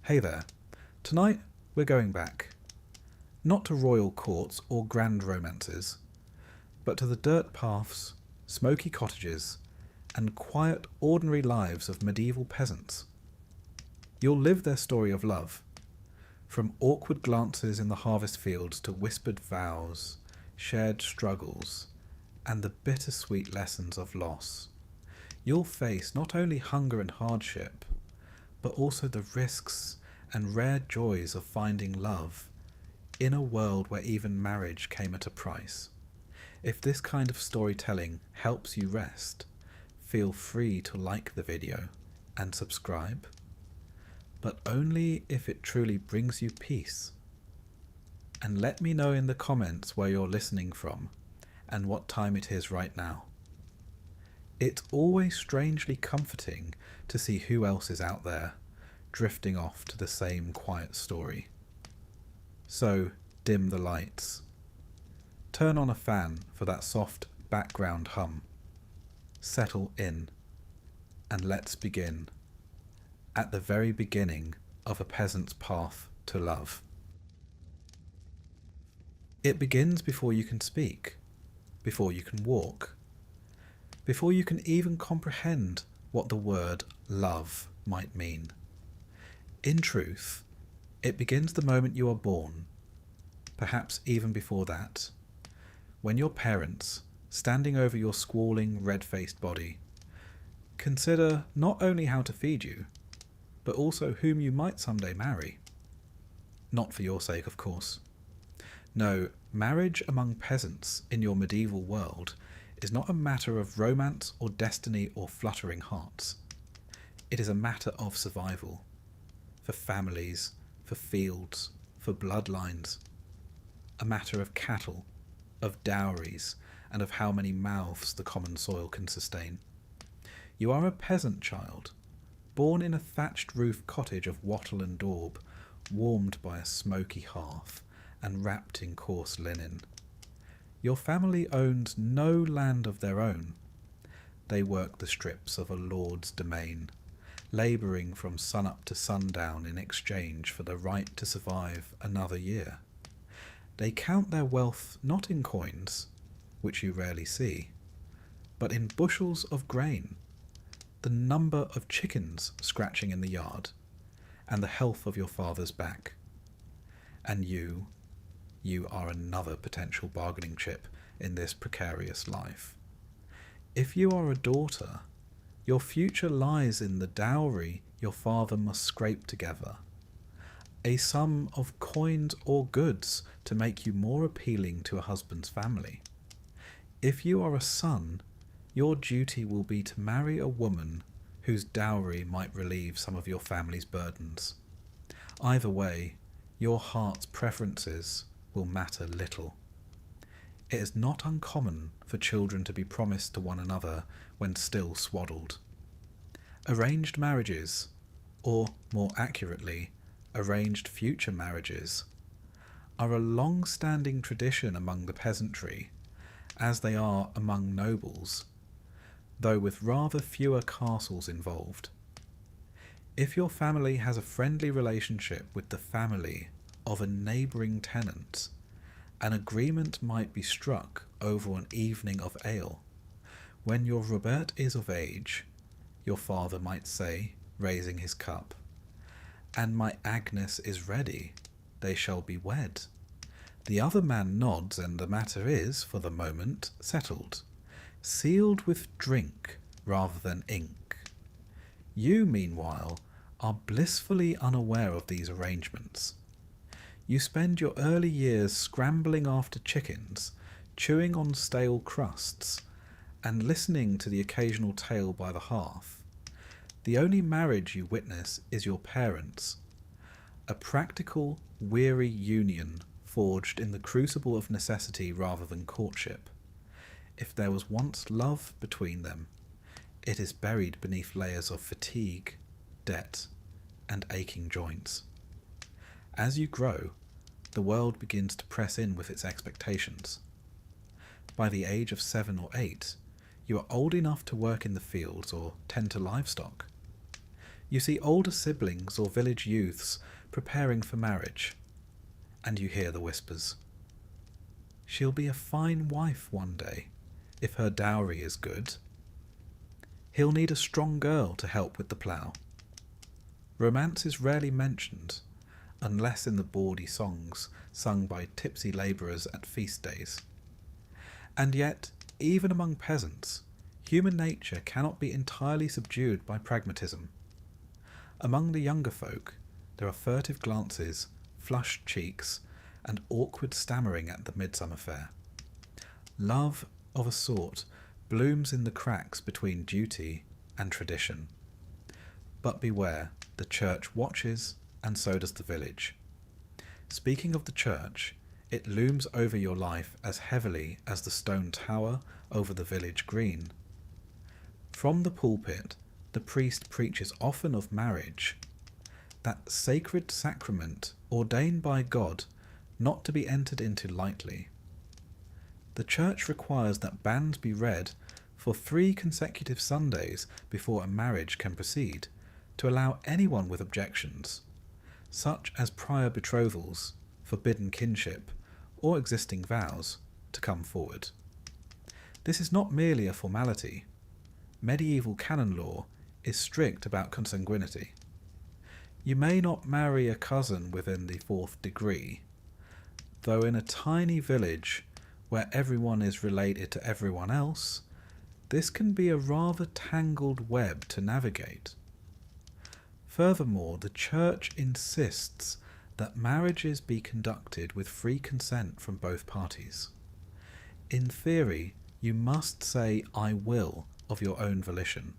Hey there. Tonight we're going back. Not to royal courts or grand romances, but to the dirt paths, smoky cottages, and quiet, ordinary lives of medieval peasants. You'll live their story of love, from awkward glances in the harvest fields to whispered vows, shared struggles, and the bittersweet lessons of loss. You'll face not only hunger and hardship, but also the risks and rare joys of finding love in a world where even marriage came at a price. If this kind of storytelling helps you rest, feel free to like the video and subscribe, but only if it truly brings you peace. And let me know in the comments where you're listening from and what time it is right now. It's always strangely comforting to see who else is out there, drifting off to the same quiet story. So, dim the lights. Turn on a fan for that soft background hum. Settle in, and let's begin. At the very beginning of a peasant's path to love. It begins before you can speak, before you can walk, before you can even comprehend what the word love might mean. In truth, it begins the moment you are born, perhaps even before that, when your parents, standing over your squalling, red-faced body, consider not only how to feed you, but also whom you might someday marry. Not for your sake, of course. No, marriage among peasants in your medieval world is not a matter of romance or destiny or fluttering hearts. It is a matter of survival. For families, for fields, for bloodlines. A matter of cattle, of dowries, and of how many mouths the common soil can sustain. You are a peasant child, born in a thatched roof cottage of wattle and daub, warmed by a smoky hearth, and wrapped in coarse linen. Your family owns no land of their own. They work the strips of a lord's domain, labouring from sun-up to sundown in exchange for the right to survive another year. They count their wealth not in coins, which you rarely see, but in bushels of grain, the number of chickens scratching in the yard, and the health of your father's back. And you are another potential bargaining chip in this precarious life. If you are a daughter, your future lies in the dowry your father must scrape together, a sum of coins or goods to make you more appealing to a husband's family. If you are a son, your duty will be to marry a woman whose dowry might relieve some of your family's burdens. Either way, your heart's preferences will matter little. It is not uncommon for children to be promised to one another when still swaddled. Arranged marriages, or more accurately, arranged future marriages, are a long-standing tradition among the peasantry, as they are among nobles, though with rather fewer castles involved. If your family has a friendly relationship with the family of a neighbouring tenant, an agreement might be struck over an evening of ale. When your Robert is of age, your father might say, raising his cup, "And my Agnes is ready, they shall be wed." The other man nods, and the matter is, for the moment, settled, sealed with drink rather than ink. You, meanwhile, are blissfully unaware of these arrangements. You spend your early years scrambling after chickens, chewing on stale crusts, and listening to the occasional tale by the hearth. The only marriage you witness is your parents', a practical, weary union forged in the crucible of necessity rather than courtship. If there was once love between them, it is buried beneath layers of fatigue, debt, and aching joints. As you grow, the world begins to press in with its expectations. By the age of 7 or 8, you are old enough to work in the fields or tend to livestock. You see older siblings or village youths preparing for marriage, and you hear the whispers. She'll be a fine wife one day, if her dowry is good. He'll need a strong girl to help with the plough. Romance is rarely mentioned, unless in the bawdy songs sung by tipsy labourers at feast days. And yet, even among peasants, human nature cannot be entirely subdued by pragmatism. Among the younger folk, there are furtive glances, flushed cheeks, and awkward stammering at the midsummer fair. Love, of a sort, blooms in the cracks between duty and tradition. But beware, the church watches, and so does the village. Speaking of the church, it looms over your life as heavily as the stone tower over the village green. From the pulpit, the priest preaches often of marriage, that sacred sacrament ordained by God not to be entered into lightly. The church requires that banns be read for 3 consecutive Sundays before a marriage can proceed, to allow anyone with objections, such as prior betrothals, forbidden kinship, or existing vows, to come forward. This is not merely a formality. Medieval canon law is strict about consanguinity. You may not marry a cousin within the 4th degree, though in a tiny village where everyone is related to everyone else, this can be a rather tangled web to navigate. Furthermore, the Church insists that marriages be conducted with free consent from both parties. In theory, you must say "I will" of your own volition.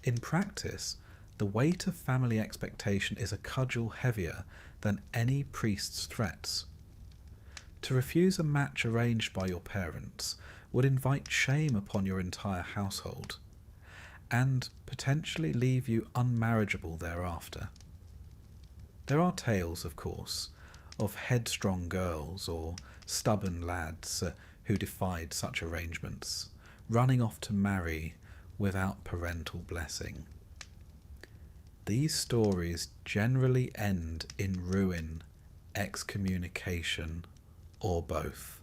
In practice, the weight of family expectation is a cudgel heavier than any priest's threats. To refuse a match arranged by your parents would invite shame upon your entire household, and potentially leave you unmarriageable thereafter. There are tales, of course, of headstrong girls or stubborn lads who defied such arrangements, running off to marry without parental blessing. These stories generally end in ruin, excommunication, or both.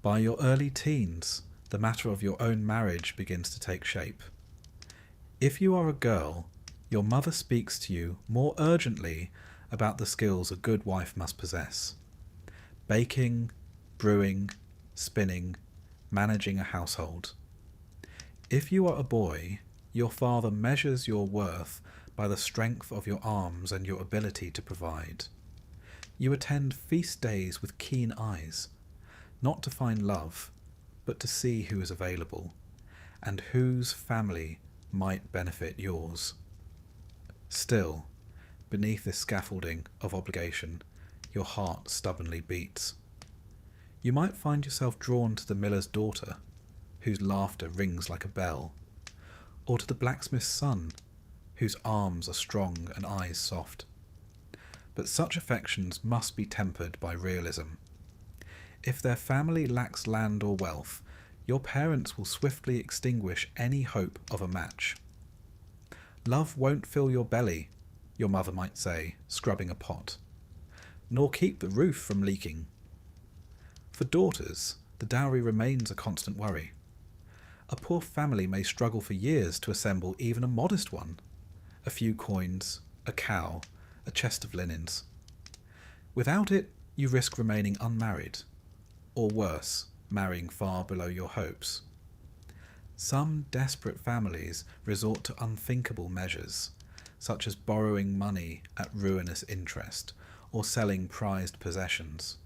By your early teens, the matter of your own marriage begins to take shape. If you are a girl, your mother speaks to you more urgently about the skills a good wife must possess: baking, brewing, spinning, managing a household. If you are a boy, your father measures your worth by the strength of your arms and your ability to provide. You attend feast days with keen eyes, not to find love, but to see who is available, and whose family might benefit yours. Still, beneath this scaffolding of obligation, your heart stubbornly beats. You might find yourself drawn to the miller's daughter, whose laughter rings like a bell, or to the blacksmith's son, whose arms are strong and eyes soft. But such affections must be tempered by realism. If their family lacks land or wealth, your parents will swiftly extinguish any hope of a match. Love won't fill your belly, your mother might say, scrubbing a pot, nor keep the roof from leaking. For daughters, the dowry remains a constant worry. A poor family may struggle for years to assemble even a modest one: a few coins, a cow, a chest of linens. Without it, you risk remaining unmarried, or worse, marrying far below your hopes. Some desperate families resort to unthinkable measures, such as borrowing money at ruinous interest, or selling prized possessions.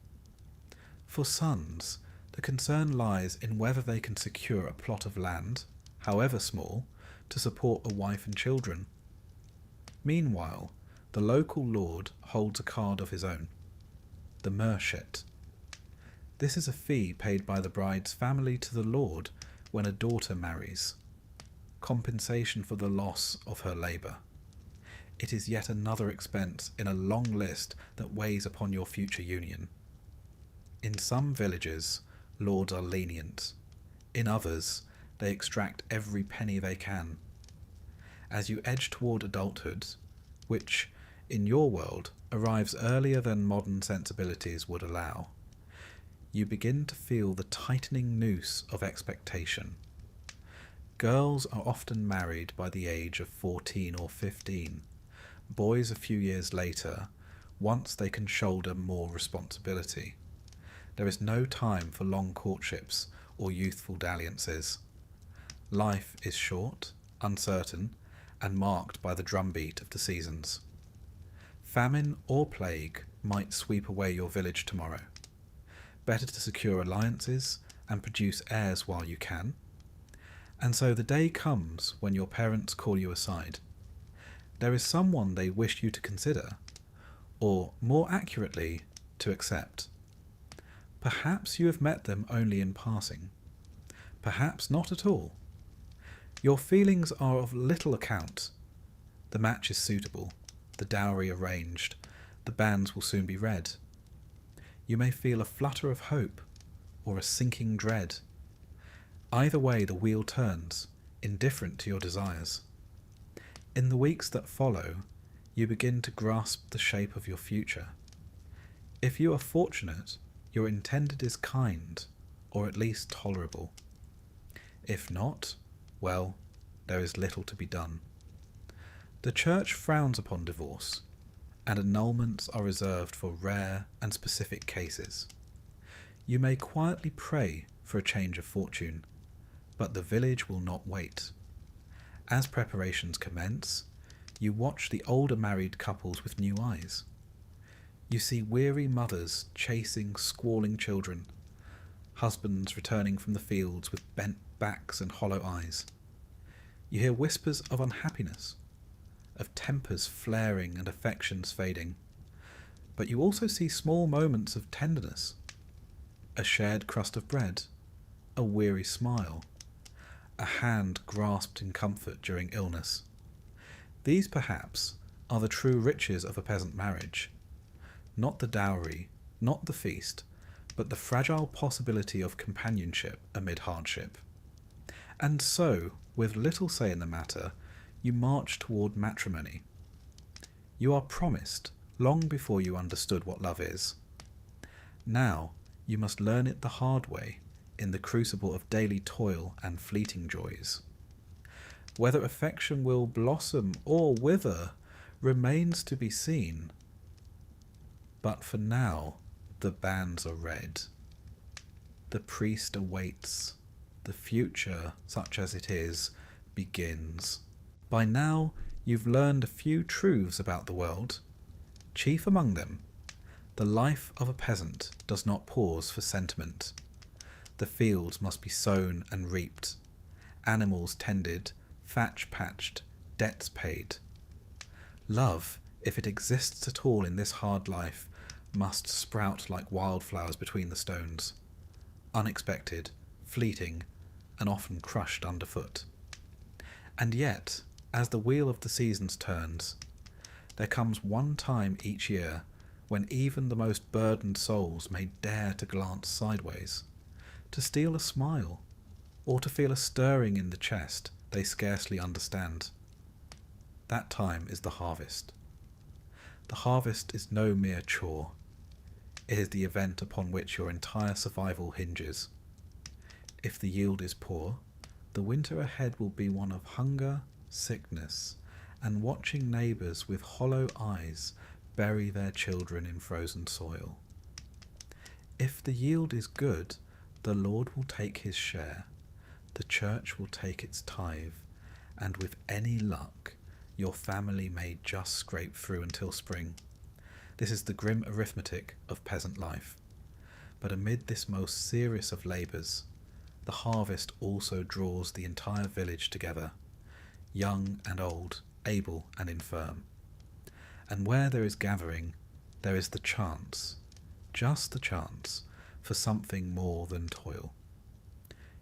For sons, the concern lies in whether they can secure a plot of land, however small, to support a wife and children. Meanwhile, the local lord holds a card of his own, the merchet. This is a fee paid by the bride's family to the lord when a daughter marries, compensation for the loss of her labour. It is yet another expense in a long list that weighs upon your future union. In some villages, lords are lenient. In others, they extract every penny they can. as you edge toward adulthood, which, in your world, arrives earlier than modern sensibilities would allow, you begin to feel the tightening noose of expectation. Girls are often married by the age of 14 or 15, boys a few years later, once they can shoulder more responsibility. There is no time for long courtships or youthful dalliances. Life is short, uncertain, and marked by the drumbeat of the seasons. Famine or plague might sweep away your village tomorrow. Better to secure alliances and produce heirs while you can. And so the day comes when your parents call you aside. There is someone they wish you to consider, or more accurately, to accept. Perhaps you have met them only in passing. Perhaps not at all. Your feelings are of little account. The match is suitable, the dowry arranged, the banns will soon be read. You may feel a flutter of hope or a sinking dread. Either way the wheel turns, indifferent to your desires. In the weeks that follow, you begin to grasp the shape of your future. If you are fortunate, your intended is kind, or at least tolerable. If not, well, there is little to be done. The Church frowns upon divorce, and annulments are reserved for rare and specific cases. You may quietly pray for a change of fortune, but the village will not wait. As preparations commence, you watch the older married couples with new eyes. You see weary mothers chasing squalling children, husbands returning from the fields with bent backs and hollow eyes. You hear whispers of unhappiness, of tempers flaring and affections fading. But you also see small moments of tenderness, a shared crust of bread, a weary smile, a hand grasped in comfort during illness. These, perhaps, are the true riches of a peasant marriage. Not the dowry, not the feast, but the fragile possibility of companionship amid hardship. And so, with little say in the matter, you march toward matrimony. You are promised long before you understood what love is. Now you must learn it the hard way, in the crucible of daily toil and fleeting joys. Whether affection will blossom or wither remains to be seen. But for now, the banns are read. The priest awaits. The future, such as it is, begins. By now, you've learned a few truths about the world. Chief among them, the life of a peasant does not pause for sentiment. The fields must be sown and reaped, animals tended, thatch patched, debts paid. Love, if it exists at all in this hard life, must sprout like wildflowers between the stones, unexpected, fleeting, and often crushed underfoot. And yet, as the wheel of the seasons turns, there comes one time each year when even the most burdened souls may dare to glance sideways, to steal a smile, or to feel a stirring in the chest they scarcely understand. That time is the harvest. The harvest is no mere chore. It is the event upon which your entire survival hinges. If the yield is poor, the winter ahead will be one of hunger, sickness, and watching neighbours with hollow eyes bury their children in frozen soil. If the yield is good, the Lord will take his share, the church will take its tithe, and with any luck, your family may just scrape through until spring. This is the grim arithmetic of peasant life. But amid this most serious of labours, the harvest also draws the entire village together, young and old, able and infirm. And where there is gathering, there is the chance, just the chance, for something more than toil.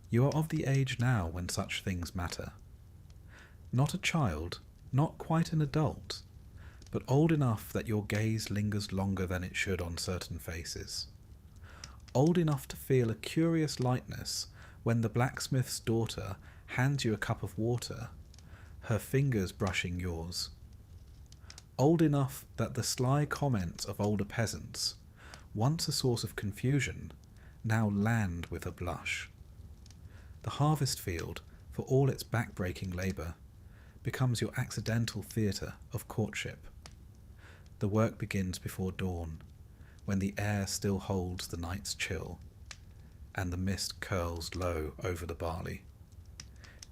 You are of the age now when such things matter. Not a child, not quite an adult, but old enough that your gaze lingers longer than it should on certain faces. Old enough to feel a curious lightness when the blacksmith's daughter hands you a cup of water, her fingers brushing yours. Old enough that the sly comments of older peasants, once a source of confusion, now land with a blush. The harvest field, for all its back-breaking labour, becomes your accidental theatre of courtship. The work begins before dawn, when the air still holds the night's chill, and the mist curls low over the barley.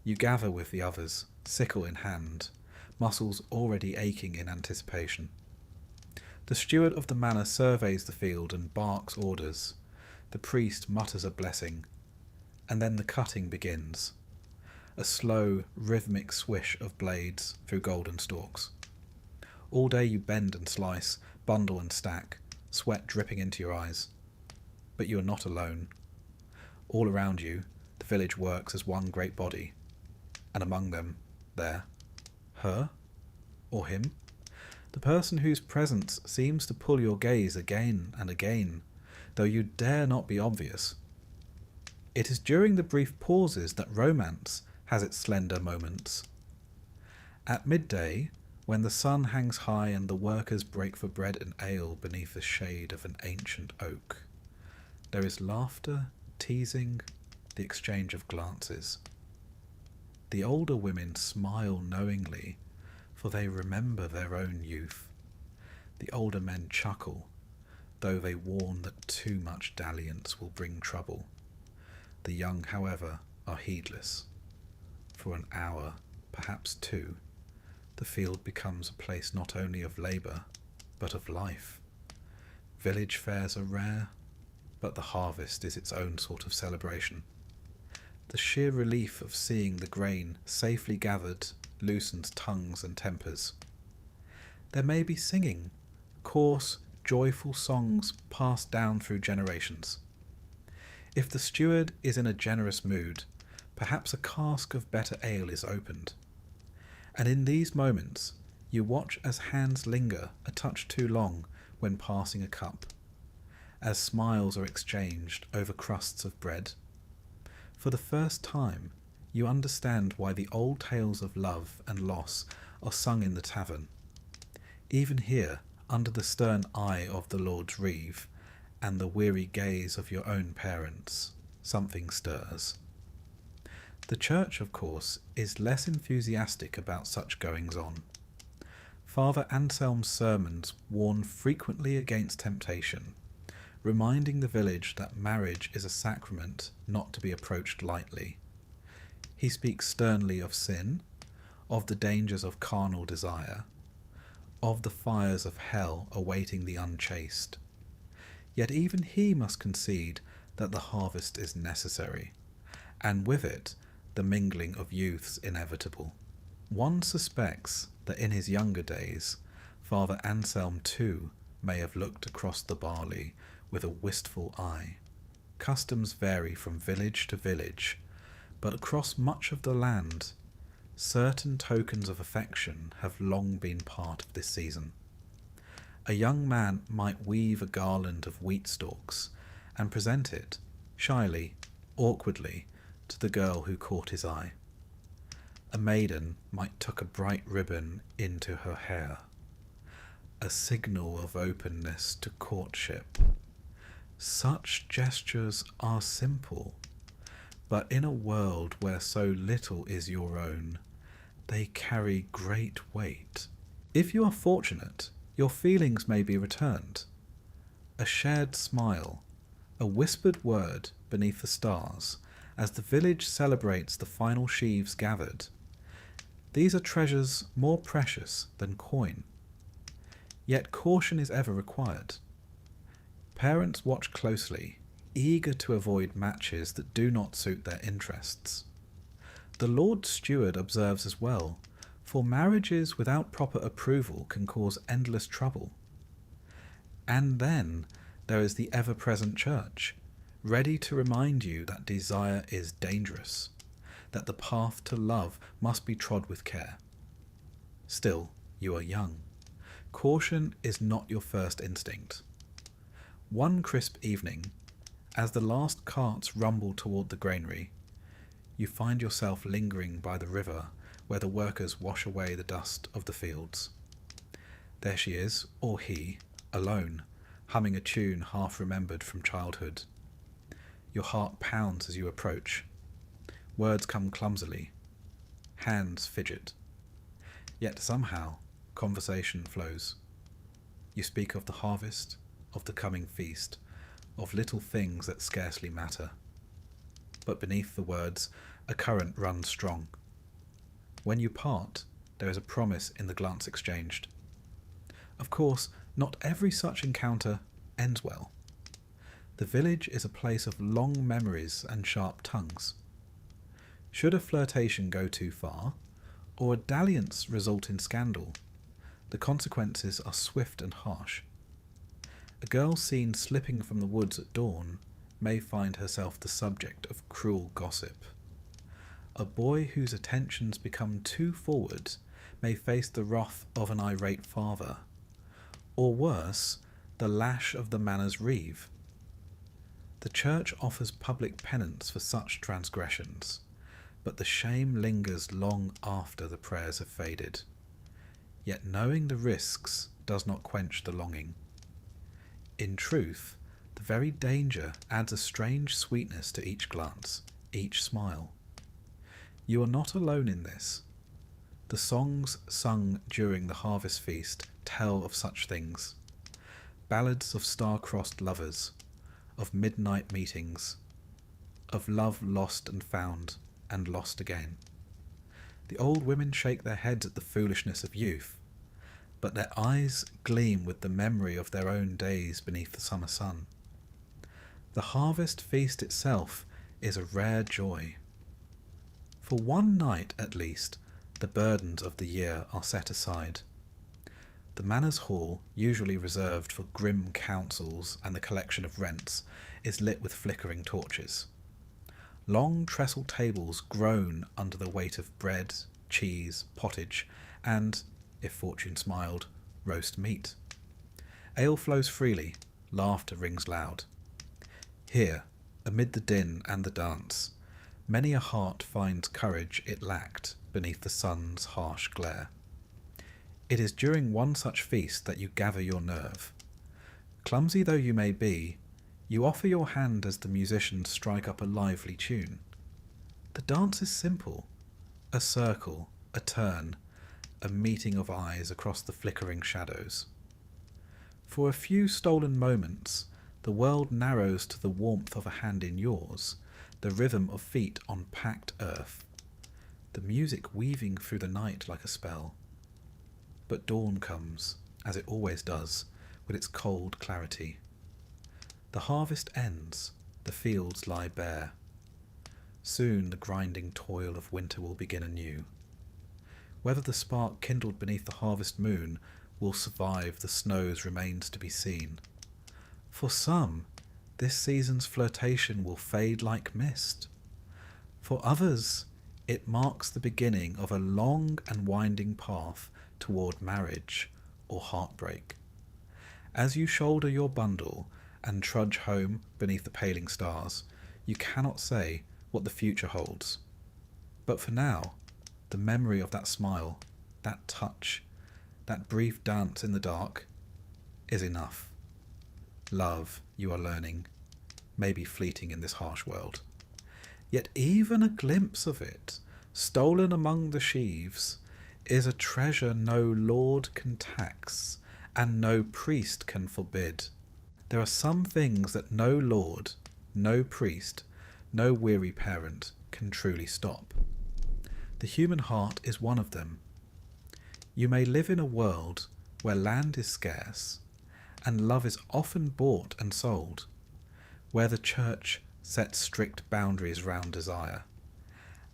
You gather with the others, sickle in hand, muscles already aching in anticipation. The steward of the manor surveys the field and barks orders. The priest mutters a blessing, and then the cutting begins. A slow, rhythmic swish of blades through golden stalks. All day you bend and slice, bundle and stack, sweat dripping into your eyes. But you are not alone. All around you, the village works as one great body, and among them, there, her or him, the person whose presence seems to pull your gaze again and again, though you dare not be obvious. It is during the brief pauses that romance has its slender moments. At midday, when the sun hangs high and the workers break for bread and ale beneath the shade of an ancient oak, there is laughter, teasing, the exchange of glances. The older women smile knowingly, for they remember their own youth. The older men chuckle, though they warn that too much dalliance will bring trouble. The young, however, are heedless. For an hour, perhaps two, the field becomes a place not only of labour, but of life. Village fairs are rare, but the harvest is its own sort of celebration. The sheer relief of seeing the grain safely gathered loosens tongues and tempers. There may be singing, coarse, joyful songs passed down through generations. If the steward is in a generous mood, perhaps a cask of better ale is opened. And in these moments, you watch as hands linger a touch too long when passing a cup, as smiles are exchanged over crusts of bread. For the first time, you understand why the old tales of love and loss are sung in the tavern. Even here, under the stern eye of the Lord's reeve, and the weary gaze of your own parents, something stirs. The church, of course, is less enthusiastic about such goings-on. Father Anselm's sermons warn frequently against temptation, reminding the village that marriage is a sacrament not to be approached lightly. He speaks sternly of sin, of the dangers of carnal desire, of the fires of hell awaiting the unchaste. Yet even he must concede that the harvest is necessary, and with it the mingling of youths inevitable. One suspects that in his younger days, Father Anselm too may have looked across the barley with a wistful eye. Customs vary from village to village, but across much of the land, certain tokens of affection have long been part of this season. A young man might weave a garland of wheat stalks and present it, shyly, awkwardly, to the girl who caught his eye. A maiden might tuck a bright ribbon into her hair, a signal of openness to courtship. Such gestures are simple, but in a world where so little is your own, they carry great weight. If you are fortunate, your feelings may be returned. A shared smile, a whispered word beneath the stars, as the village celebrates the final sheaves gathered. These are treasures more precious than coin. Yet caution is ever required. Parents watch closely, eager to avoid matches that do not suit their interests. The Lord Steward observes as well, for marriages without proper approval can cause endless trouble. And then there is the ever-present church, ready to remind you that desire is dangerous, that the path to love must be trod with care. Still, you are young. Caution is not your first instinct. One crisp evening, as the last carts rumble toward the granary, you find yourself lingering by the river where the workers wash away the dust of the fields. There she is, or he, alone, humming a tune half remembered from childhood. Your heart pounds as you approach. Words come clumsily. Hands fidget. Yet somehow conversation flows. You speak of the harvest, of the coming feast, of little things that scarcely matter. But beneath the words, a current runs strong. When you part, there is a promise in the glance exchanged. Of course, not every such encounter ends well. The village is a place of long memories and sharp tongues. Should a flirtation go too far, or a dalliance result in scandal, the consequences are swift and harsh. A girl seen slipping from the woods at dawn may find herself the subject of cruel gossip. A boy whose attentions become too forward may face the wrath of an irate father, or worse, the lash of the manor's reeve. The church offers public penance for such transgressions, but the shame lingers long after the prayers have faded. Yet knowing the risks does not quench the longing. In truth, the very danger adds a strange sweetness to each glance, each smile. You are not alone in this. The songs sung during the harvest feast tell of such things. Ballads of star-crossed lovers, of midnight meetings, of love lost and found, and lost again. The old women shake their heads at the foolishness of youth, but their eyes gleam with the memory of their own days beneath the summer sun. The harvest feast itself is a rare joy. For one night at least, the burdens of the year are set aside. The manor's hall, usually reserved for grim councils and the collection of rents, is lit with flickering torches. Long trestle tables groan under the weight of bread, cheese, pottage, and, if fortune smiled, roast meat. Ale flows freely, laughter rings loud. Here, amid the din and the dance, many a heart finds courage it lacked beneath the sun's harsh glare. It is during one such feast that you gather your nerve. Clumsy though you may be, you offer your hand as the musicians strike up a lively tune. The dance is simple. A circle, a turn, a meeting of eyes across the flickering shadows. For a few stolen moments, the world narrows to the warmth of a hand in yours, the rhythm of feet on packed earth, the music weaving through the night like a spell. But dawn comes, as it always does, with its cold clarity. The harvest ends, the fields lie bare. Soon the grinding toil of winter will begin anew. Whether the spark kindled beneath the harvest moon will survive the snows remains to be seen. For some, this season's flirtation will fade like mist. For others, it marks the beginning of a long and winding path toward marriage or heartbreak. As you shoulder your bundle and trudge home beneath the paling stars, you cannot say what the future holds. But for now, the memory of that smile, that touch, that brief dance in the dark, is enough. Love, you are learning, may be fleeting in this harsh world. Yet even a glimpse of it, stolen among the sheaves, is a treasure no lord can tax, and no priest can forbid. There are some things that no lord, no priest, no weary parent can truly stop. The human heart is one of them. You may live in a world where land is scarce, and love is often bought and sold, where the church sets strict boundaries round desire,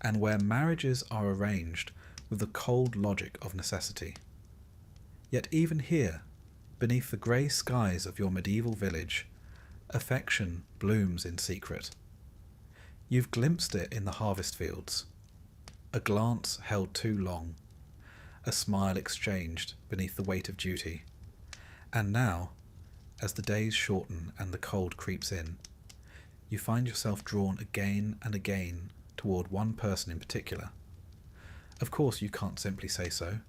and where marriages are arranged with the cold logic of necessity. Yet even here, beneath the grey skies of your medieval village, affection blooms in secret. You've glimpsed it in the harvest fields, a glance held too long, a smile exchanged beneath the weight of duty, and now, as the days shorten and the cold creeps in, you find yourself drawn again and again toward one person in particular. Of course you can't simply say so.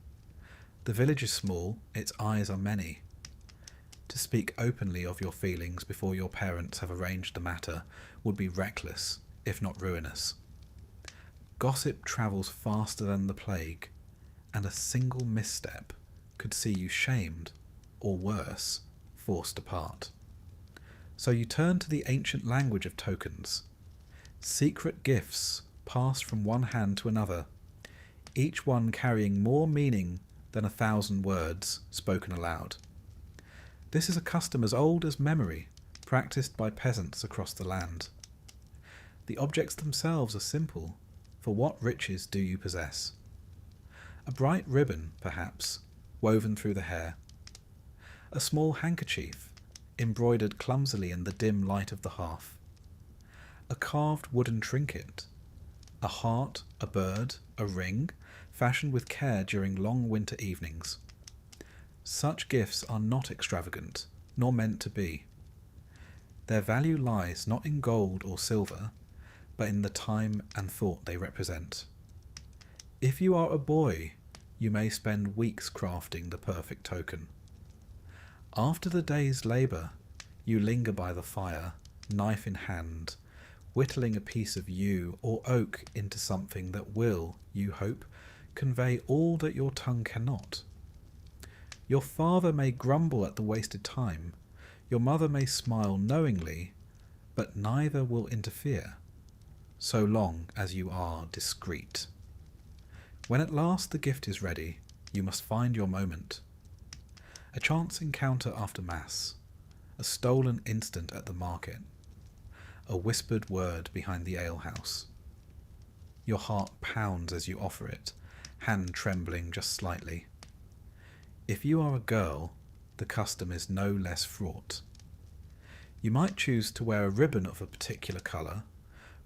The village is small, its eyes are many. To speak openly of your feelings before your parents have arranged the matter would be reckless, if not ruinous. Gossip travels faster than the plague, and a single misstep could see you shamed, or worse, forced apart. So you turn to the ancient language of tokens. Secret gifts passed from one hand to another, each one carrying more meaning than 1,000 words spoken aloud. This is a custom as old as memory, practiced by peasants across the land. The objects themselves are simple, for what riches do you possess? A bright ribbon, perhaps, woven through the hair. A small handkerchief, embroidered clumsily in the dim light of the hearth. A carved wooden trinket. A heart, a bird, a ring, fashioned with care during long winter evenings. Such gifts are not extravagant, nor meant to be. Their value lies not in gold or silver, but in the time and thought they represent. If you are a boy, you may spend weeks crafting the perfect token. After the day's labour, you linger by the fire, knife in hand, whittling a piece of yew or oak into something that will, you hope, convey all that your tongue cannot. Your father may grumble at the wasted time, your mother may smile knowingly, but neither will interfere, so long as you are discreet. When at last the gift is ready, you must find your moment. A chance encounter after Mass, a stolen instant at the market, a whispered word behind the alehouse. Your heart pounds as you offer it, hand trembling just slightly. If you are a girl, the custom is no less fraught. You might choose to wear a ribbon of a particular colour,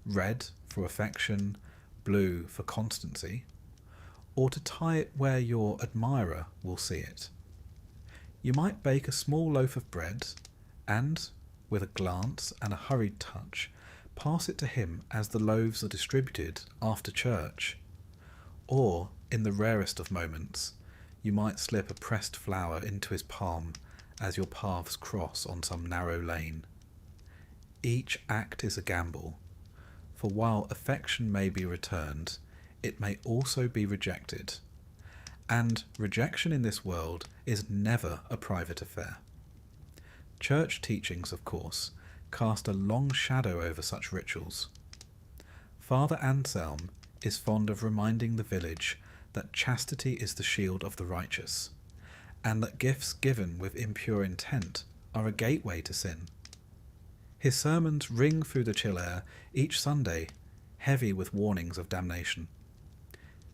red for affection, blue for constancy, or to tie it where your admirer will see it. You might bake a small loaf of bread, and, with a glance and a hurried touch, pass it to him as the loaves are distributed after church. Or, in the rarest of moments, you might slip a pressed flower into his palm as your paths cross on some narrow lane. Each act is a gamble, for while affection may be returned, it may also be rejected. And rejection in this world is never a private affair. Church teachings, of course, cast a long shadow over such rituals. Father Anselm is fond of reminding the village that chastity is the shield of the righteous, and that gifts given with impure intent are a gateway to sin. His sermons ring through the chill air each Sunday, heavy with warnings of damnation.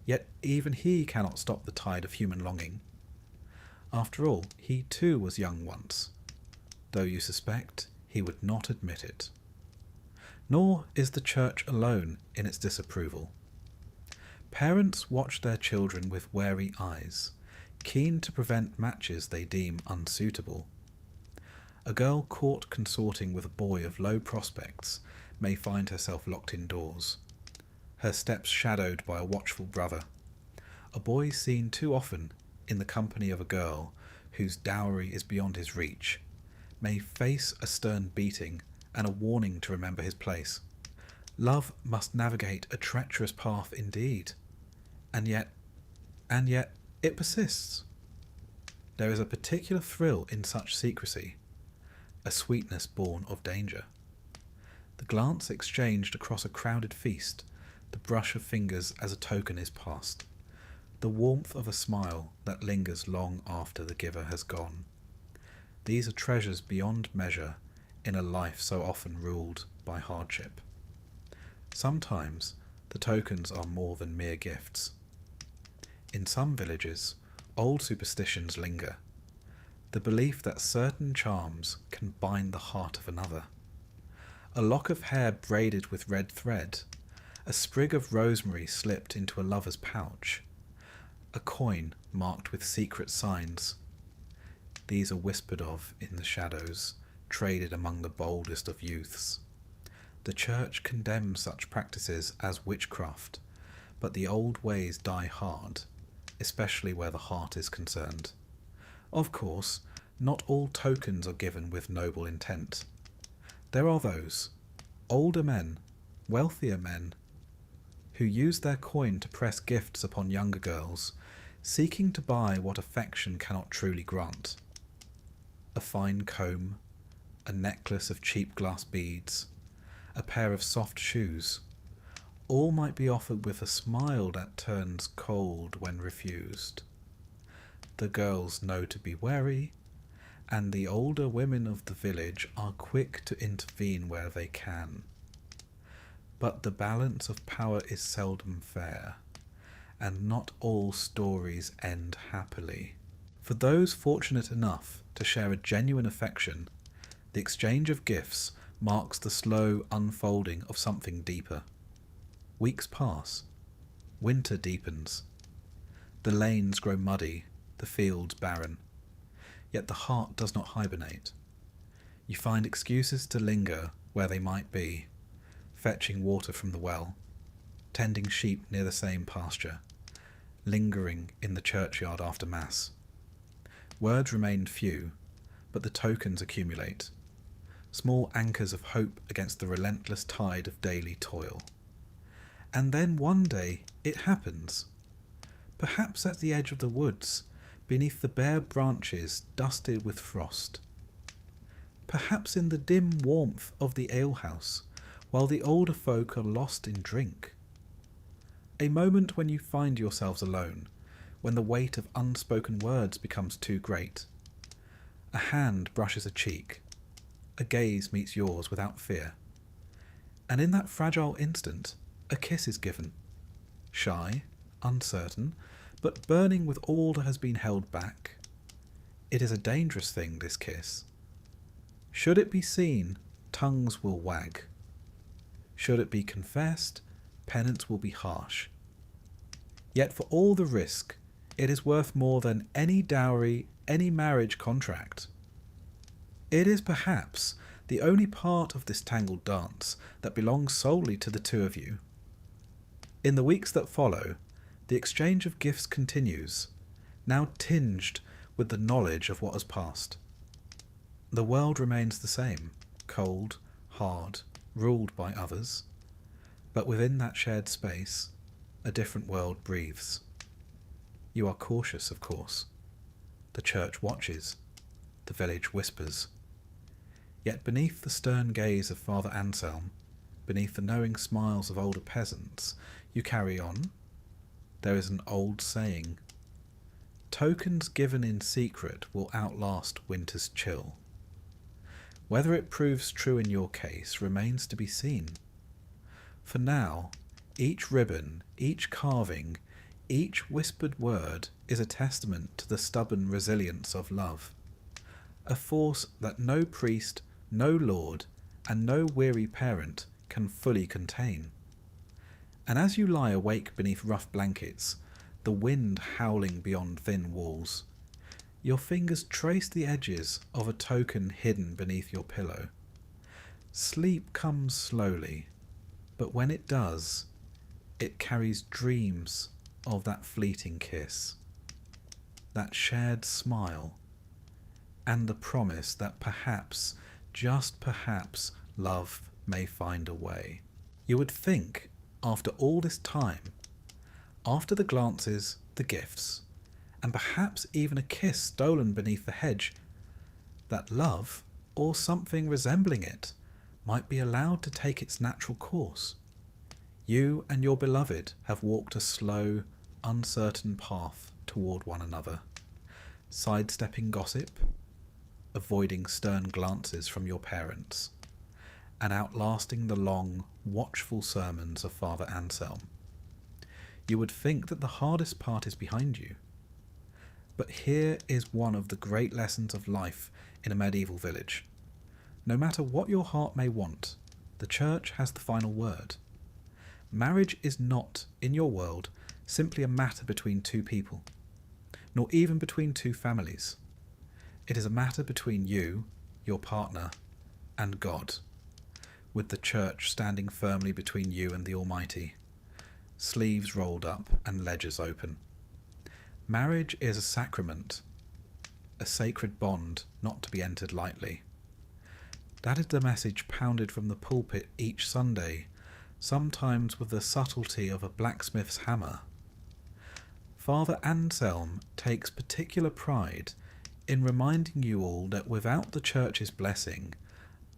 Yet even he cannot stop the tide of human longing. After all, he too was young once, though you suspect he would not admit it. Nor is the church alone in its disapproval. Parents watch their children with wary eyes, keen to prevent matches they deem unsuitable. A girl caught consorting with a boy of low prospects may find herself locked indoors, her steps shadowed by a watchful brother. A boy seen too often in the company of a girl whose dowry is beyond his reach may face a stern beating and a warning to remember his place. Love must navigate a treacherous path indeed, and yet it persists. There is a particular thrill in such secrecy, a sweetness born of danger. The glance exchanged across a crowded feast, the brush of fingers as a token is passed, the warmth of a smile that lingers long after the giver has gone. These are treasures beyond measure in a life so often ruled by hardship. Sometimes the tokens are more than mere gifts. In some villages, old superstitions linger, the belief that certain charms can bind the heart of another. A lock of hair braided with red thread, a sprig of rosemary slipped into a lover's pouch, a coin marked with secret signs. These are whispered of in the shadows, traded among the boldest of youths. The church condemns such practices as witchcraft, but the old ways die hard, especially where the heart is concerned. Of course, not all tokens are given with noble intent. There are those, older men, wealthier men, who use their coin to press gifts upon younger girls, seeking to buy what affection cannot truly grant. A fine comb, a necklace of cheap glass beads, a pair of soft shoes, all might be offered with a smile that turns cold when refused. The girls know to be wary, and the older women of the village are quick to intervene where they can. But the balance of power is seldom fair, and not all stories end happily. For those fortunate enough to share a genuine affection, the exchange of gifts marks the slow unfolding of something deeper. Weeks pass. Winter deepens. The lanes grow muddy, the fields barren. Yet the heart does not hibernate. You find excuses to linger where they might be, fetching water from the well, tending sheep near the same pasture, lingering in the churchyard after Mass. Words remain few, but the tokens accumulate, small anchors of hope against the relentless tide of daily toil. And then one day it happens. Perhaps at the edge of the woods, beneath the bare branches dusted with frost. Perhaps in the dim warmth of the alehouse, while the older folk are lost in drink. A moment when you find yourselves alone, when the weight of unspoken words becomes too great. A hand brushes a cheek, a gaze meets yours without fear, and in that fragile instant, a kiss is given. Shy, uncertain, but burning with all that has been held back. It is a dangerous thing, this kiss. Should it be seen, tongues will wag. Should it be confessed, penance will be harsh. Yet for all the risk, it is worth more than any dowry, any marriage contract. It is perhaps the only part of this tangled dance that belongs solely to the two of you. In the weeks that follow, the exchange of gifts continues, now tinged with the knowledge of what has passed. The world remains the same, cold, hard, ruled by others, but within that shared space, a different world breathes. You are cautious, of course. The church watches, the village whispers. Yet beneath the stern gaze of Father Anselm, beneath the knowing smiles of older peasants, you carry on. There is an old saying, tokens given in secret will outlast winter's chill. Whether it proves true in your case remains to be seen. For now, each ribbon, each carving, each whispered word is a testament to the stubborn resilience of love, a force that no priest, no lord, and no weary parent can fully contain. And as you lie awake beneath rough blankets, the wind howling beyond thin walls, your fingers trace the edges of a token hidden beneath your pillow. Sleep comes slowly, but when it does, it carries dreams of that fleeting kiss, that shared smile, and the promise that perhaps, just perhaps, love may find a way. You would think, after all this time, after the glances, the gifts, and perhaps even a kiss stolen beneath the hedge, that love, or something resembling it, might be allowed to take its natural course. You and your beloved have walked a slow, uncertain path toward one another, sidestepping gossip, avoiding stern glances from your parents, and outlasting the long, watchful sermons of Father Anselm. You would think that the hardest part is behind you. But here is one of the great lessons of life in a medieval village. No matter what your heart may want, the church has the final word. Marriage is not, in your world, simply a matter between two people, nor even between two families. It is a matter between you, your partner, and God, with the church standing firmly between you and the Almighty, sleeves rolled up and ledgers open. Marriage is a sacrament, a sacred bond not to be entered lightly. That is the message pounded from the pulpit each Sunday, sometimes with the subtlety of a blacksmith's hammer. Father Anselm takes particular pride in reminding you all that without the Church's blessing,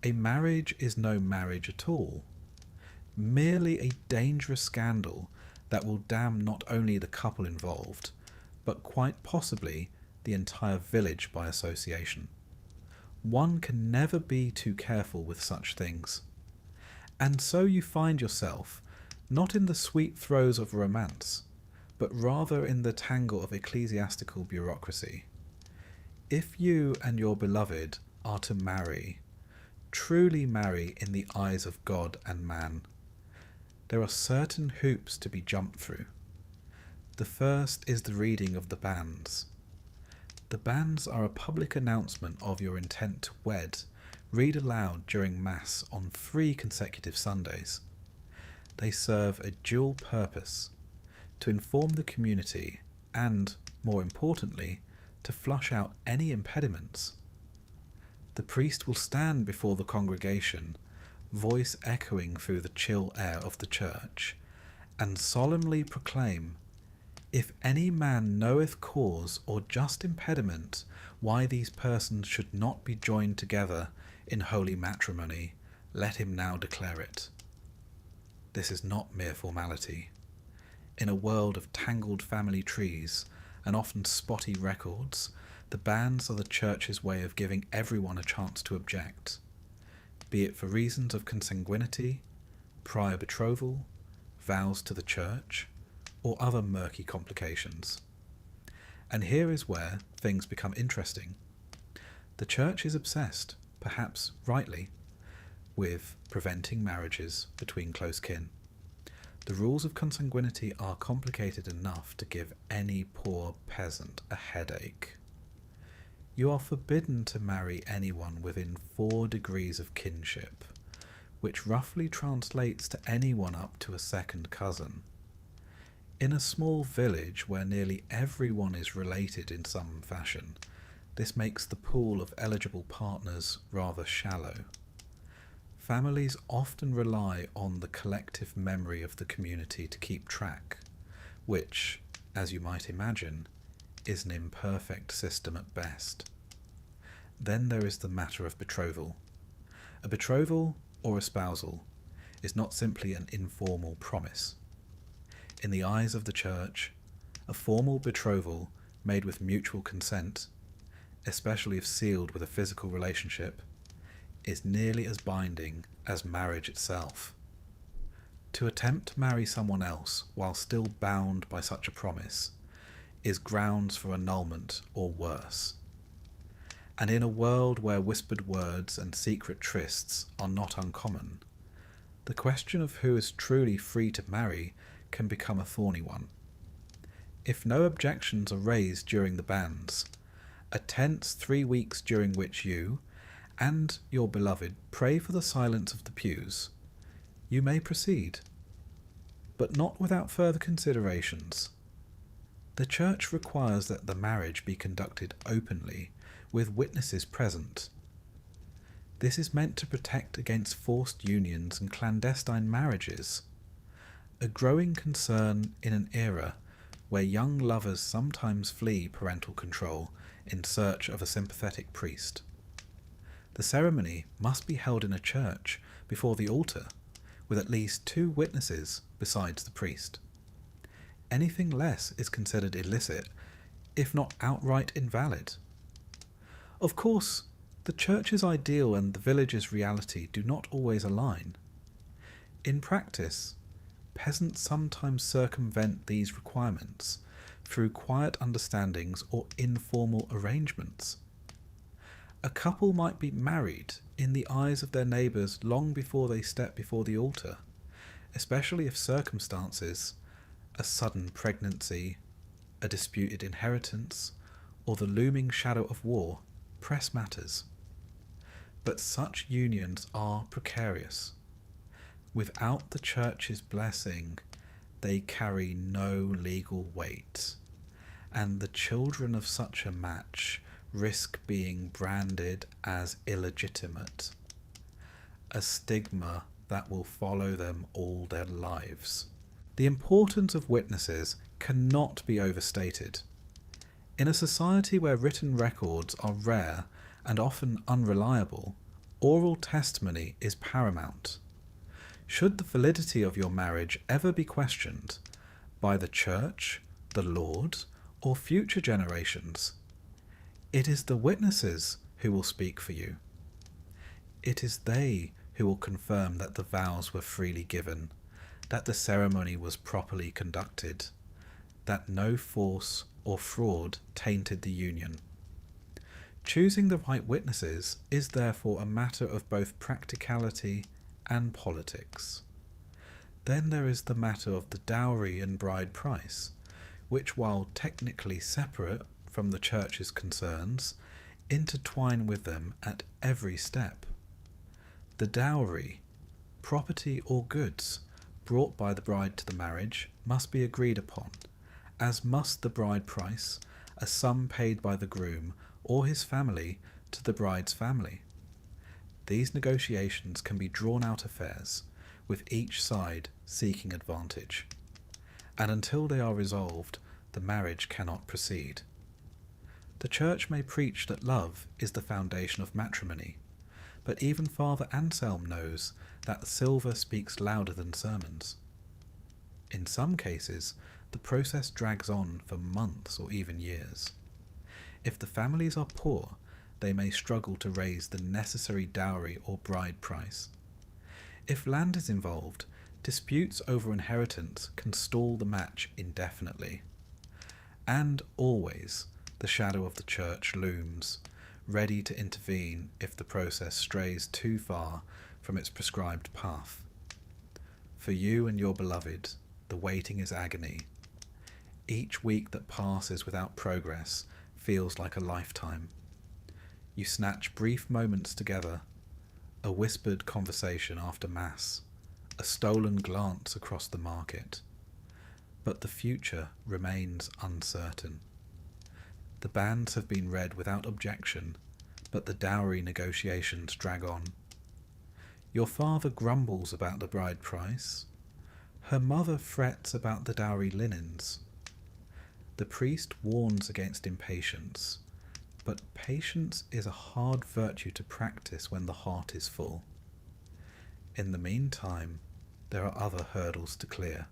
a marriage is no marriage at all, merely a dangerous scandal that will damn not only the couple involved, but quite possibly the entire village by association. One can never be too careful with such things. And so you find yourself not in the sweet throes of romance, but rather in the tangle of ecclesiastical bureaucracy. If you and your beloved are to marry, truly marry in the eyes of God and man, there are certain hoops to be jumped through. The first is the reading of the banns. The banns are a public announcement of your intent to wed, read aloud during Mass on 3 consecutive Sundays. They serve a dual purpose: to inform the community and, more importantly, to flush out any impediments. The priest will stand before the congregation, voice echoing through the chill air of the church, and solemnly proclaim, "If any man knoweth cause or just impediment why these persons should not be joined together in holy matrimony, let him now declare it." This is not mere formality. In a world of tangled family trees and often spotty records, the banns are the Church's way of giving everyone a chance to object, be it for reasons of consanguinity, prior betrothal, vows to the Church, or other murky complications. And here is where things become interesting. The Church is obsessed, perhaps rightly, with preventing marriages between close kin. The rules of consanguinity are complicated enough to give any poor peasant a headache. You are forbidden to marry anyone within 4 degrees of kinship, which roughly translates to anyone up to a second cousin. In a small village where nearly everyone is related in some fashion, this makes the pool of eligible partners rather shallow. Families often rely on the collective memory of the community to keep track, which, as you might imagine, is an imperfect system at best. Then there is the matter of betrothal. A betrothal, or espousal, is not simply an informal promise. In the eyes of the Church, a formal betrothal made with mutual consent, especially if sealed with a physical relationship, is nearly as binding as marriage itself. To attempt to marry someone else while still bound by such a promise is grounds for annulment or worse. And in a world where whispered words and secret trysts are not uncommon, the question of who is truly free to marry can become a thorny one. If no objections are raised during the banns, a tense 3 weeks during which you and your beloved pray for the silence of the pews, you may proceed, but not without further considerations. The Church requires that the marriage be conducted openly, with witnesses present. This is meant to protect against forced unions and clandestine marriages, a growing concern in an era where young lovers sometimes flee parental control in search of a sympathetic priest. The ceremony must be held in a church before the altar, with at least 2 witnesses besides the priest. Anything less is considered illicit, if not outright invalid. Of course, the Church's ideal and the village's reality do not always align. In practice, peasants sometimes circumvent these requirements through quiet understandings or informal arrangements. A couple might be married in the eyes of their neighbours long before they step before the altar, especially if circumstances, a sudden pregnancy, a disputed inheritance, or the looming shadow of war, press matters. But such unions are precarious. Without the Church's blessing, they carry no legal weight, and the children of such a match risk being branded as illegitimate, a stigma that will follow them all their lives. The importance of witnesses cannot be overstated. In a society where written records are rare and often unreliable, oral testimony is paramount. Should the validity of your marriage ever be questioned by the Church, the Lord, or future generations, it is the witnesses who will speak for you. It is they who will confirm that the vows were freely given, that the ceremony was properly conducted, that no force or fraud tainted the union. Choosing the right witnesses is therefore a matter of both practicality and politics. Then there is the matter of the dowry and bride price, which, while technically separate from the Church's concerns, intertwine with them at every step. The dowry, property or goods brought by the bride to the marriage, must be agreed upon, as must the bride price, a sum paid by the groom or his family to the bride's family. These negotiations can be drawn-out affairs, with each side seeking advantage, and until they are resolved, the marriage cannot proceed. The Church may preach that love is the foundation of matrimony, but even Father Anselm knows that silver speaks louder than sermons. In some cases, the process drags on for months or even years. If the families are poor, they may struggle to raise the necessary dowry or bride price. If land is involved, disputes over inheritance can stall the match indefinitely. And always, the shadow of the Church looms, ready to intervene if the process strays too far from its prescribed path. For you and your beloved, the waiting is agony. Each week that passes without progress feels like a lifetime. You snatch brief moments together, a whispered conversation after Mass, a stolen glance across the market. But the future remains uncertain. The banns have been read without objection, but the dowry negotiations drag on. Your father grumbles about the bride price. Her mother frets about the dowry linens. The priest warns against impatience, but patience is a hard virtue to practice when the heart is full. In the meantime, there are other hurdles to clear.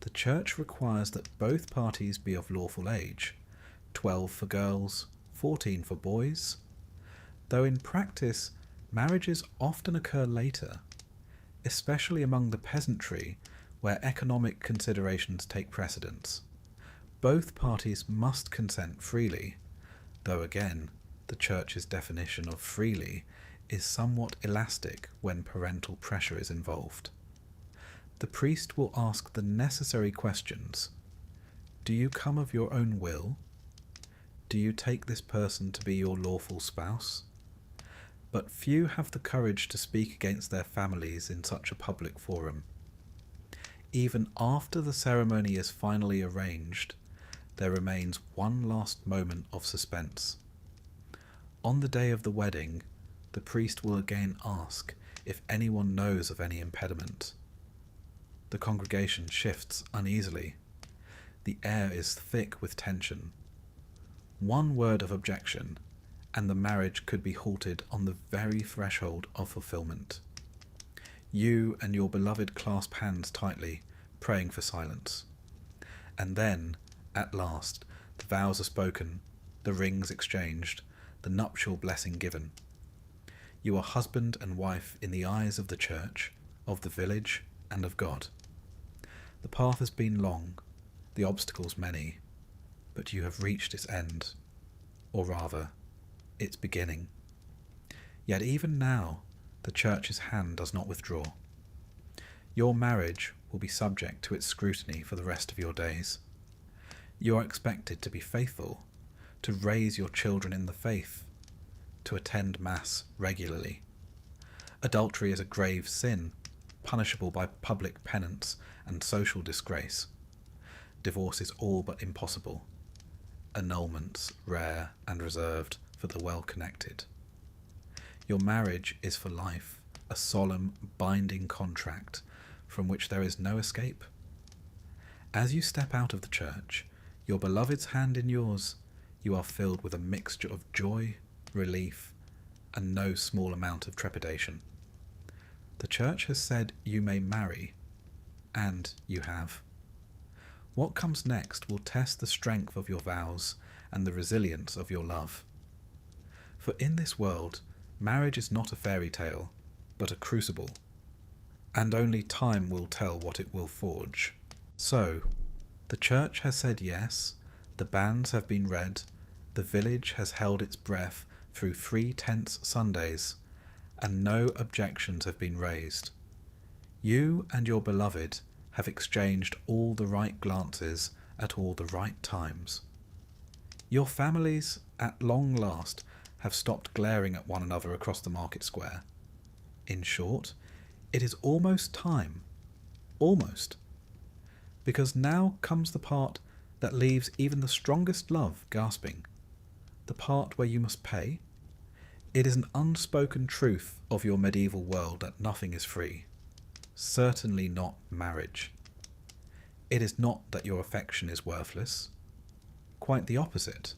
The Church requires that both parties be of lawful age, 12 for girls, 14 for boys, though in practice marriages often occur later, especially among the peasantry where economic considerations take precedence. Both parties must consent freely, though again, the Church's definition of freely is somewhat elastic when parental pressure is involved. The priest will ask the necessary questions. Do you come of your own will? Do you take this person to be your lawful spouse? But few have the courage to speak against their families in such a public forum. Even after the ceremony is finally arranged, there remains one last moment of suspense. On the day of the wedding, the priest will again ask if anyone knows of any impediment. The congregation shifts uneasily. The air is thick with tension. One word of objection, and the marriage could be halted on the very threshold of fulfillment. You and your beloved clasp hands tightly, praying for silence. And then, at last, the vows are spoken, the rings exchanged, the nuptial blessing given. You are husband and wife in the eyes of the Church, of the village, and of God. The path has been long, the obstacles many, but you have reached its end, or rather, its beginning. Yet even now, the Church's hand does not withdraw. Your marriage will be subject to its scrutiny for the rest of your days. You are expected to be faithful, to raise your children in the faith, to attend Mass regularly. Adultery is a grave sin, punishable by public penance and social disgrace. Divorce is all but impossible. Annulments rare and reserved for the well-connected. Your marriage is for life, a solemn, binding contract from which there is no escape. As you step out of the church, your beloved's hand in yours, you are filled with a mixture of joy, relief, and no small amount of trepidation. The church has said you may marry, and you have. What comes next will test the strength of your vows and the resilience of your love. For in this world, marriage is not a fairy tale, but a crucible, and only time will tell what it will forge. So, the church has said yes, the banns have been read, the village has held its breath through 3 tense Sundays, and no objections have been raised. You and your beloved have exchanged all the right glances at all the right times. Your families, at long last, have stopped glaring at one another across the market square. In short, it is almost time. Almost. Because now comes the part that leaves even the strongest love gasping. The part where you must pay. It is an unspoken truth of your medieval world that nothing is free. Certainly not marriage. It is not that your affection is worthless. Quite the opposite.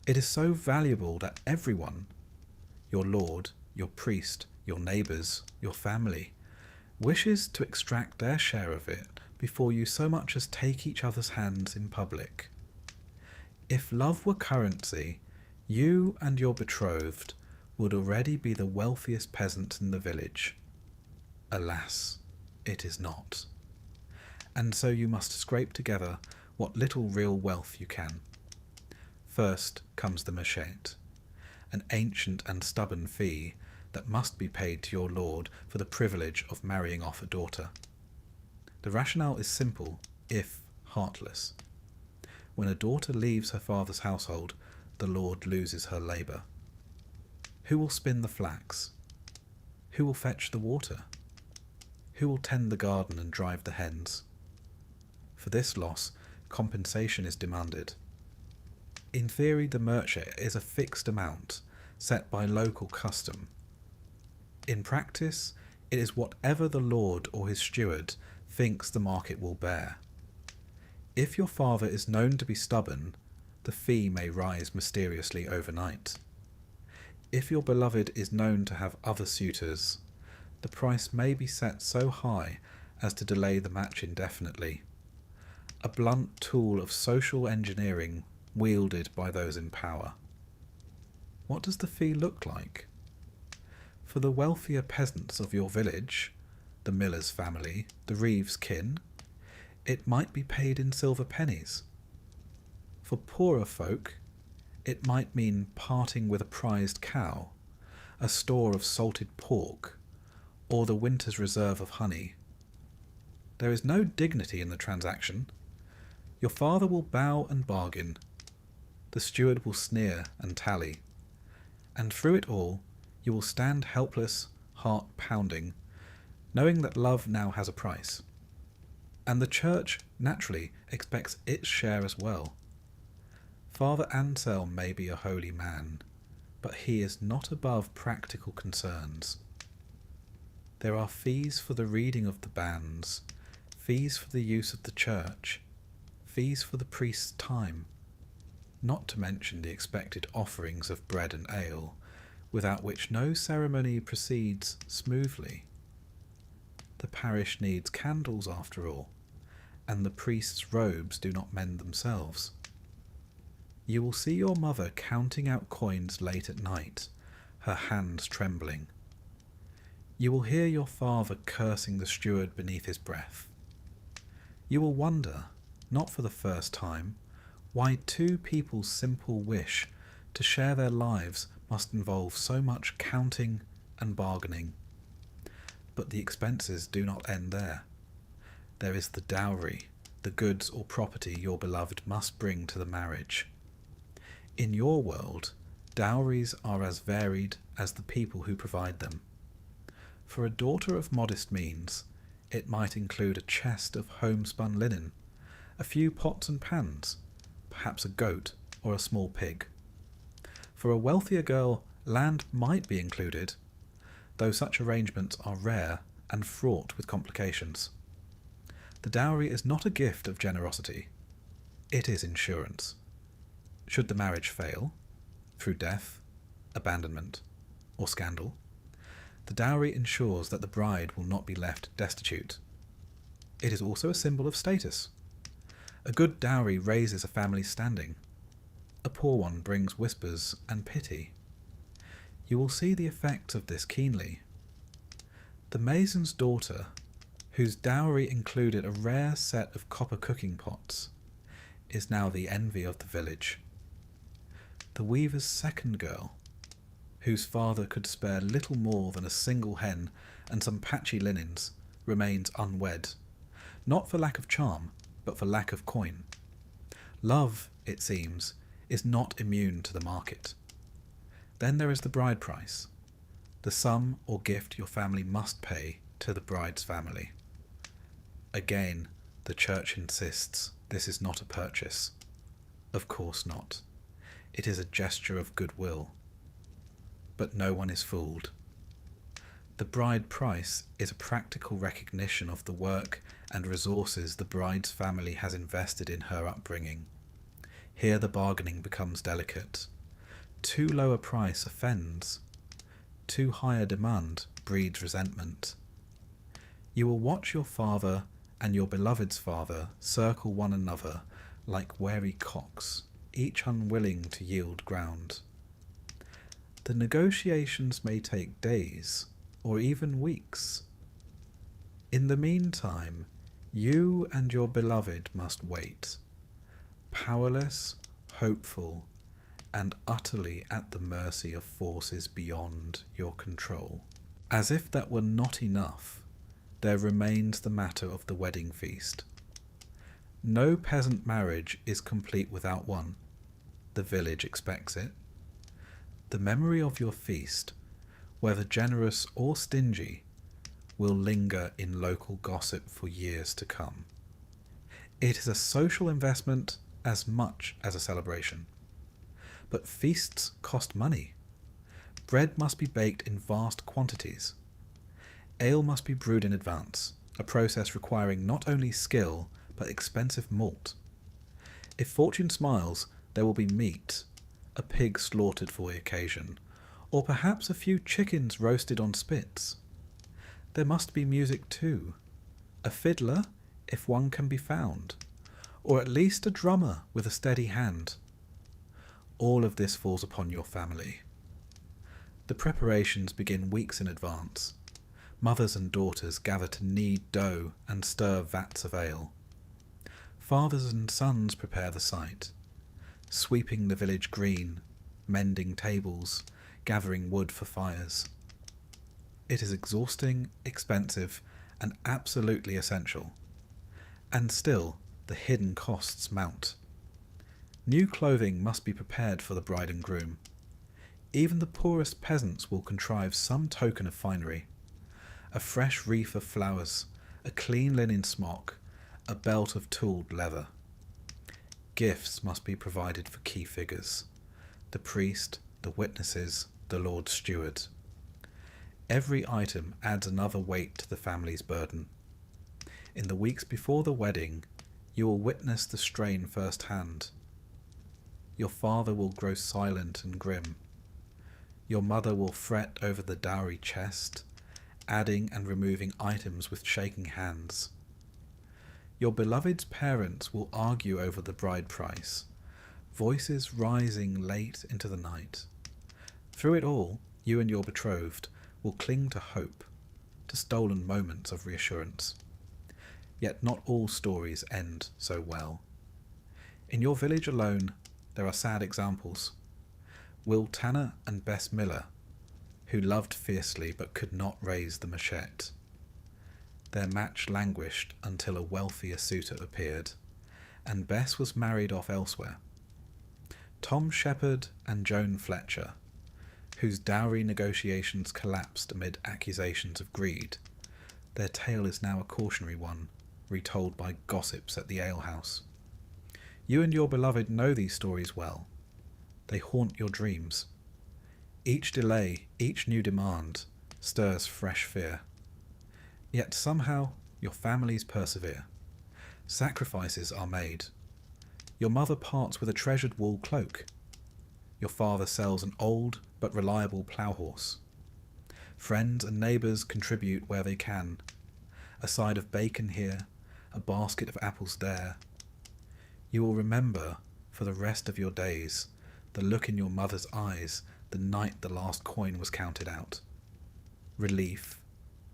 It is so valuable that everyone, your lord, your priest, your neighbours, your family, wishes to extract their share of it before you so much as take each other's hands in public. If love were currency, you and your betrothed would already be the wealthiest peasants in the village. Alas, it is not. And so you must scrape together what little real wealth you can. First comes the machete, an ancient and stubborn fee that must be paid to your lord for the privilege of marrying off a daughter. The rationale is simple, if heartless. When a daughter leaves her father's household, the lord loses her labour. Who will spin the flax? Who will fetch the water? Who will tend the garden and drive the hens? For this loss, compensation is demanded. In theory, the merchant is a fixed amount, set by local custom. In practice, it is whatever the lord or his steward thinks the market will bear. If your father is known to be stubborn, the fee may rise mysteriously overnight. If your beloved is known to have other suitors, the price may be set so high as to delay the match indefinitely. A blunt tool of social engineering wielded by those in power. What does the fee look like? For the wealthier peasants of your village, the miller's family, the reeve's kin, it might be paid in silver pennies. For poorer folk, it might mean parting with a prized cow, a store of salted pork, or the winter's reserve of honey. There is no dignity in the transaction. Your father will bow and bargain. The steward will sneer and tally. And through it all, you will stand helpless, heart pounding, knowing that love now has a price. And the church, naturally, expects its share as well. Father Anselm may be a holy man, but he is not above practical concerns. There are fees for the reading of the banns, fees for the use of the church, fees for the priest's time, not to mention the expected offerings of bread and ale, without which no ceremony proceeds smoothly. The parish needs candles after all, and the priest's robes do not mend themselves. You will see your mother counting out coins late at night, her hands trembling. You will hear your father cursing the steward beneath his breath. You will wonder, not for the first time, why two people's simple wish to share their lives must involve so much counting and bargaining. But the expenses do not end there. There is the dowry, the goods or property your beloved must bring to the marriage. In your world, dowries are as varied as the people who provide them. For a daughter of modest means, it might include a chest of homespun linen, a few pots and pans, perhaps a goat or a small pig. For a wealthier girl, land might be included, though such arrangements are rare and fraught with complications. The dowry is not a gift of generosity, it is insurance. Should the marriage fail, through death, abandonment, or scandal, the dowry ensures that the bride will not be left destitute. It is also a symbol of status. A good dowry raises a family's standing. A poor one brings whispers and pity. You will see the effects of this keenly. The mason's daughter, whose dowry included a rare set of copper cooking pots, is now the envy of the village. The weaver's second girl, whose father could spare little more than a single hen and some patchy linens, remains unwed, not for lack of charm, but for lack of coin. Love, it seems, is not immune to the market. Then there is the bride price, the sum or gift your family must pay to the bride's family. Again, the church insists this is not a purchase. Of course not. It is a gesture of goodwill. But no one is fooled. The bride price is a practical recognition of the work and resources the bride's family has invested in her upbringing. Here the bargaining becomes delicate. Too low a price offends. Too high a demand breeds resentment. You will watch your father and your beloved's father circle one another like wary cocks, each unwilling to yield ground. The negotiations may take days, or even weeks. In the meantime, you and your beloved must wait, powerless, hopeful, and utterly at the mercy of forces beyond your control. As if that were not enough, there remains the matter of the wedding feast. No peasant marriage is complete without one. The village expects it. The memory of your feast, whether generous or stingy, will linger in local gossip for years to come. It is a social investment as much as a celebration. But feasts cost money. Bread must be baked in vast quantities. Ale must be brewed in advance, a process requiring not only skill, but expensive malt. If fortune smiles, there will be meat, a pig slaughtered for the occasion, or perhaps a few chickens roasted on spits. There must be music too, a fiddler, if one can be found, or at least a drummer with a steady hand. All of this falls upon your family. The preparations begin weeks in advance. Mothers and daughters gather to knead dough and stir vats of ale. Fathers and sons prepare the site, sweeping the village green, mending tables, gathering wood for fires. It is exhausting, expensive, and absolutely essential. And still, the hidden costs mount. New clothing must be prepared for the bride and groom. Even the poorest peasants will contrive some token of finery. A fresh wreath of flowers, a clean linen smock, a belt of tooled leather. Gifts must be provided for key figures, the priest, the witnesses, the Lord Steward. Every item adds another weight to the family's burden. In the weeks before the wedding, you will witness the strain firsthand. Your father will grow silent and grim. Your mother will fret over the dowry chest, adding and removing items with shaking hands. Your beloved's parents will argue over the bride price, voices rising late into the night. Through it all, you and your betrothed will cling to hope, to stolen moments of reassurance. Yet not all stories end so well. In your village alone, there are sad examples. Will Tanner and Bess Miller, who loved fiercely but could not raise the machete. Their match languished until a wealthier suitor appeared, and Bess was married off elsewhere. Tom Shepherd and Joan Fletcher, whose dowry negotiations collapsed amid accusations of greed. Their tale is now a cautionary one, retold by gossips at the alehouse. You and your beloved know these stories well. They haunt your dreams. Each delay, each new demand, stirs fresh fear. Yet somehow your families persevere. Sacrifices are made. Your mother parts with a treasured wool cloak. Your father sells an old but reliable plough horse. Friends and neighbours contribute where they can. A side of bacon here, a basket of apples there. You will remember, for the rest of your days, the look in your mother's eyes the night the last coin was counted out. Relief,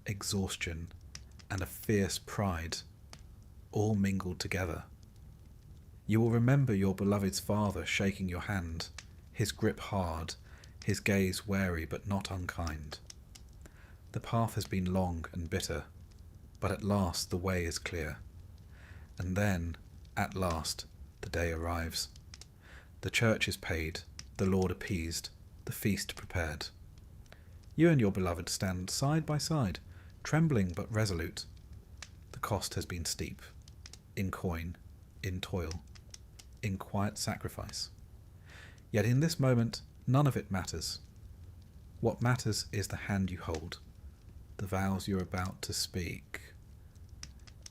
exhaustion, and a fierce pride, all mingled together. You will remember your beloved's father shaking your hand, his grip hard, his gaze wary but not unkind. The path has been long and bitter, but at last the way is clear. And then, at last, the day arrives. The church is paid, the Lord appeased, the feast prepared. You and your beloved stand side by side, trembling but resolute. The cost has been steep, in coin, in toil, in quiet sacrifice. Yet in this moment, none of it matters. What matters is the hand you hold, the vows you're about to speak,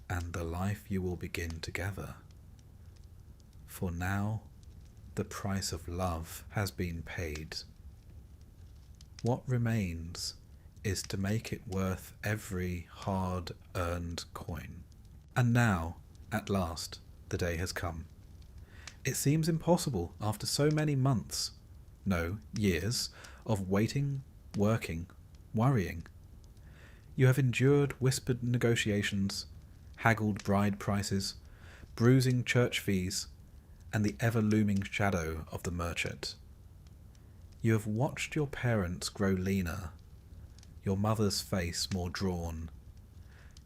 and the life you will begin together. For now, the price of love has been paid. What remains is to make it worth every hard-earned coin. And now, at last, the day has come. It seems impossible after so many months, no, years, of waiting, working, worrying. You have endured whispered negotiations, haggled bride prices, bruising church fees, and the ever-looming shadow of the merchant. You have watched your parents grow leaner, your mother's face more drawn,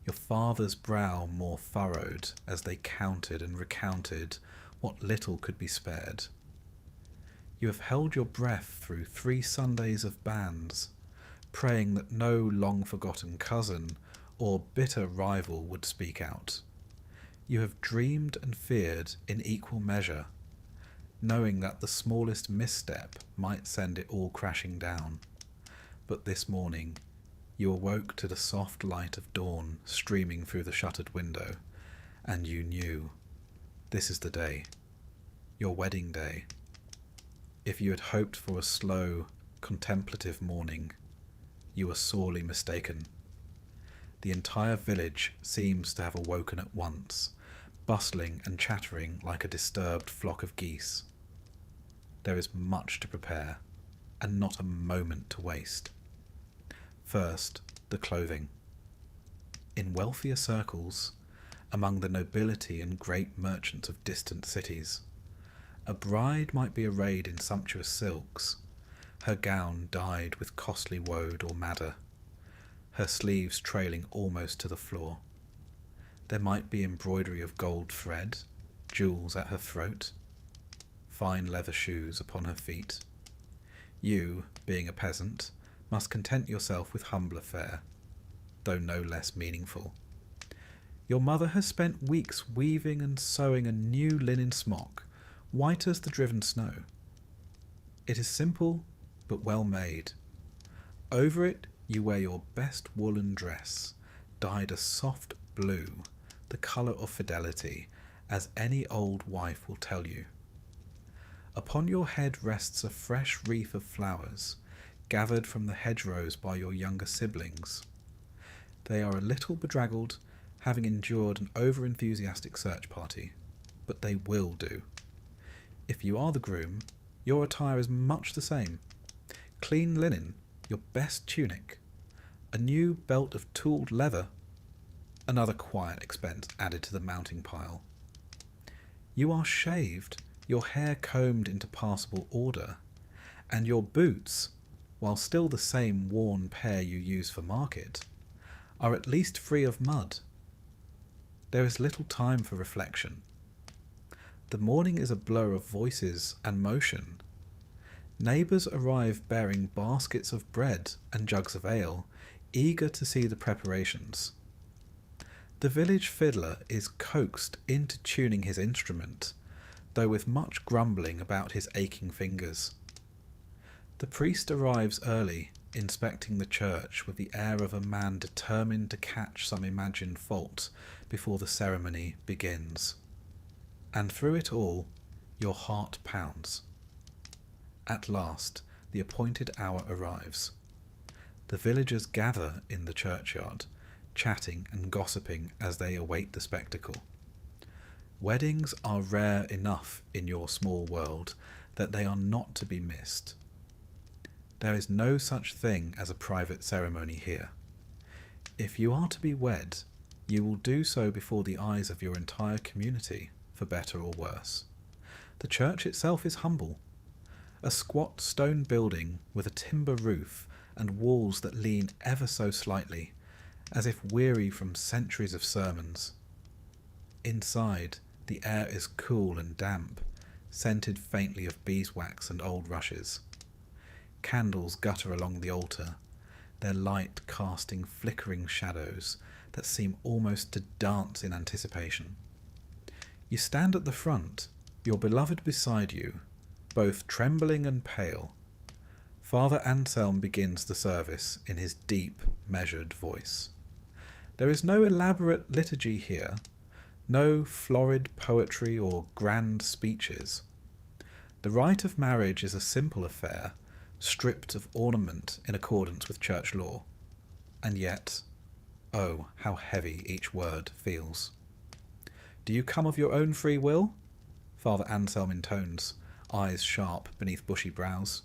your father's brow more furrowed as they counted and recounted what little could be spared. You have held your breath through 3 Sundays of banns, praying that no long-forgotten cousin or bitter rival would speak out. You have dreamed and feared in equal measure, knowing that the smallest misstep might send it all crashing down. But this morning, you awoke to the soft light of dawn streaming through the shuttered window, and you knew, this is the day, your wedding day. If you had hoped for a slow, contemplative morning, you were sorely mistaken. The entire village seems to have awoken at once, bustling and chattering like a disturbed flock of geese. There is much to prepare, and not a moment to waste. First, the clothing. In wealthier circles, among the nobility and great merchants of distant cities, a bride might be arrayed in sumptuous silks, her gown dyed with costly woad or madder, her sleeves trailing almost to the floor. There might be embroidery of gold thread, jewels at her throat, fine leather shoes upon her feet. You, being a peasant, must content yourself with humbler fare, though no less meaningful. Your mother has spent weeks weaving and sewing a new linen smock, white as the driven snow. It is simple, but well made. Over it you wear your best woolen dress, dyed a soft blue, the colour of fidelity, as any old wife will tell you. Upon your head rests a fresh wreath of flowers, gathered from the hedgerows by your younger siblings. They are a little bedraggled, having endured an over-enthusiastic search party, but they will do. If you are the groom, your attire is much the same. Clean linen, your best tunic, a new belt of tooled leather, another quiet expense added to the mounting pile. You are shaved, your hair combed into passable order, and your boots, while still the same worn pair you use for market, are at least free of mud. There is little time for reflection. The morning is a blur of voices and motion. Neighbours arrive bearing baskets of bread and jugs of ale, eager to see the preparations. The village fiddler is coaxed into tuning his instrument, though with much grumbling about his aching fingers. The priest arrives early, inspecting the church with the air of a man determined to catch some imagined fault before the ceremony begins. And through it all, your heart pounds. At last, the appointed hour arrives. The villagers gather in the churchyard, chatting and gossiping as they await the spectacle. Weddings are rare enough in your small world that they are not to be missed. There is no such thing as a private ceremony here. If you are to be wed, you will do so before the eyes of your entire community, for better or worse. The church itself is humble. A squat stone building with a timber roof and walls that lean ever so slightly, as if weary from centuries of sermons. Inside, the air is cool and damp, scented faintly of beeswax and old rushes. Candles gutter along the altar, their light casting flickering shadows that seem almost to dance in anticipation. You stand at the front, your beloved beside you, both trembling and pale. Father Anselm begins the service in his deep, measured voice. There is no elaborate liturgy here, no florid poetry or grand speeches. The rite of marriage is a simple affair, stripped of ornament in accordance with church law. And yet, oh, how heavy each word feels. Do you come of your own free will? Father Anselm intones, eyes sharp beneath bushy brows.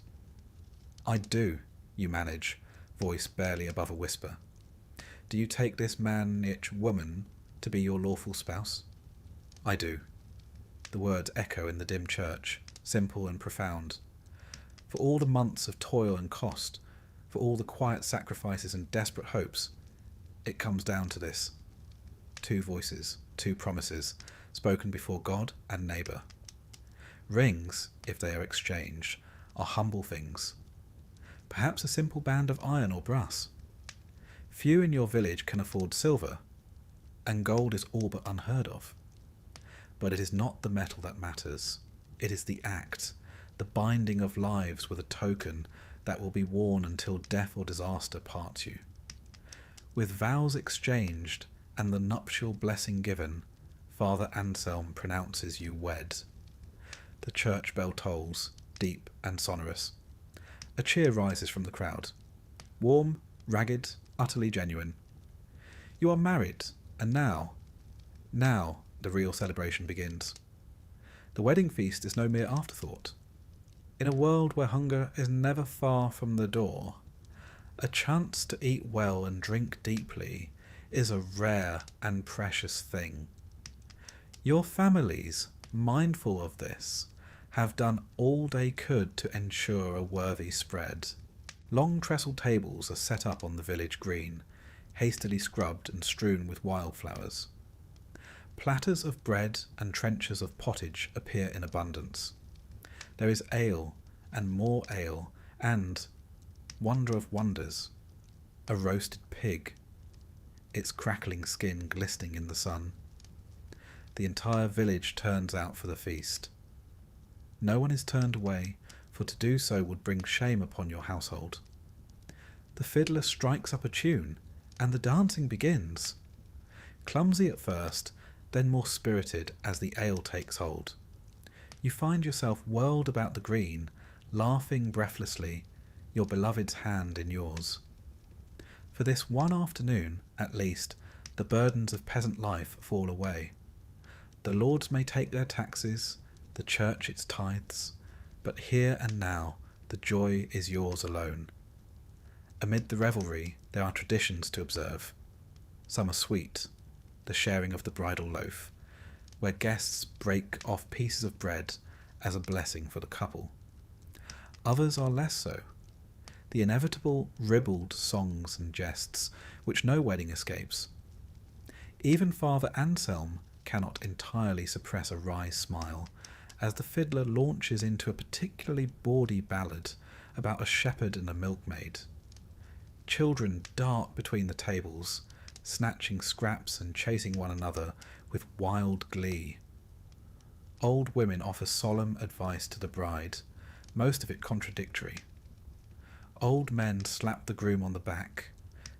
I do, you manage, voice barely above a whisper. Do you take this man-itch woman to be your lawful spouse? I do. The words echo in the dim church, simple and profound. For all the months of toil and cost, for all the quiet sacrifices and desperate hopes, it comes down to this. Two voices, two promises, spoken before God and neighbour. Rings, if they are exchanged, are humble things. Perhaps a simple band of iron or brass. Few in your village can afford silver, and gold is all but unheard of. But it is not the metal that matters. It is the act, the binding of lives with a token that will be worn until death or disaster parts you. With vows exchanged and the nuptial blessing given, Father Anselm pronounces you wed. The church bell tolls, deep and sonorous. A cheer rises from the crowd. Warm, ragged, utterly genuine. You are married, and now the real celebration begins. The wedding feast is no mere afterthought. In a world where hunger is never far from the door, a chance to eat well and drink deeply is a rare and precious thing. Your families, mindful of this, have done all they could to ensure a worthy spread. Long trestle tables are set up on the village green, hastily scrubbed and strewn with wildflowers. Platters of bread and trenchers of pottage appear in abundance. There is ale, and more ale, and, wonder of wonders, a roasted pig, its crackling skin glistening in the sun. The entire village turns out for the feast. No one is turned away, for to do so would bring shame upon your household. The fiddler strikes up a tune, and the dancing begins. Clumsy at first, then more spirited as the ale takes hold. You find yourself whirled about the green, laughing breathlessly, your beloved's hand in yours. For this one afternoon, at least, the burdens of peasant life fall away. The lords may take their taxes, the church its tithes, but here and now the joy is yours alone. Amid the revelry there are traditions to observe. Some are sweet, the sharing of the bridal loaf, where guests break off pieces of bread as a blessing for the couple. Others are less so. The inevitable ribald songs and jests which no wedding escapes. Even Father Anselm cannot entirely suppress a wry smile as the fiddler launches into a particularly bawdy ballad about a shepherd and a milkmaid. Children dart between the tables, snatching scraps and chasing one another with wild glee. Old women offer solemn advice to the bride, most of it contradictory. Old men slap the groom on the back,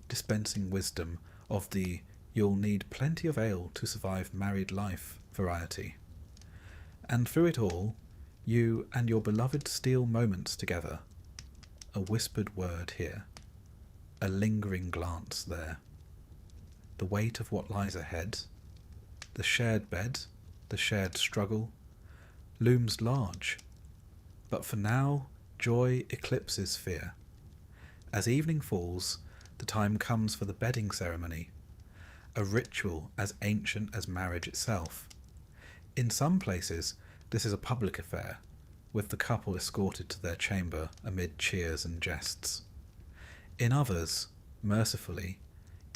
dispensing wisdom of the "you'll need plenty of ale to survive married life" variety. And through it all, you and your beloved steal moments together. A whispered word here, a lingering glance there. The weight of what lies ahead, the shared bed, the shared struggle, looms large. But for now, joy eclipses fear. As evening falls, the time comes for the bedding ceremony, a ritual as ancient as marriage itself. In some places, this is a public affair, with the couple escorted to their chamber amid cheers and jests. In others, mercifully,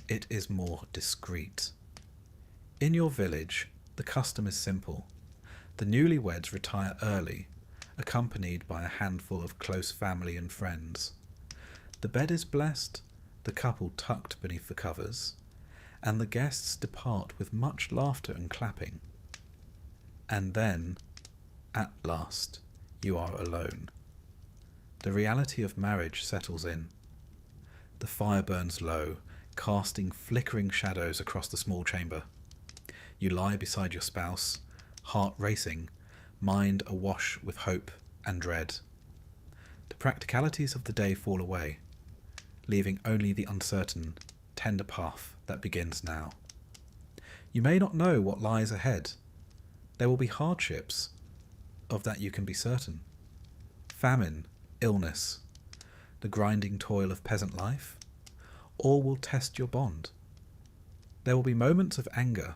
it is more discreet. In your village, the custom is simple. The newlyweds retire early, accompanied by a handful of close family and friends. The bed is blessed, the couple tucked beneath the covers, and the guests depart with much laughter and clapping. And then, at last, you are alone. The reality of marriage settles in. The fire burns low, casting flickering shadows across the small chamber. You lie beside your spouse, heart racing, mind awash with hope and dread. The practicalities of the day fall away, leaving only the uncertain, tender path that begins now. You may not know what lies ahead. There will be hardships, of that you can be certain. Famine, illness, the grinding toil of peasant life, all will test your bond. There will be moments of anger,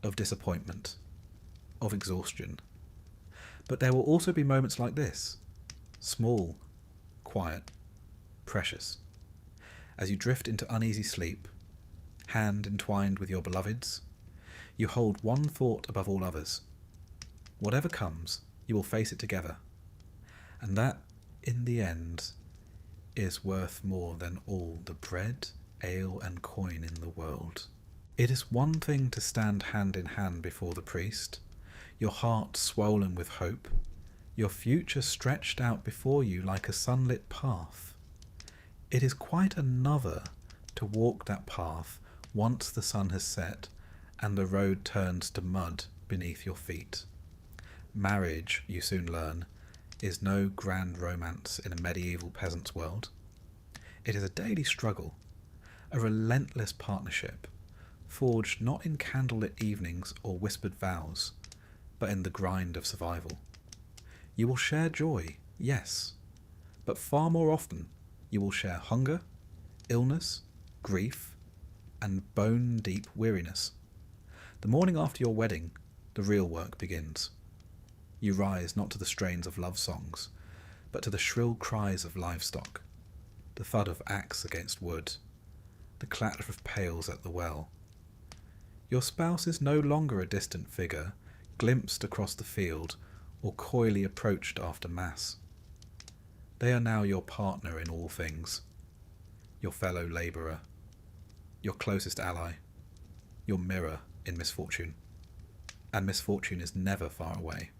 of disappointment, of exhaustion. But there will also be moments like this, small, quiet, precious. As you drift into uneasy sleep, hand entwined with your beloveds, you hold one thought above all others. Whatever comes, you will face it together. And that, in the end, is worth more than all the bread, ale, and coin in the world. It is one thing to stand hand in hand before the priest, your heart swollen with hope, your future stretched out before you like a sunlit path. It is quite another to walk that path once the sun has set and the road turns to mud beneath your feet. Marriage, you soon learn, is no grand romance in a medieval peasant's world. It is a daily struggle, a relentless partnership, forged not in candlelit evenings or whispered vows, but in the grind of survival. You will share joy, yes, but far more often you will share hunger, illness, grief, and bone-deep weariness. The morning after your wedding, the real work begins. You rise not to the strains of love songs, but to the shrill cries of livestock, the thud of axe against wood, the clatter of pails at the well. Your spouse is no longer a distant figure, glimpsed across the field or coyly approached after mass. They are now your partner in all things, your fellow labourer, your closest ally, your mirror in misfortune. And misfortune is never far away.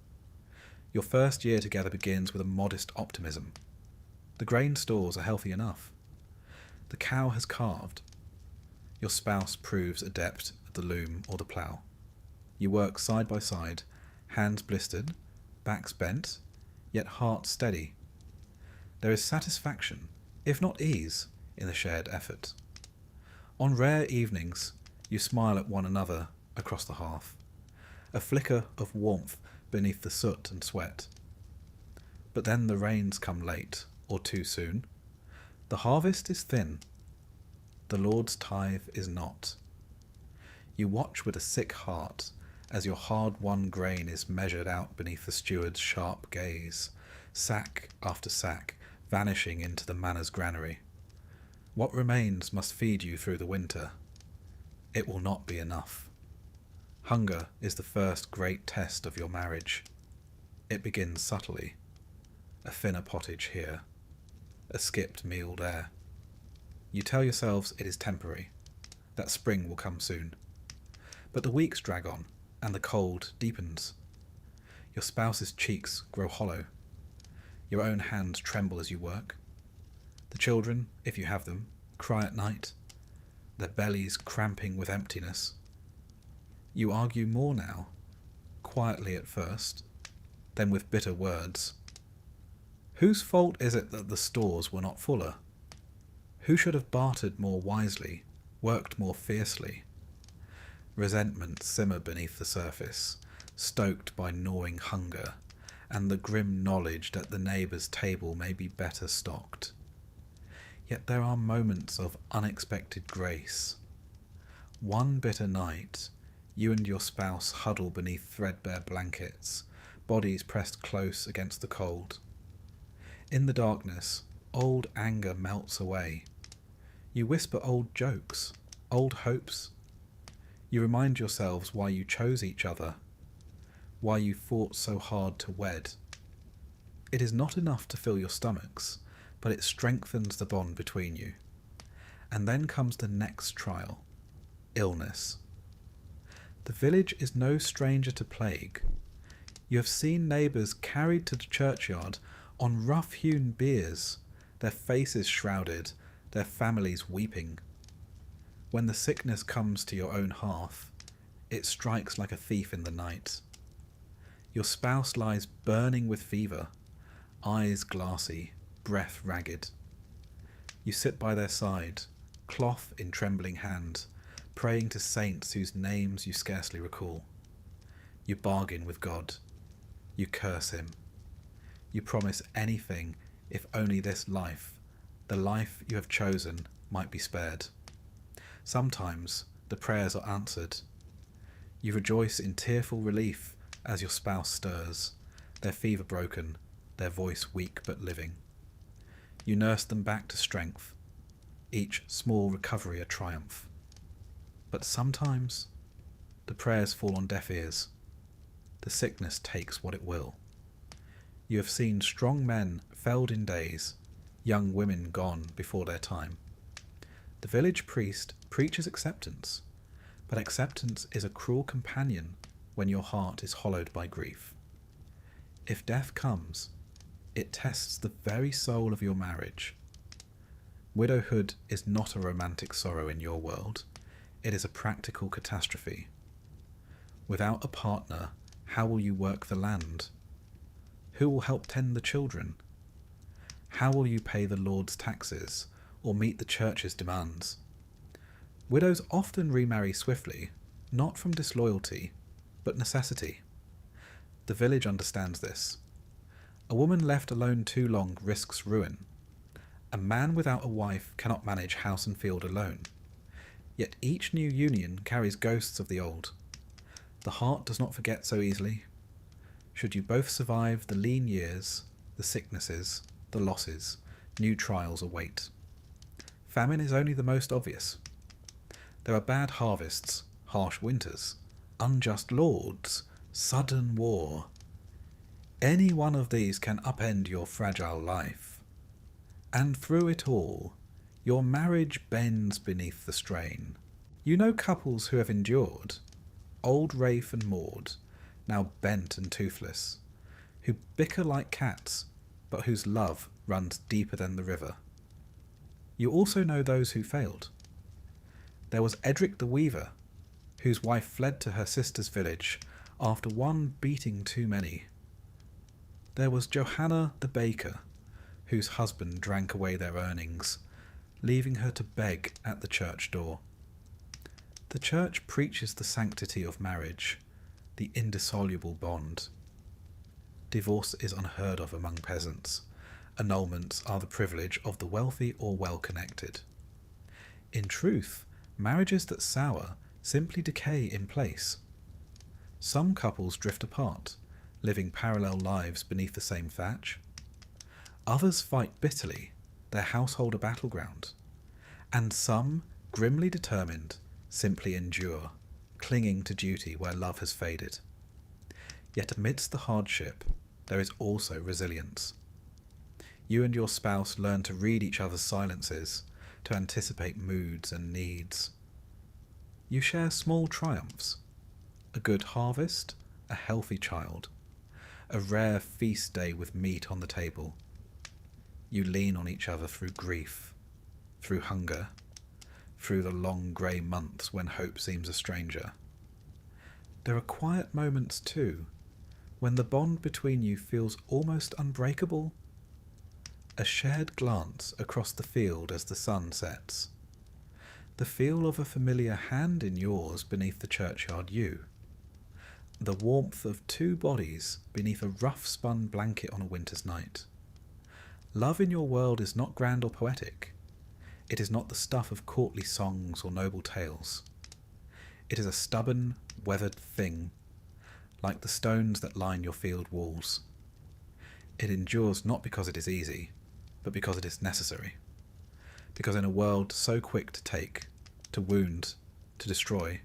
Your first year together begins with a modest optimism. The grain stores are healthy enough. The cow has calved. Your spouse proves adept at the loom or the plough. You work side by side, hands blistered, backs bent, yet heart steady. There is satisfaction, if not ease, in the shared effort. On rare evenings, you smile at one another across the hearth, a flicker of warmth beneath the soot and sweat. But then the rains come late, or too soon. The harvest is thin. The Lord's tithe is not. You watch with a sick heart as your hard-won grain is measured out beneath the steward's sharp gaze, sack after sack vanishing into the manor's granary. What remains must feed you through the winter. It will not be enough. Hunger is the first great test of your marriage. It begins subtly. A thinner pottage here, a skipped meal there. You tell yourselves it is temporary, that spring will come soon. But the weeks drag on, and the cold deepens. Your spouse's cheeks grow hollow. Your own hands tremble as you work. The children, if you have them, cry at night, their bellies cramping with emptiness. You argue more now, quietly at first, then with bitter words. Whose fault is it that the stores were not fuller? Who should have bartered more wisely, worked more fiercely? Resentments simmer beneath the surface, stoked by gnawing hunger, and the grim knowledge that the neighbour's table may be better stocked. Yet there are moments of unexpected grace. One bitter night, you and your spouse huddle beneath threadbare blankets, bodies pressed close against the cold. In the darkness, old anger melts away. You whisper old jokes, old hopes. You remind yourselves why you chose each other, why you fought so hard to wed. It is not enough to fill your stomachs, but it strengthens the bond between you. And then comes the next trial, illness. The village is no stranger to plague. You have seen neighbours carried to the churchyard on rough-hewn biers, their faces shrouded, their families weeping. When the sickness comes to your own hearth, it strikes like a thief in the night. Your spouse lies burning with fever, eyes glassy, breath ragged. You sit by their side, cloth in trembling hand, praying to saints whose names you scarcely recall. You bargain with God. You curse him. You promise anything if only this life, the life you have chosen, might be spared. Sometimes the prayers are answered. You rejoice in tearful relief as your spouse stirs, their fever broken, their voice weak but living. You nurse them back to strength, each small recovery a triumph. But sometimes the prayers fall on deaf ears. The sickness takes what it will. You have seen strong men felled in days, young women gone before their time. The village priest preaches acceptance, but acceptance is a cruel companion when your heart is hollowed by grief. If death comes, it tests the very soul of your marriage. Widowhood is not a romantic sorrow in your world. It is a practical catastrophe. Without a partner, how will you work the land? Who will help tend the children? How will you pay the Lord's taxes or meet the church's demands? Widows often remarry swiftly, not from disloyalty, but necessity. The village understands this. A woman left alone too long risks ruin. A man without a wife cannot manage house and field alone. Yet each new union carries ghosts of the old. The heart does not forget so easily. Should you both survive the lean years, the sicknesses, the losses, new trials await. Famine is only the most obvious. There are bad harvests, harsh winters, unjust lords, sudden war. Any one of these can upend your fragile life. And through it all, your marriage bends beneath the strain. You know couples who have endured, old Rafe and Maud, now bent and toothless, who bicker like cats, but whose love runs deeper than the river. You also know those who failed. There was Edric the Weaver, whose wife fled to her sister's village after one beating too many. There was Johanna the baker, whose husband drank away their earnings, leaving her to beg at the church door. The church preaches the sanctity of marriage, the indissoluble bond. Divorce is unheard of among peasants. Annulments are the privilege of the wealthy or well-connected. In truth, marriages that sour simply decay in place. Some couples drift apart, living parallel lives beneath the same thatch. Others fight bitterly, their household a battleground. And some, grimly determined, simply endure, clinging to duty where love has faded. Yet amidst the hardship, there is also resilience. You and your spouse learn to read each other's silences, to anticipate moods and needs. You share small triumphs, a good harvest, a healthy child, a rare feast day with meat on the table. You lean on each other through grief, through hunger, through the long grey months when hope seems a stranger. There are quiet moments too, when the bond between you feels almost unbreakable. A shared glance across the field as the sun sets. The feel of a familiar hand in yours beneath the churchyard yew. The warmth of two bodies beneath a rough-spun blanket on a winter's night. Love in your world is not grand or poetic. It is not the stuff of courtly songs or noble tales. It is a stubborn, weathered thing, like the stones that line your field walls. It endures not because it is easy, but because it is necessary. Because in a world so quick to take, to wound, to destroy,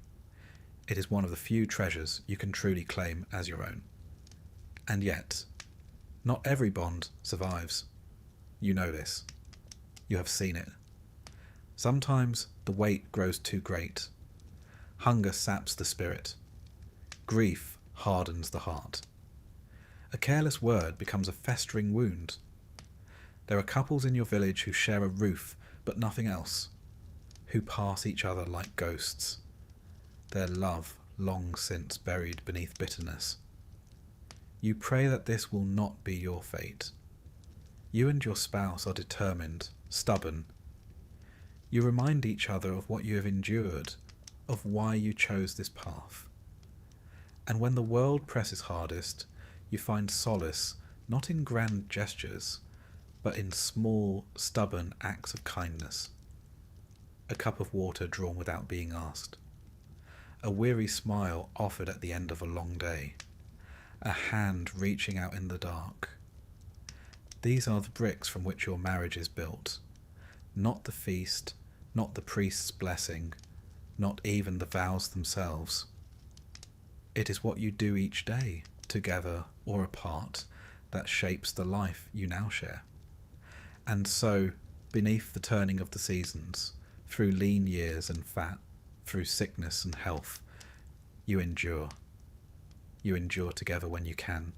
it is one of the few treasures you can truly claim as your own. And yet, not every bond survives. You know this. You have seen it. Sometimes the weight grows too great. Hunger saps the spirit. Grief hardens the heart. A careless word becomes a festering wound. There are couples in your village who share a roof but nothing else, who pass each other like ghosts, their love long since buried beneath bitterness. You pray that this will not be your fate. You and your spouse are determined, stubborn. You remind each other of what you have endured, of why you chose this path. And when the world presses hardest, you find solace not in grand gestures, but in small, stubborn acts of kindness. A cup of water drawn without being asked. A weary smile offered at the end of a long day. A hand reaching out in the dark. These are the bricks from which your marriage is built. Not the feast, not the priest's blessing, not even the vows themselves. It is what you do each day, together or apart, that shapes the life you now share. And so, beneath the turning of the seasons, through lean years and fat, through sickness and health, you endure. You endure together when you can.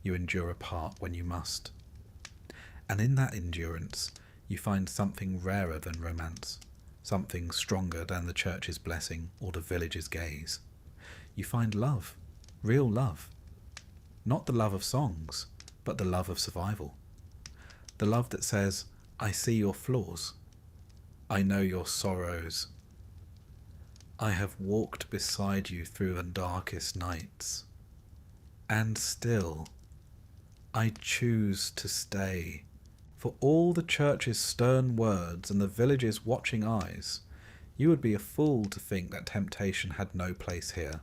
You endure apart when you must. And in that endurance, you find something rarer than romance, something stronger than the church's blessing or the village's gaze. You find love, real love. Not the love of songs, but the love of survival. The love that says, I see your flaws. I know your sorrows. I have walked beside you through the darkest nights. And still, I choose to stay. For all the church's stern words and the village's watching eyes, you would be a fool to think that temptation had no place here.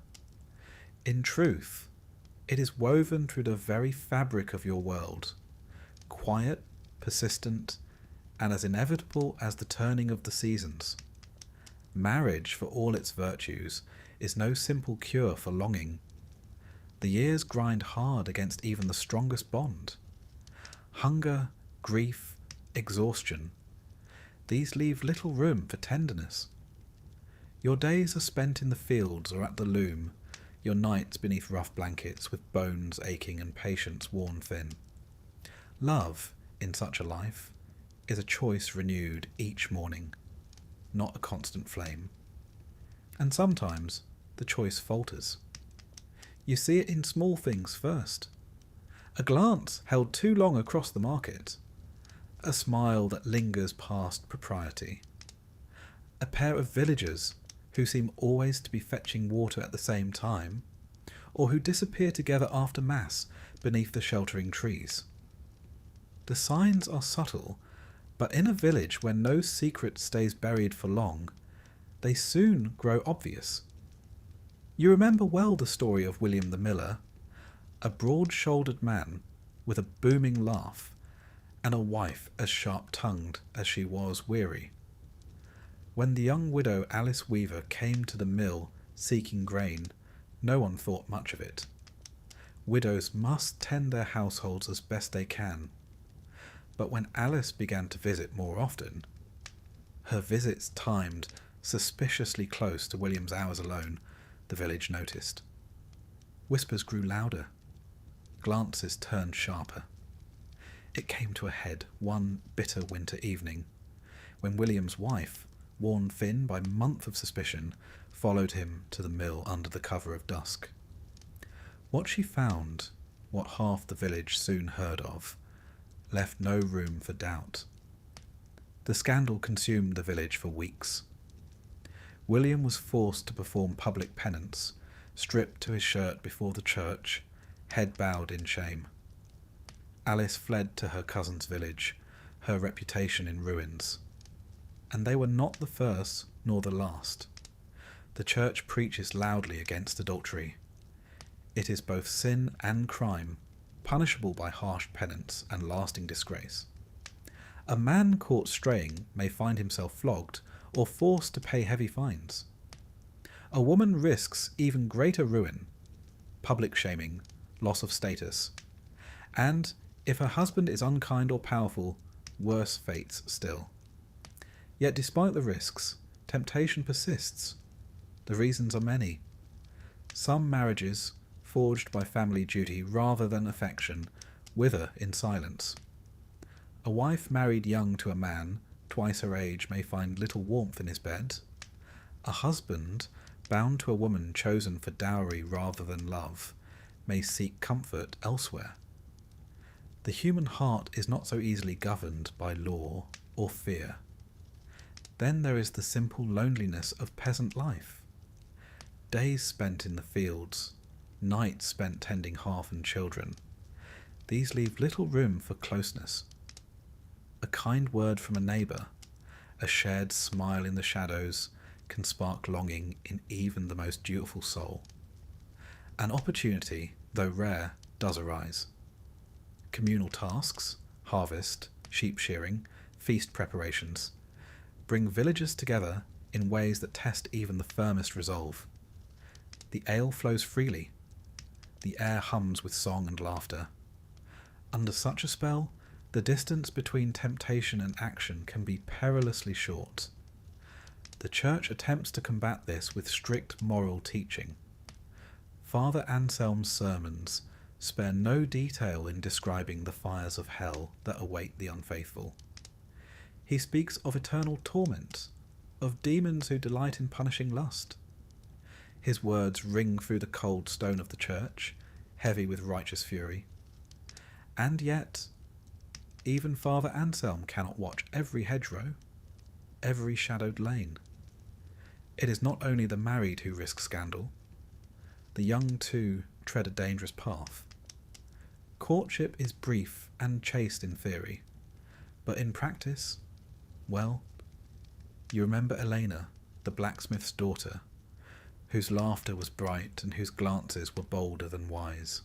In truth, it is woven through the very fabric of your world, quiet, persistent, and as inevitable as the turning of the seasons. Marriage, for all its virtues, is no simple cure for longing. The years grind hard against even the strongest bond. Hunger, grief, exhaustion, these leave little room for tenderness. Your days are spent in the fields or at the loom, your nights beneath rough blankets with bones aching and patience worn thin. Love, in such a life, is a choice renewed each morning, not a constant flame. And sometimes the choice falters. You see it in small things first. A glance held too long across the market. A smile that lingers past propriety. A pair of villagers who seem always to be fetching water at the same time, or who disappear together after mass beneath the sheltering trees. The signs are subtle, but in a village where no secret stays buried for long, they soon grow obvious. You remember well the story of William the Miller, a broad-shouldered man with a booming laugh, and a wife as sharp-tongued as she was weary. When the young widow Alice Weaver came to the mill seeking grain, no one thought much of it. Widows must tend their households as best they can. But when Alice began to visit more often, her visits timed suspiciously close to William's hours alone, the village noticed. Whispers grew louder. Glances turned sharper. It came to a head one bitter winter evening, when William's wife, worn thin by months of suspicion, followed him to the mill under the cover of dusk. What she found, what half the village soon heard of, left no room for doubt. The scandal consumed the village for weeks. William was forced to perform public penance, stripped to his shirt before the church, head bowed in shame. Alice fled to her cousin's village, her reputation in ruins. And they were not the first nor the last. The church preaches loudly against adultery. It is both sin and crime, punishable by harsh penance and lasting disgrace. A man caught straying may find himself flogged or forced to pay heavy fines. A woman risks even greater ruin, public shaming, loss of status, and, if her husband is unkind or powerful, worse fates still. Yet despite the risks, temptation persists. The reasons are many. Some marriages, forged by family duty rather than affection, wither in silence. A wife married young to a man, twice her age, may find little warmth in his bed. A husband, bound to a woman chosen for dowry rather than love, may seek comfort elsewhere. The human heart is not so easily governed by law or fear. Then there is the simple loneliness of peasant life. Days spent in the fields, nights spent tending hearth and children. These leave little room for closeness. A kind word from a neighbour, a shared smile in the shadows, can spark longing in even the most dutiful soul. An opportunity, though rare, does arise. Communal tasks, harvest, sheep shearing, feast preparations, bring villagers together in ways that test even the firmest resolve. The ale flows freely. The air hums with song and laughter. Under such a spell, the distance between temptation and action can be perilously short. The Church attempts to combat this with strict moral teaching. Father Anselm's sermons spare no detail in describing the fires of hell that await the unfaithful. He speaks of eternal torment, of demons who delight in punishing lust. His words ring through the cold stone of the church, heavy with righteous fury. And yet, even Father Anselm cannot watch every hedgerow, every shadowed lane. It is not only the married who risk scandal. The young, too, tread a dangerous path. Courtship is brief and chaste in theory, but in practice, well, you remember Elena, the blacksmith's daughter, whose laughter was bright and whose glances were bolder than wise.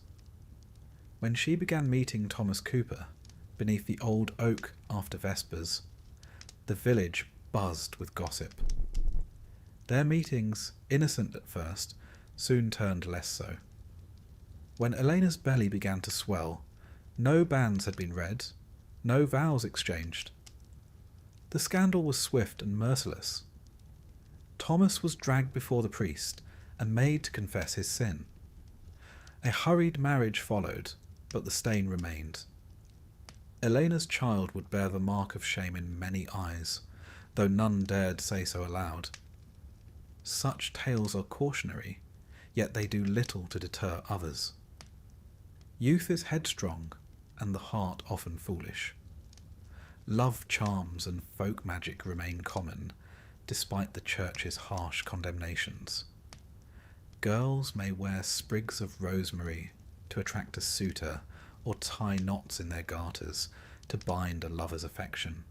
When she began meeting Thomas Cooper beneath the old oak after vespers, the village buzzed with gossip. Their meetings, innocent at first, soon turned less so. When Elena's belly began to swell, no banns had been read, no vows exchanged. The scandal was swift and merciless. Thomas was dragged before the priest and made to confess his sin. A hurried marriage followed, but the stain remained. Elena's child would bear the mark of shame in many eyes, though none dared say so aloud. Such tales are cautionary, yet they do little to deter others. Youth is headstrong, and the heart often foolish. Love charms and folk magic remain common, despite the church's harsh condemnations. Girls may wear sprigs of rosemary to attract a suitor, or tie knots in their garters to bind a lover's affection.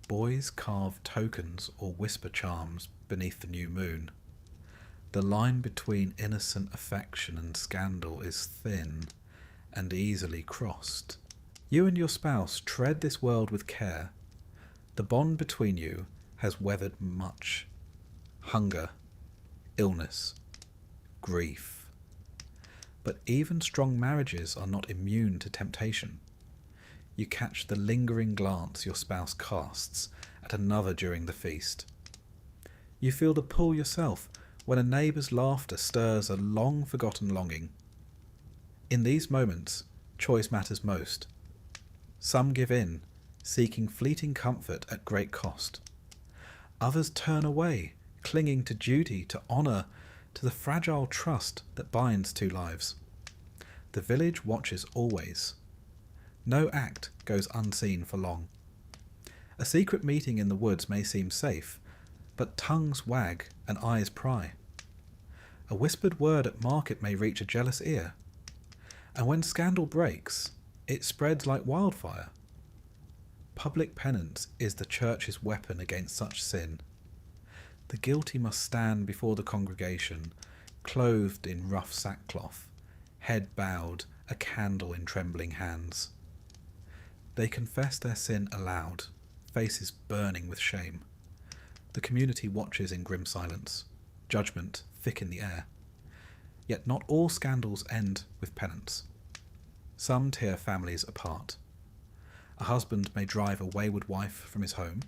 Boys carve tokens or whisper charms beneath the new moon. The line between innocent affection and scandal is thin and easily crossed. You and your spouse tread this world with care. The bond between you has weathered much. Hunger, illness, grief. But even strong marriages are not immune to temptation. You catch the lingering glance your spouse casts at another during the feast. You feel the pull yourself when a neighbour's laughter stirs a long-forgotten longing. In these moments, choice matters most. Some give in, seeking fleeting comfort at great cost. Others turn away, clinging to duty, to honour, to the fragile trust that binds two lives. The village watches always. No act goes unseen for long. A secret meeting in the woods may seem safe, but tongues wag and eyes pry. A whispered word at market may reach a jealous ear, and when scandal breaks, it spreads like wildfire. Public penance is the church's weapon against such sin. The guilty must stand before the congregation, clothed in rough sackcloth, head bowed, a candle in trembling hands. They confess their sin aloud, faces burning with shame. The community watches in grim silence, judgment thick in the air. Yet not all scandals end with penance. Some tear families apart. A husband may drive a wayward wife from his home.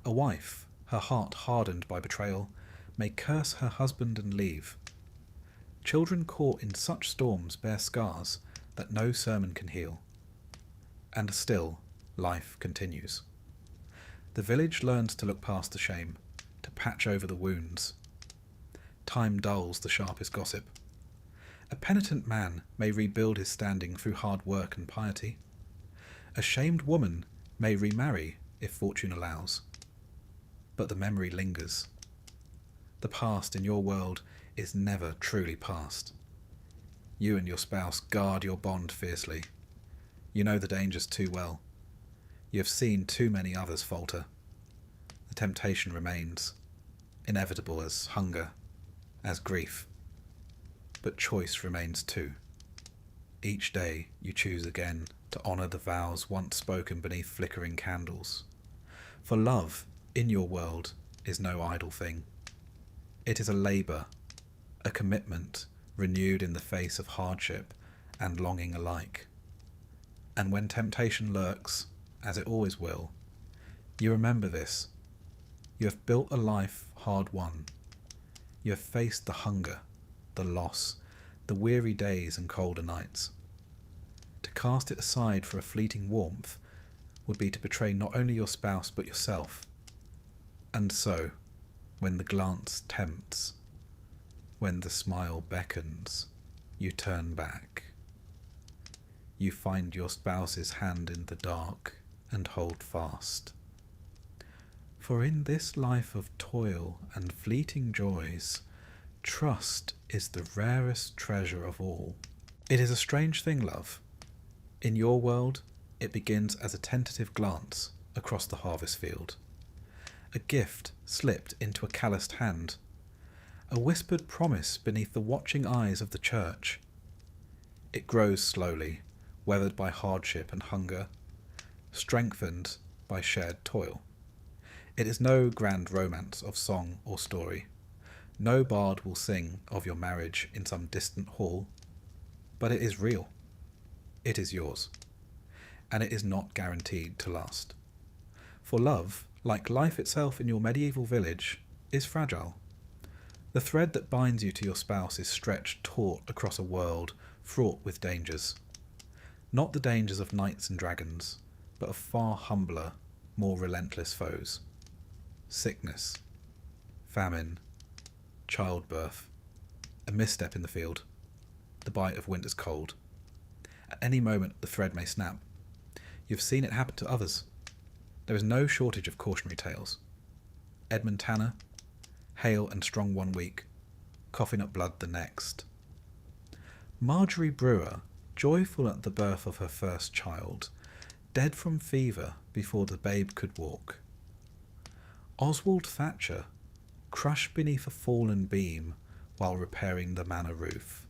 A wife, her heart hardened by betrayal, may curse her husband and leave. Children caught in such storms bear scars that no sermon can heal. And still, life continues. The village learns to look past the shame, to patch over the wounds. Time dulls the sharpest gossip. A penitent man may rebuild his standing through hard work and piety. A shamed woman may remarry if fortune allows. But the memory lingers. The past in your world is never truly past. You and your spouse guard your bond fiercely. You know the dangers too well. You have seen too many others falter. The temptation remains, inevitable as hunger, as grief. But choice remains too. Each day you choose again to honour the vows once spoken beneath flickering candles. For love, in your world, is no idle thing. It is a labour, a commitment renewed in the face of hardship and longing alike. And when temptation lurks, as it always will, you remember this. You have built a life hard won. You have faced the hunger, the loss, the weary days and colder nights. To cast it aside for a fleeting warmth would be to betray not only your spouse but yourself. And so, when the glance tempts, when the smile beckons, you turn back. You find your spouse's hand in the dark and hold fast. For in this life of toil and fleeting joys, trust is the rarest treasure of all. It is a strange thing, love. In your world, it begins as a tentative glance across the harvest field. A gift slipped into a calloused hand. A whispered promise beneath the watching eyes of the church. It grows slowly, weathered by hardship and hunger, strengthened by shared toil. It is no grand romance of song or story. No bard will sing of your marriage in some distant hall, but it is real. It is yours, and it is not guaranteed to last. For love, like life itself in your medieval village, is fragile. The thread that binds you to your spouse is stretched taut across a world fraught with dangers. Not the dangers of knights and dragons, but of far humbler, more relentless foes. Sickness, famine, childbirth, a misstep in the field, the bite of winter's cold. At any moment the thread may snap. You've seen it happen to others. There is no shortage of cautionary tales. Edmund Tanner, hale and strong 1 week, coughing up blood the next. Marjorie Brewer, joyful at the birth of her first child, dead from fever before the babe could walk. Oswald Thatcher, crushed beneath a fallen beam while repairing the manor roof.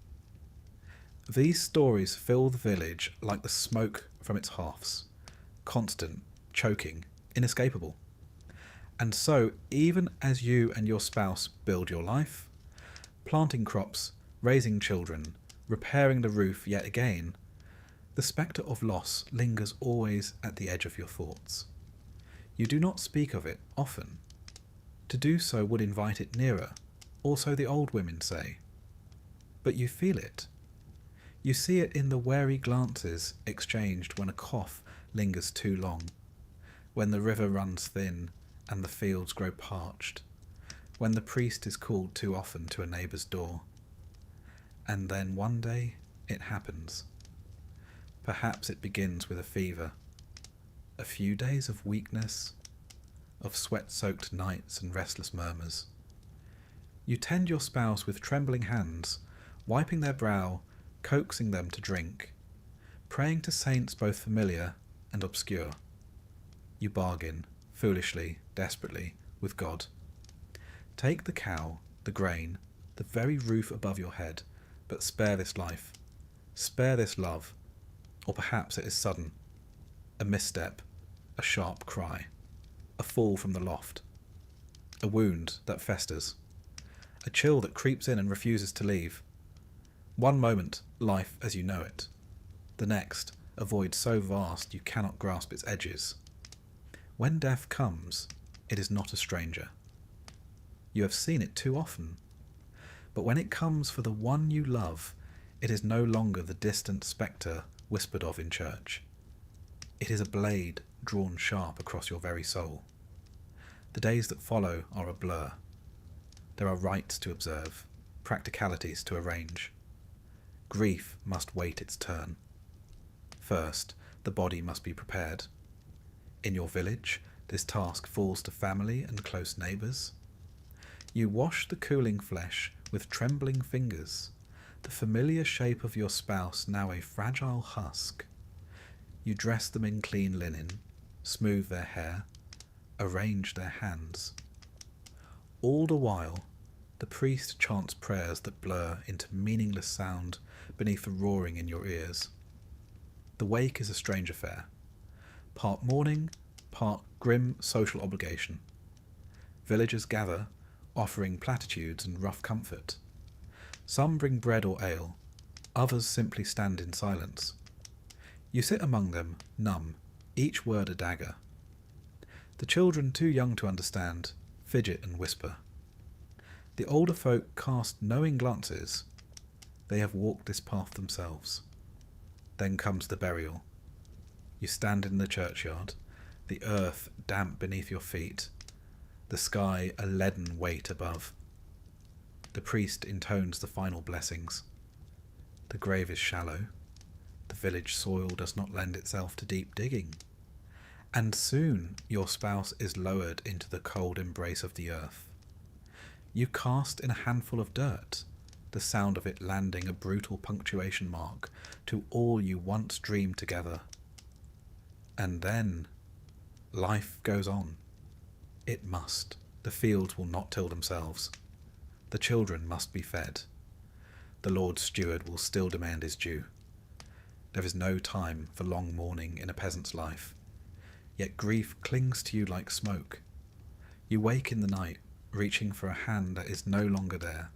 These stories fill the village like the smoke from its hearths, constant, choking, inescapable. And so, even as you and your spouse build your life, planting crops, raising children, repairing the roof yet again, the spectre of loss lingers always at the edge of your thoughts. You do not speak of it often. To do so would invite it nearer, or so the old women say. But you feel it. You see it in the wary glances exchanged when a cough lingers too long, when the river runs thin and the fields grow parched, when the priest is called too often to a neighbour's door. And then one day it happens. Perhaps it begins with a fever, a few days of weakness, of sweat-soaked nights and restless murmurs. You tend your spouse with trembling hands, wiping their brow, coaxing them to drink, praying to saints both familiar and obscure. You bargain, foolishly, desperately, with God. Take the cow, the grain, the very roof above your head, but spare this life, spare this love, or perhaps it is sudden, a misstep, a sharp cry, a fall from the loft, a wound that festers, a chill that creeps in and refuses to leave. One moment, life as you know it. The next, a void so vast you cannot grasp its edges. When death comes, it is not a stranger. You have seen it too often. But when it comes for the one you love, it is no longer the distant spectre whispered of in church. It is a blade drawn sharp across your very soul. The days that follow are a blur. There are rites to observe, practicalities to arrange. Grief must wait its turn. First, the body must be prepared. In your village, this task falls to family and close neighbours. You wash the cooling flesh with trembling fingers, the familiar shape of your spouse now a fragile husk. You dress them in clean linen, smooth their hair, arrange their hands. All the while, the priest chants prayers that blur into meaningless sound beneath the roaring in your ears. The wake is a strange affair, part mourning, part grim social obligation. Villagers gather, offering platitudes and rough comfort. Some bring bread or ale, others simply stand in silence. You sit among them, numb, each word a dagger. The children, too young to understand, fidget and whisper. The older folk cast knowing glances. They have walked this path themselves. Then comes the burial. You stand in the churchyard, the earth damp beneath your feet, the sky a leaden weight above. The priest intones the final blessings. The grave is shallow. The village soil does not lend itself to deep digging. And soon your spouse is lowered into the cold embrace of the earth. You cast in a handful of dirt, the sound of it landing a brutal punctuation mark to all you once dreamed together. And then life goes on. It must. The fields will not till themselves. The children must be fed. The Lord's steward will still demand his due. There is no time for long mourning in a peasant's life, yet grief clings to you like smoke. You wake in the night, reaching for a hand that is no longer there.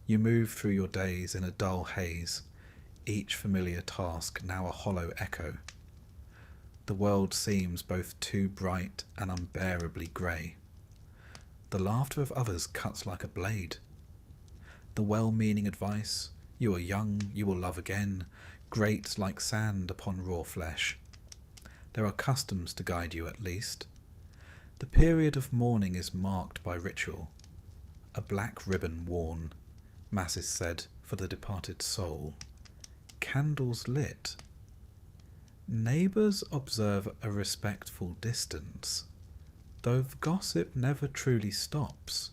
You move through your days in a dull haze, each familiar task now a hollow echo. The world seems both too bright and unbearably grey. The laughter of others cuts like a blade. The well-meaning advice, "You are young, you will love again," grates like sand upon raw flesh. There are customs to guide you at least. The period of mourning is marked by ritual. A black ribbon worn, masses said for the departed soul, candles lit. Neighbours observe a respectful distance, though the gossip never truly stops.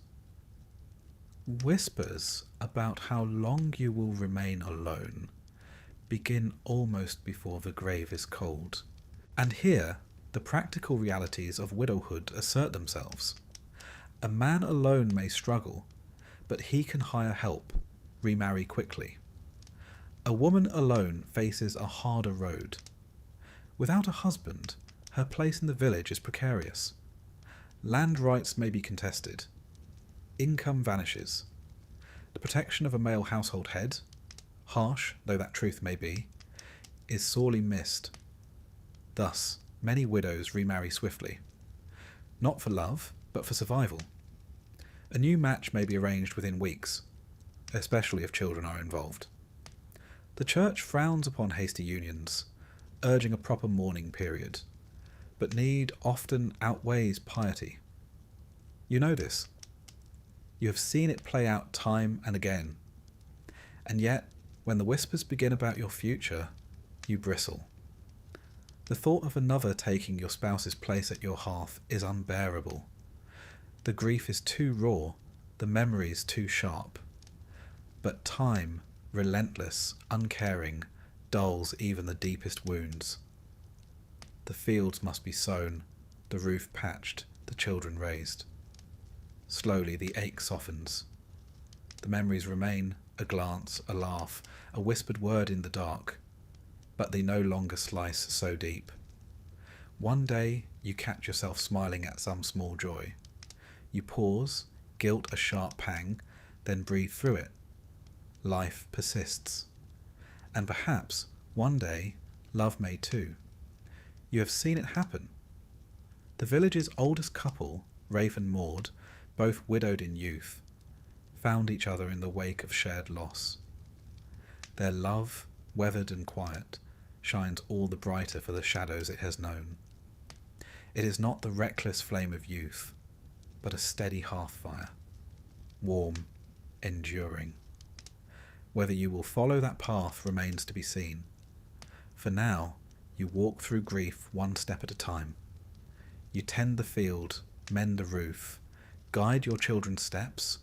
Whispers about how long you will remain alone begin almost before the grave is cold. And here, the practical realities of widowhood assert themselves. A man alone may struggle, but he can hire help, remarry quickly. A woman alone faces a harder road. Without a husband, her place in the village is precarious. Land rights may be contested. Income vanishes. The protection of a male household head, harsh though that truth may be, is sorely missed. Thus, many widows remarry swiftly, not for love, but for survival. A new match may be arranged within weeks, especially if children are involved. The church frowns upon hasty unions, urging a proper mourning period, but need often outweighs piety. You know this. You have seen it play out time and again. And yet, when the whispers begin about your future, you bristle. The thought of another taking your spouse's place at your hearth is unbearable. The grief is too raw, the memories too sharp. But time, relentless, uncaring, dulls even the deepest wounds. The fields must be sown, the roof patched, the children raised. Slowly the ache softens. The memories remain, a glance, a laugh, a whispered word in the dark, but they no longer slice so deep. One day you catch yourself smiling at some small joy. You pause, guilt a sharp pang, then breathe through it. Life persists. And perhaps, one day, love may too. You have seen it happen. The village's oldest couple, Rafe and Maud, both widowed in youth, found each other in the wake of shared loss. Their love, weathered and quiet, shines all the brighter for the shadows it has known. It is not the reckless flame of youth, but a steady hearth fire, warm, enduring. Whether you will follow that path remains to be seen. For now, you walk through grief one step at a time. You tend the field, mend the roof, guide your children's steps.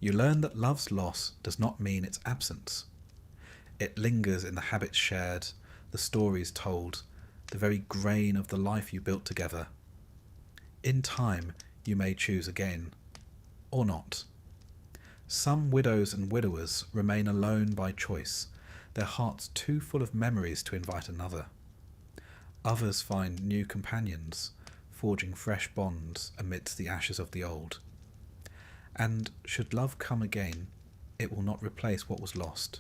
You learn that love's loss does not mean its absence. It lingers in the habits shared, the stories told, the very grain of the life you built together. In time, you may choose again, or not. Some widows and widowers remain alone by choice, their hearts too full of memories to invite another. Others find new companions, forging fresh bonds amidst the ashes of the old. And should love come again, it will not replace what was lost.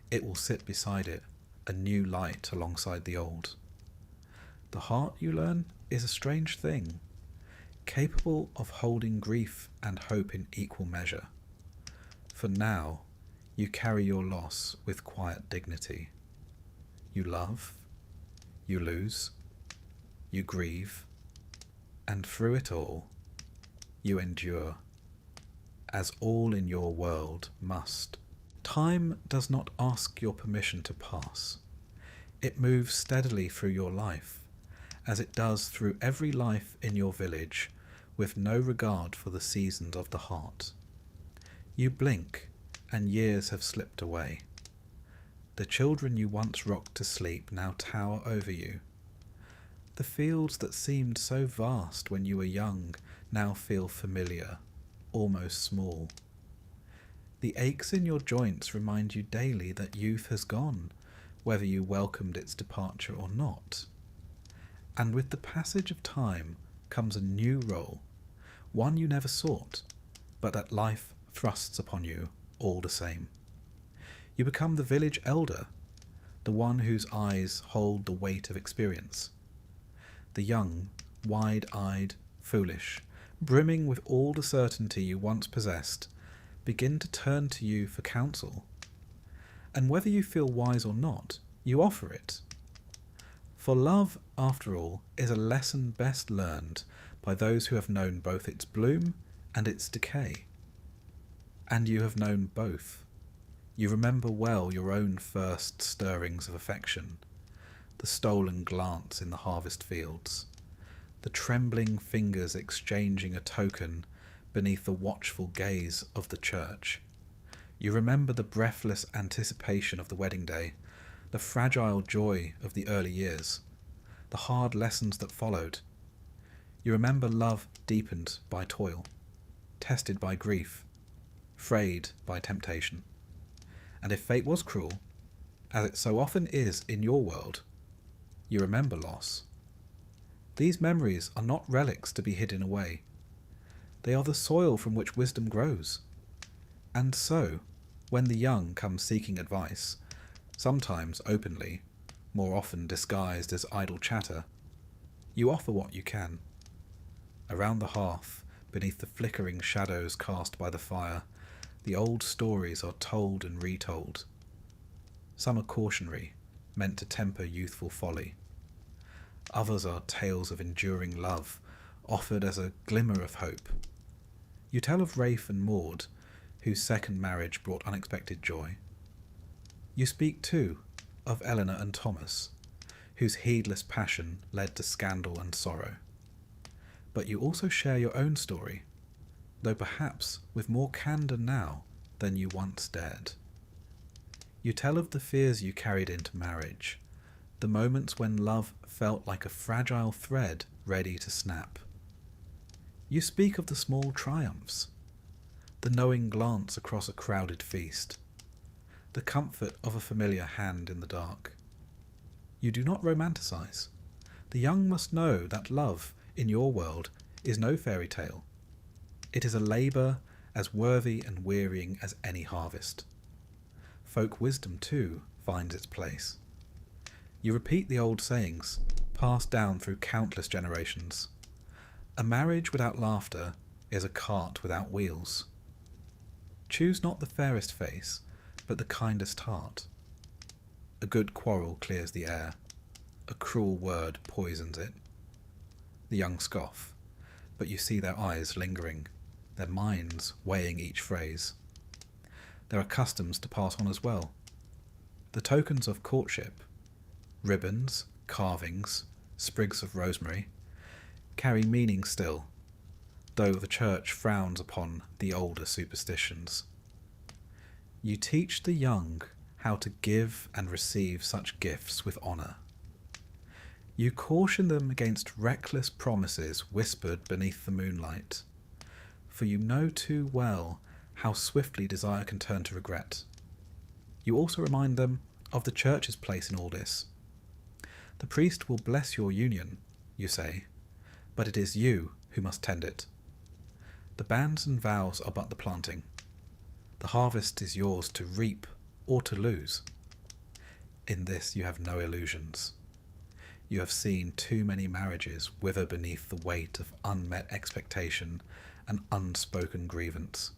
It will sit beside it, a new light alongside the old. The heart, you learn, is a strange thing, capable of holding grief and hope in equal measure. For now, you carry your loss with quiet dignity. You love, you lose, you grieve, and through it all, you endure, as all in your world must. Time does not ask your permission to pass. It moves steadily through your life, as it does through every life in your village, with no regard for the seasons of the heart. You blink, and years have slipped away. The children you once rocked to sleep now tower over you. The fields that seemed so vast when you were young now feel familiar, almost small. The aches in your joints remind you daily that youth has gone, whether you welcomed its departure or not. And with the passage of time comes a new role, one you never sought, but that life thrusts upon you all the same. You become the village elder, the one whose eyes hold the weight of experience. The young, wide-eyed, foolish, brimming with all the certainty you once possessed, begin to turn to you for counsel. And whether you feel wise or not, you offer it. For love, after all, is a lesson best learned by those who have known both its bloom and its decay. And you have known both. You remember well your own first stirrings of affection, the stolen glance in the harvest fields, the trembling fingers exchanging a token beneath the watchful gaze of the church. You remember the breathless anticipation of the wedding day, the fragile joy of the early years, the hard lessons that followed. You remember love deepened by toil, tested by grief, frayed by temptation. And if fate was cruel, as it so often is in your world, you remember loss. These memories are not relics to be hidden away. They are the soil from which wisdom grows. And so, When the young come seeking advice, sometimes openly, more often disguised as idle chatter, you offer what you can. Around the hearth, beneath the flickering shadows cast by the fire, the old stories are told and retold. Some are cautionary, meant to temper youthful folly. Others are tales of enduring love, offered as a glimmer of hope. You tell of Rafe and Maud, whose second marriage brought unexpected joy. You speak, too, of Eleanor and Thomas, whose heedless passion led to scandal and sorrow. But you also share your own story, though perhaps with more candour now than you once dared. You tell of the fears you carried into marriage, the moments when love felt like a fragile thread ready to snap. You speak of the small triumphs, the knowing glance across a crowded feast, the comfort of a familiar hand in the dark. You do not romanticize. The young must know that love, in your world, is no fairy tale. It is a labour as worthy and wearying as any harvest. Folk wisdom, too, finds its place. You repeat the old sayings, passed down through countless generations. A marriage without laughter is a cart without wheels. Choose not the fairest face, but the kindest heart. A good quarrel clears the air. A cruel word poisons it. The young scoff, but you see their eyes lingering, their minds weighing each phrase. There are customs to pass on as well. The tokens of courtship, ribbons, carvings, sprigs of rosemary, carry meaning still, though the church frowns upon the older superstitions. You teach the young how to give and receive such gifts with honour. You caution them against reckless promises whispered beneath the moonlight, for you know too well how swiftly desire can turn to regret. You also remind them of the church's place in all this. The priest will bless your union, you say, but it is you who must tend it. The banns and vows are but the planting. The harvest is yours to reap or to lose. In this you have no illusions. You have seen too many marriages wither beneath the weight of unmet expectation and unspoken grievance.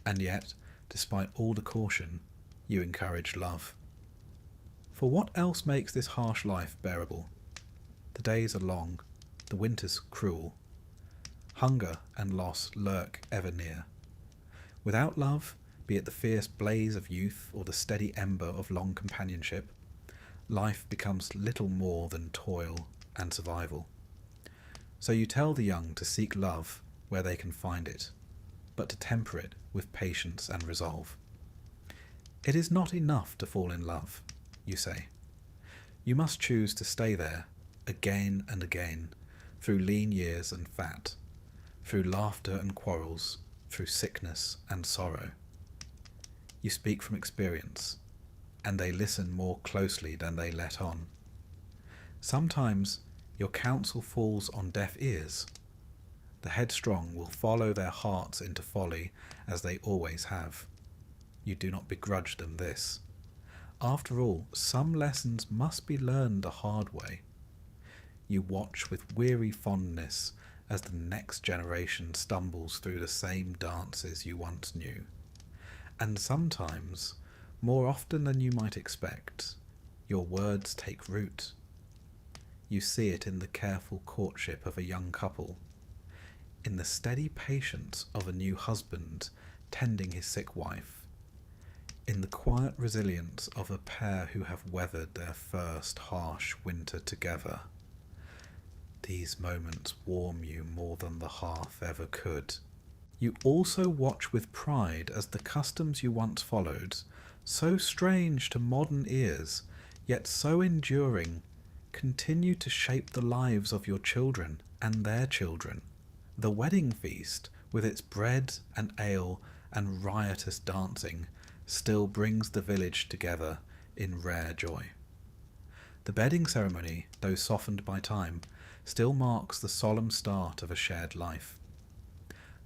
And yet, despite all the caution, you encourage love. For what else makes this harsh life bearable? The days are long, the winters cruel. Hunger and loss lurk ever near. Without love, be it the fierce blaze of youth or the steady ember of long companionship, life becomes little more than toil and survival. So you tell the young to seek love where they can find it, but to temper it with patience and resolve. It is not enough to fall in love, you say. You must choose to stay there again and again, through lean years and fat, through laughter and quarrels, through sickness and sorrow. You speak from experience, and they listen more closely than they let on. Sometimes your counsel falls on deaf ears. The headstrong will follow their hearts into folly, as they always have. You do not begrudge them this. After all, some lessons must be learned the hard way. You watch with weary fondness as the next generation stumbles through the same dances you once knew. And sometimes, more often than you might expect, your words take root. You see it in the careful courtship of a young couple, in the steady patience of a new husband tending his sick wife, in the quiet resilience of a pair who have weathered their first harsh winter together. These moments warm you more than the hearth ever could. You also watch with pride as the customs you once followed, so strange to modern ears, yet so enduring, continue to shape the lives of your children and their children. The wedding feast, with its bread and ale and riotous dancing, still brings the village together in rare joy. The bedding ceremony, though softened by time, still marks the solemn start of a shared life.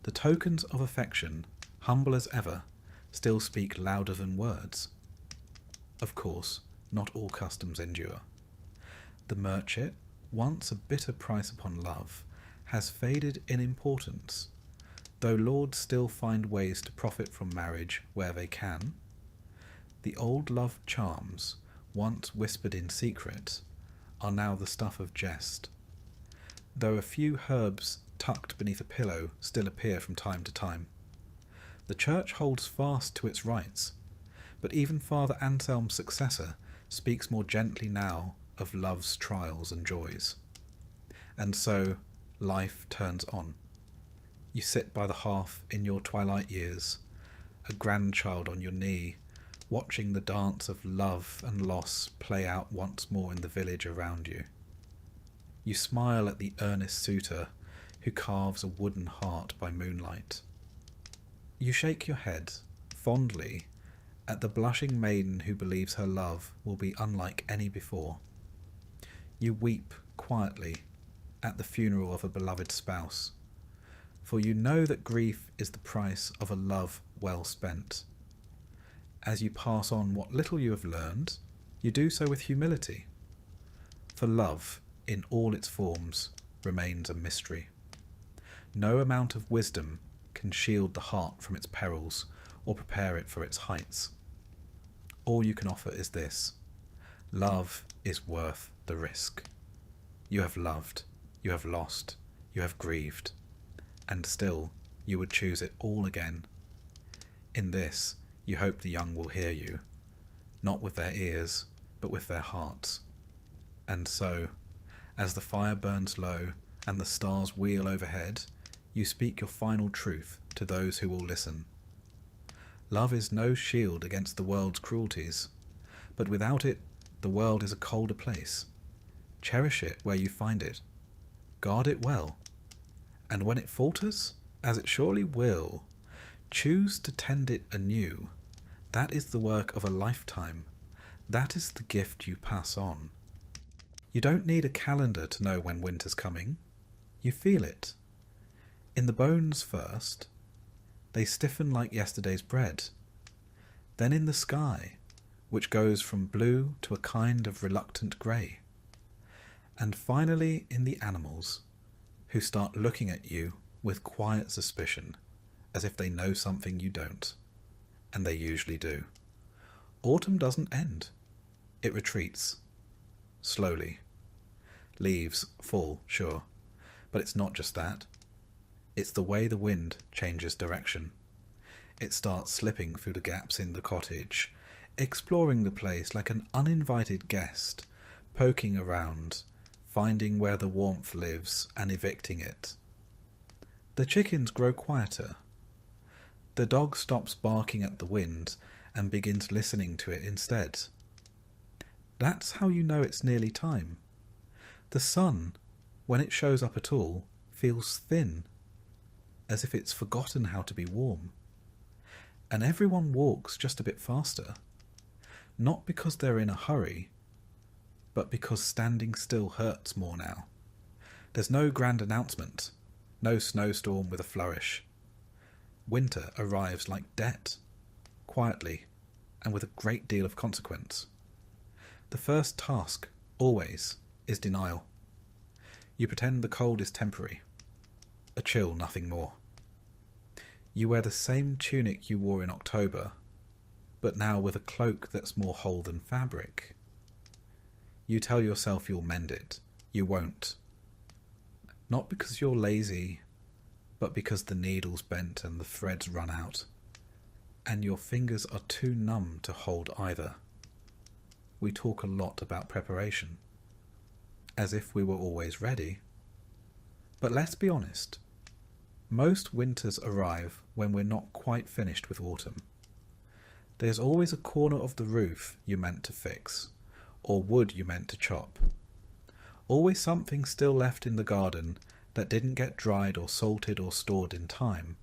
The tokens of affection, humble as ever, still speak louder than words. Of course, not all customs endure. The murchit, once a bitter price upon love, has faded in importance, though lords still find ways to profit from marriage where they can. The old love charms, once whispered in secret, are now the stuff of jest, though a few herbs tucked beneath a pillow still appear from time to time. The church holds fast to its rights, but even Father Anselm's successor speaks more gently now of love's trials and joys. And so life turns on. You sit by the hearth in your twilight years, a grandchild on your knee, watching the dance of love and loss play out once more in the village around you. You smile at the earnest suitor who carves a wooden heart by moonlight. You shake your head, fondly, at the blushing maiden who believes her love will be unlike any before. You weep quietly at the funeral of a beloved spouse, for you know that grief is the price of a love well spent. As you pass on what little you have learned, you do so with humility, for love, in all its forms, remains a mystery. No amount of wisdom can shield the heart from its perils or prepare it for its heights. All you can offer is this: love is worth the risk. You have loved, you have lost, you have grieved, and still you would choose it all again. In this, you hope the young will hear you, not with their ears, but with their hearts. And so, as the fire burns low and the stars wheel overhead, you speak your final truth to those who will listen. Love is no shield against the world's cruelties, but without it, the world is a colder place. Cherish it where you find it. Guard it well. And when it falters, as it surely will, choose to tend it anew. That is the work of a lifetime. That is the gift you pass on. You don't need a calendar to know when winter's coming. You feel it. In the bones first, they stiffen like yesterday's bread. Then in the sky, which goes from blue to a kind of reluctant grey. And finally in the animals, who start looking at you with quiet suspicion, as if they know something you don't. And they usually do. Autumn doesn't end. It retreats. Slowly. Leaves fall, sure, but it's not just that. It's the way the wind changes direction. It starts slipping through the gaps in the cottage, exploring the place like an uninvited guest, poking around, finding where the warmth lives and evicting it. The chickens grow quieter. The dog stops barking at the wind and begins listening to it instead. That's how you know it's nearly time. The sun, when it shows up at all, feels thin, as if it's forgotten how to be warm. And everyone walks just a bit faster, not because they're in a hurry, but because standing still hurts more now. There's no grand announcement, no snowstorm with a flourish. Winter arrives like debt, quietly, and with a great deal of consequence. The first task, always, is denial. You pretend the cold is temporary, a chill, nothing more. You wear the same tunic you wore in October, but now with a cloak that's more whole than fabric. You tell yourself you'll mend it. You won't. Not because you're lazy, but because the needle's bent and the threads run out, and your fingers are too numb to hold either. We talk a lot about preparation, as if we were always ready. But let's be honest. Most winters arrive when we're not quite finished with autumn. There's always a corner of the roof you meant to fix, or wood you meant to chop. Always something still left in the garden that didn't get dried or salted or stored in time.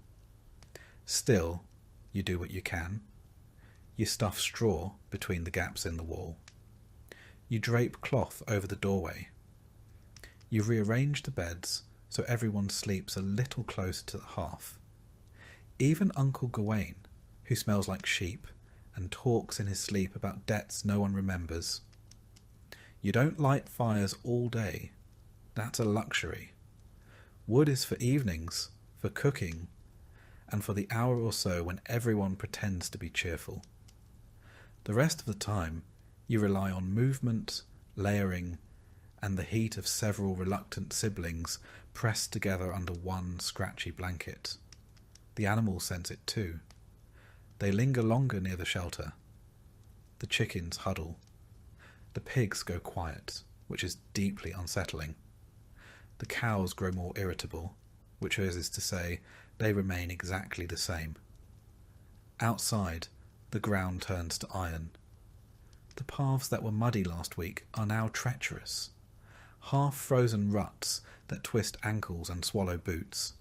Still, you do what you can. You stuff straw between the gaps in the wall. You drape cloth over the doorway. You rearrange the beds so everyone sleeps a little closer to the hearth. Even Uncle Gawain, who smells like sheep and talks in his sleep about debts no one remembers. You don't light fires all day. That's a luxury. Wood is for evenings, for cooking, and for the hour or so when everyone pretends to be cheerful. The rest of the time, you rely on movement, layering, and the heat of several reluctant siblings pressed together under one scratchy blanket. The animals sense it too. They linger longer near the shelter. The chickens huddle. The pigs go quiet, which is deeply unsettling. The cows grow more irritable, which is to say, they remain exactly the same. Outside, the ground turns to iron. The paths that were muddy last week are now treacherous, half-frozen ruts that twist ankles and swallow boots.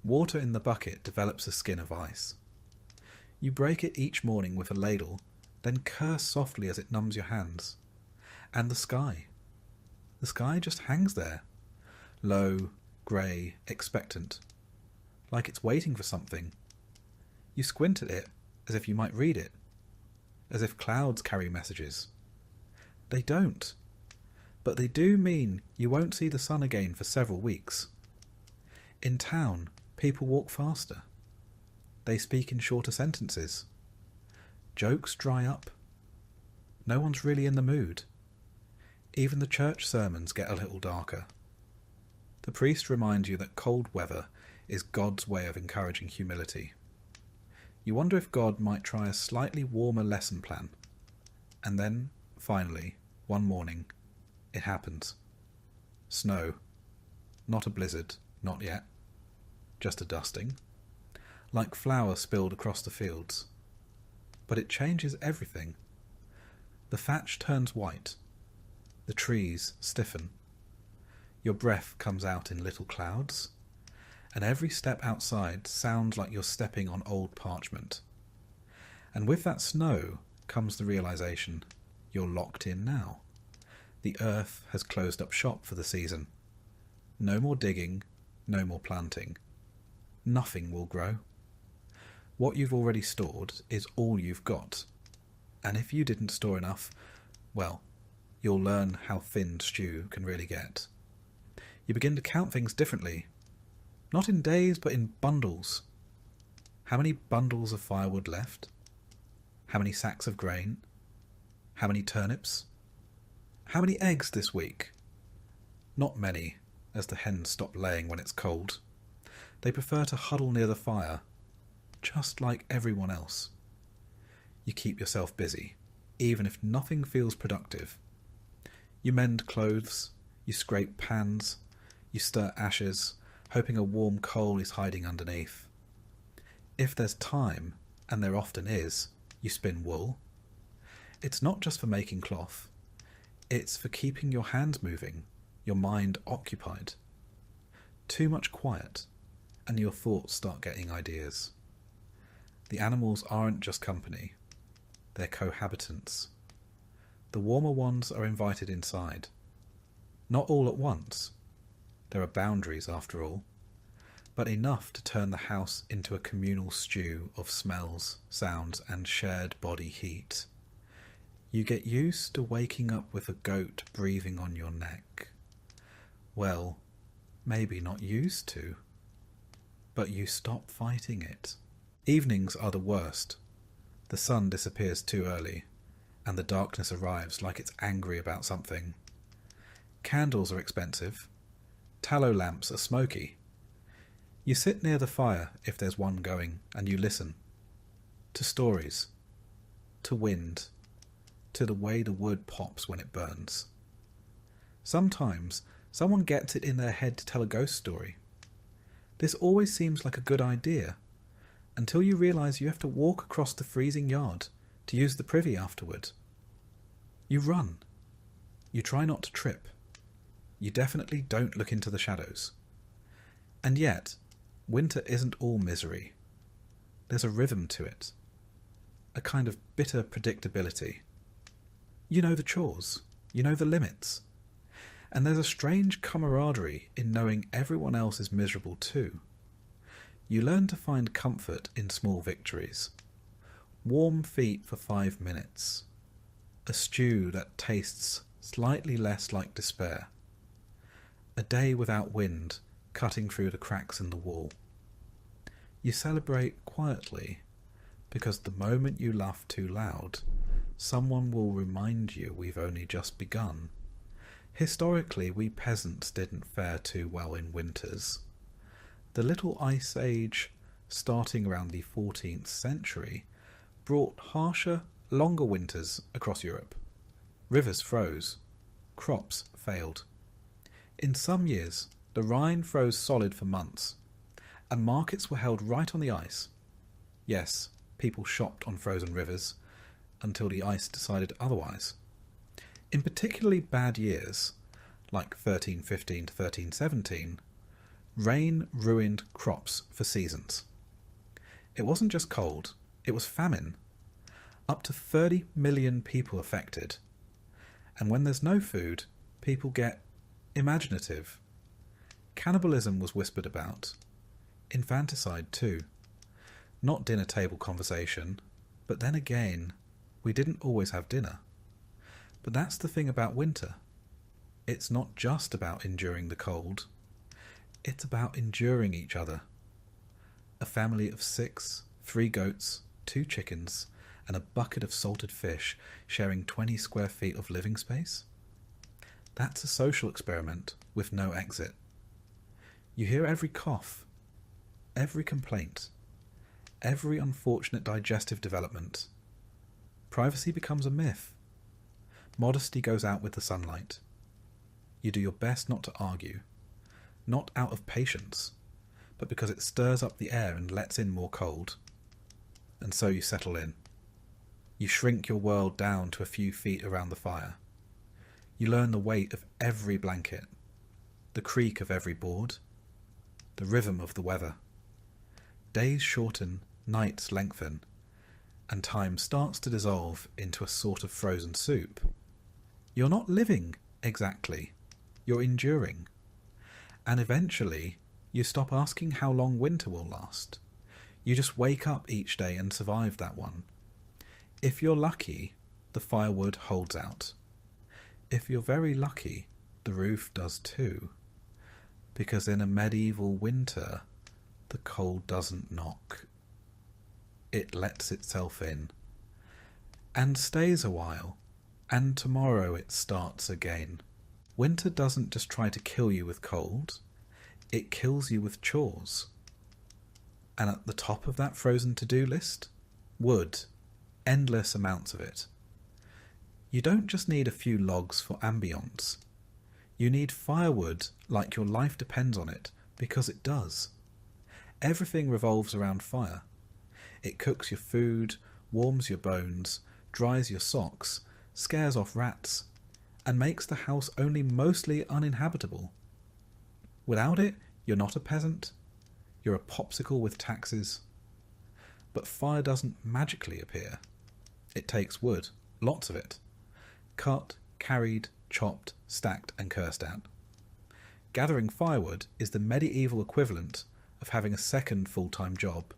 Water in the bucket develops a skin of ice. You break it each morning with a ladle, then curse softly as it numbs your hands. And the sky. The sky just hangs there, low, grey, expectant, like it's waiting for something. You squint at it as if you might read it, as if clouds carry messages. They don't, but they do mean you won't see the sun again for several weeks. In town, people walk faster. They speak in shorter sentences. Jokes dry up. No one's really in the mood. Even the church sermons get a little darker. The priest reminds you that cold weather is God's way of encouraging humility. You wonder if God might try a slightly warmer lesson plan. And then, finally, one morning, it happens. Snow. Not a blizzard, not yet. Just a dusting. Like flour spilled across the fields. But it changes everything. The thatch turns white. The trees stiffen. Your breath comes out in little clouds, and every step outside sounds like you're stepping on old parchment. And with that snow comes the realization you're locked in now. The earth has closed up shop for the season. No more digging, no more planting. Nothing will grow. What you've already stored is all you've got. And if you didn't store enough, well, you'll learn how thin stew can really get. You begin to count things differently. Not in days, but in bundles. How many bundles of firewood left? How many sacks of grain? How many turnips? How many eggs this week? Not many, as the hens stop laying when it's cold. They prefer to huddle near the fire, just like everyone else. You keep yourself busy, even if nothing feels productive. You mend clothes, you scrape pans, you stir ashes, hoping a warm coal is hiding underneath. If there's time, and there often is, you spin wool. It's not just for making cloth. It's for keeping your hands moving, your mind occupied. Too much quiet, and your thoughts start getting ideas. The animals aren't just company. They're cohabitants. The warmer ones are invited inside. Not all at once. There are boundaries, after all, but enough to turn the house into a communal stew of smells, sounds, and shared body heat. You get used to waking up with a goat breathing on your neck. Well, maybe not used to, but you stop fighting it. Evenings are the worst. The sun disappears too early, and the darkness arrives like it's angry about something. Candles are expensive. Tallow lamps are smoky. You sit near the fire, if there's one going, and you listen. To stories. To wind. To the way the wood pops when it burns. Sometimes someone gets it in their head to tell a ghost story. This always seems like a good idea, until you realise you have to walk across the freezing yard to use the privy afterward. You run. You try not to trip. You definitely don't look into the shadows. And yet, winter isn't all misery. There's a rhythm to it. A kind of bitter predictability. You know the chores. You know the limits. And there's a strange camaraderie in knowing everyone else is miserable too. You learn to find comfort in small victories. Warm feet for 5 minutes. A stew that tastes slightly less like despair. A day without wind cutting through the cracks in the wall. You celebrate quietly, because the moment you laugh too loud, someone will remind you we've only just begun. Historically, we peasants didn't fare too well in winters. The little ice age, starting around the 14th century, brought harsher, longer winters across Europe. Rivers froze. Crops failed. In some years, the Rhine froze solid for months, and markets were held right on the ice. Yes, people shopped on frozen rivers, until the ice decided otherwise. In particularly bad years, like 1315 to 1317, rain ruined crops for seasons. It wasn't just cold, it was famine. Up to 30 million people affected. And when there's no food, people get imaginative. Cannibalism was whispered about. Infanticide too. Not dinner table conversation, but then again, we didn't always have dinner. But that's the thing about winter. It's not just about enduring the cold. It's about enduring each other. A family of 6, 3 goats, 2 chickens, and a bucket of salted fish sharing 20 square feet of living space? That's a social experiment with no exit. You hear every cough, every complaint, every unfortunate digestive development. Privacy becomes a myth. Modesty goes out with the sunlight. You do your best not to argue, not out of patience, but because it stirs up the air and lets in more cold. And so you settle in. You shrink your world down to a few feet around the fire. You learn the weight of every blanket, the creak of every board, the rhythm of the weather. Days shorten, nights lengthen, and time starts to dissolve into a sort of frozen soup. You're not living, exactly. You're enduring. And eventually, you stop asking how long winter will last. You just wake up each day and survive that one. If you're lucky, the firewood holds out. If you're very lucky, the roof does too. Because in a medieval winter, the cold doesn't knock. It lets itself in. And stays a while. And tomorrow it starts again. Winter doesn't just try to kill you with cold. It kills you with chores. And at the top of that frozen to-do list? Wood. Endless amounts of it. You don't just need a few logs for ambience. You need firewood like your life depends on it, because it does. Everything revolves around fire. It cooks your food, warms your bones, dries your socks, scares off rats, and makes the house only mostly uninhabitable. Without it, you're not a peasant. You're a popsicle with taxes. But fire doesn't magically appear. It takes wood, lots of it. Cut, carried, chopped, stacked, and cursed at. Gathering firewood is the medieval equivalent of having a second full-time job,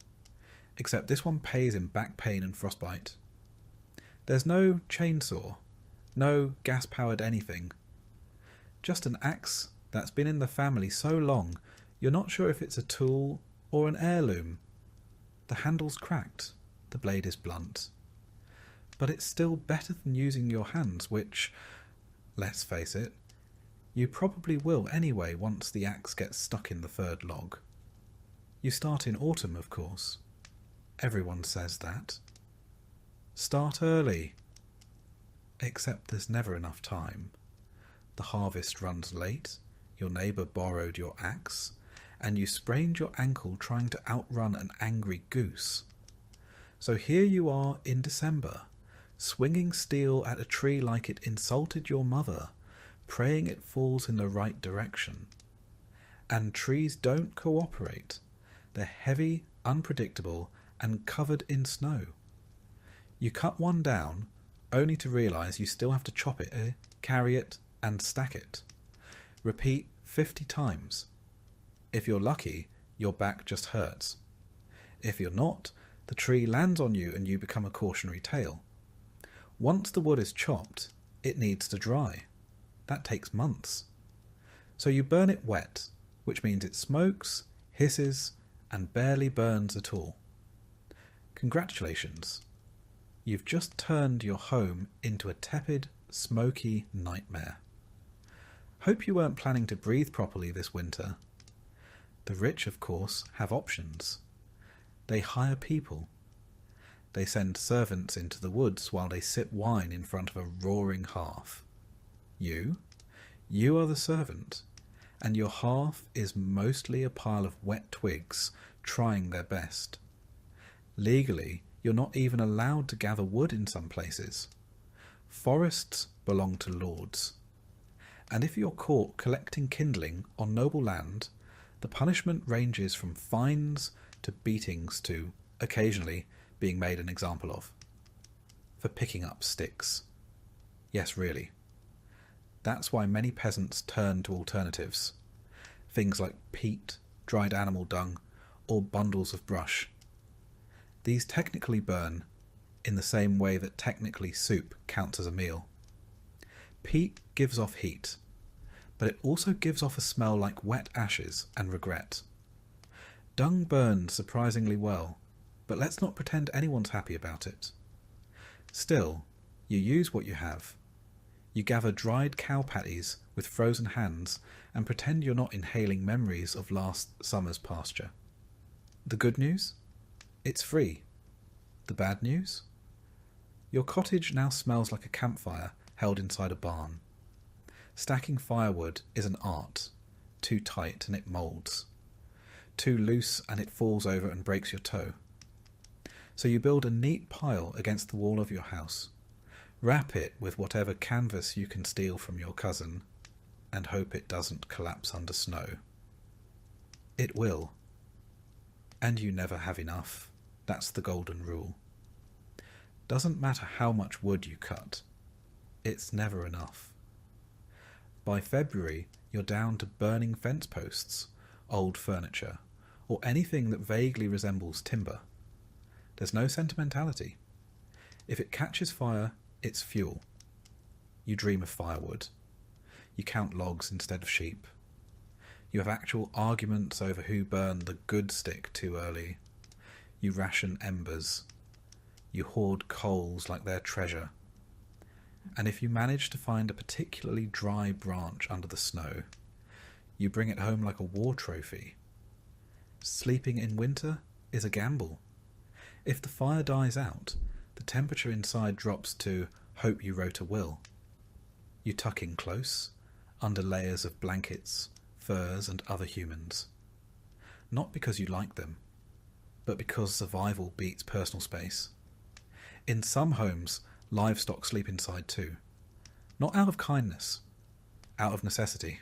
except this one pays in back pain and frostbite. There's no chainsaw, no gas-powered anything. Just an axe that's been in the family so long you're not sure if it's a tool or an heirloom. The handle's cracked, the blade is blunt. But it's still better than using your hands, which, let's face it, you probably will anyway once the axe gets stuck in the 3rd log. You start in autumn, of course. Everyone says that. Start early. Except there's never enough time. The harvest runs late, your neighbour borrowed your axe, and you sprained your ankle trying to outrun an angry goose. So here you are in December, swinging steel at a tree like it insulted your mother, praying it falls in the right direction. And trees don't cooperate. They're heavy, unpredictable, and covered in snow. You cut one down, only to realise you still have to chop it, carry it, and stack it. Repeat 50 times. If you're lucky, your back just hurts. If you're not, the tree lands on you and you become a cautionary tale. Once the wood is chopped, it needs to dry. That takes months. So you burn it wet, which means it smokes, hisses, and barely burns at all. Congratulations. You've just turned your home into a tepid, smoky nightmare. Hope you weren't planning to breathe properly this winter. The rich, of course, have options. They hire people. They send servants into the woods while they sip wine in front of a roaring hearth. You are the servant, and your hearth is mostly a pile of wet twigs trying their best. Legally, you're not even allowed to gather wood in some places. Forests belong to lords. And if you're caught collecting kindling on noble land, the punishment ranges from fines to beatings to, occasionally, being made an example of. For picking up sticks. Yes, really. That's why many peasants turn to alternatives. Things like peat, dried animal dung, or bundles of brush. These technically burn, in the same way that technically soup counts as a meal. Peat gives off heat, but it also gives off a smell like wet ashes and regret. Dung burns surprisingly well, but let's not pretend anyone's happy about it. Still, you use what you have. You gather dried cow patties with frozen hands and pretend you're not inhaling memories of last summer's pasture. The good news? It's free. The bad news? Your cottage now smells like a campfire held inside a barn. Stacking firewood is an art. Too tight and it moulds. Too loose and it falls over and breaks your toe. So you build a neat pile against the wall of your house. Wrap it with whatever canvas you can steal from your cousin, and hope it doesn't collapse under snow. It will. And you never have enough. That's the golden rule. Doesn't matter how much wood you cut. It's never enough. By February, you're down to burning fence posts, old furniture, or anything that vaguely resembles timber. There's no sentimentality. If it catches fire, it's fuel. You dream of firewood. You count logs instead of sheep. You have actual arguments over who burned the good stick too early. You ration embers. You hoard coals like they're treasure. And if you manage to find a particularly dry branch under the snow, you bring it home like a war trophy. Sleeping in winter is a gamble. If the fire dies out, the temperature inside drops to hope you wrote a will. You tuck in close, under layers of blankets, furs and other humans. Not because you like them, but because survival beats personal space. In some homes, livestock sleep inside too. Not out of kindness, out of necessity.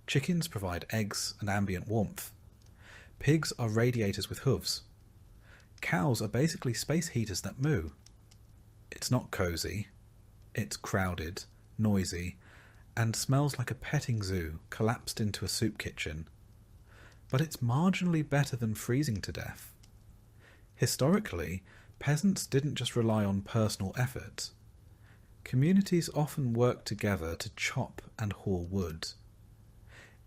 Chickens provide eggs and ambient warmth. Pigs are radiators with hooves. Cows are basically space heaters that moo. It's not cosy. It's crowded, noisy, and smells like a petting zoo collapsed into a soup kitchen. But it's marginally better than freezing to death. Historically, peasants didn't just rely on personal effort. Communities often worked together to chop and haul wood.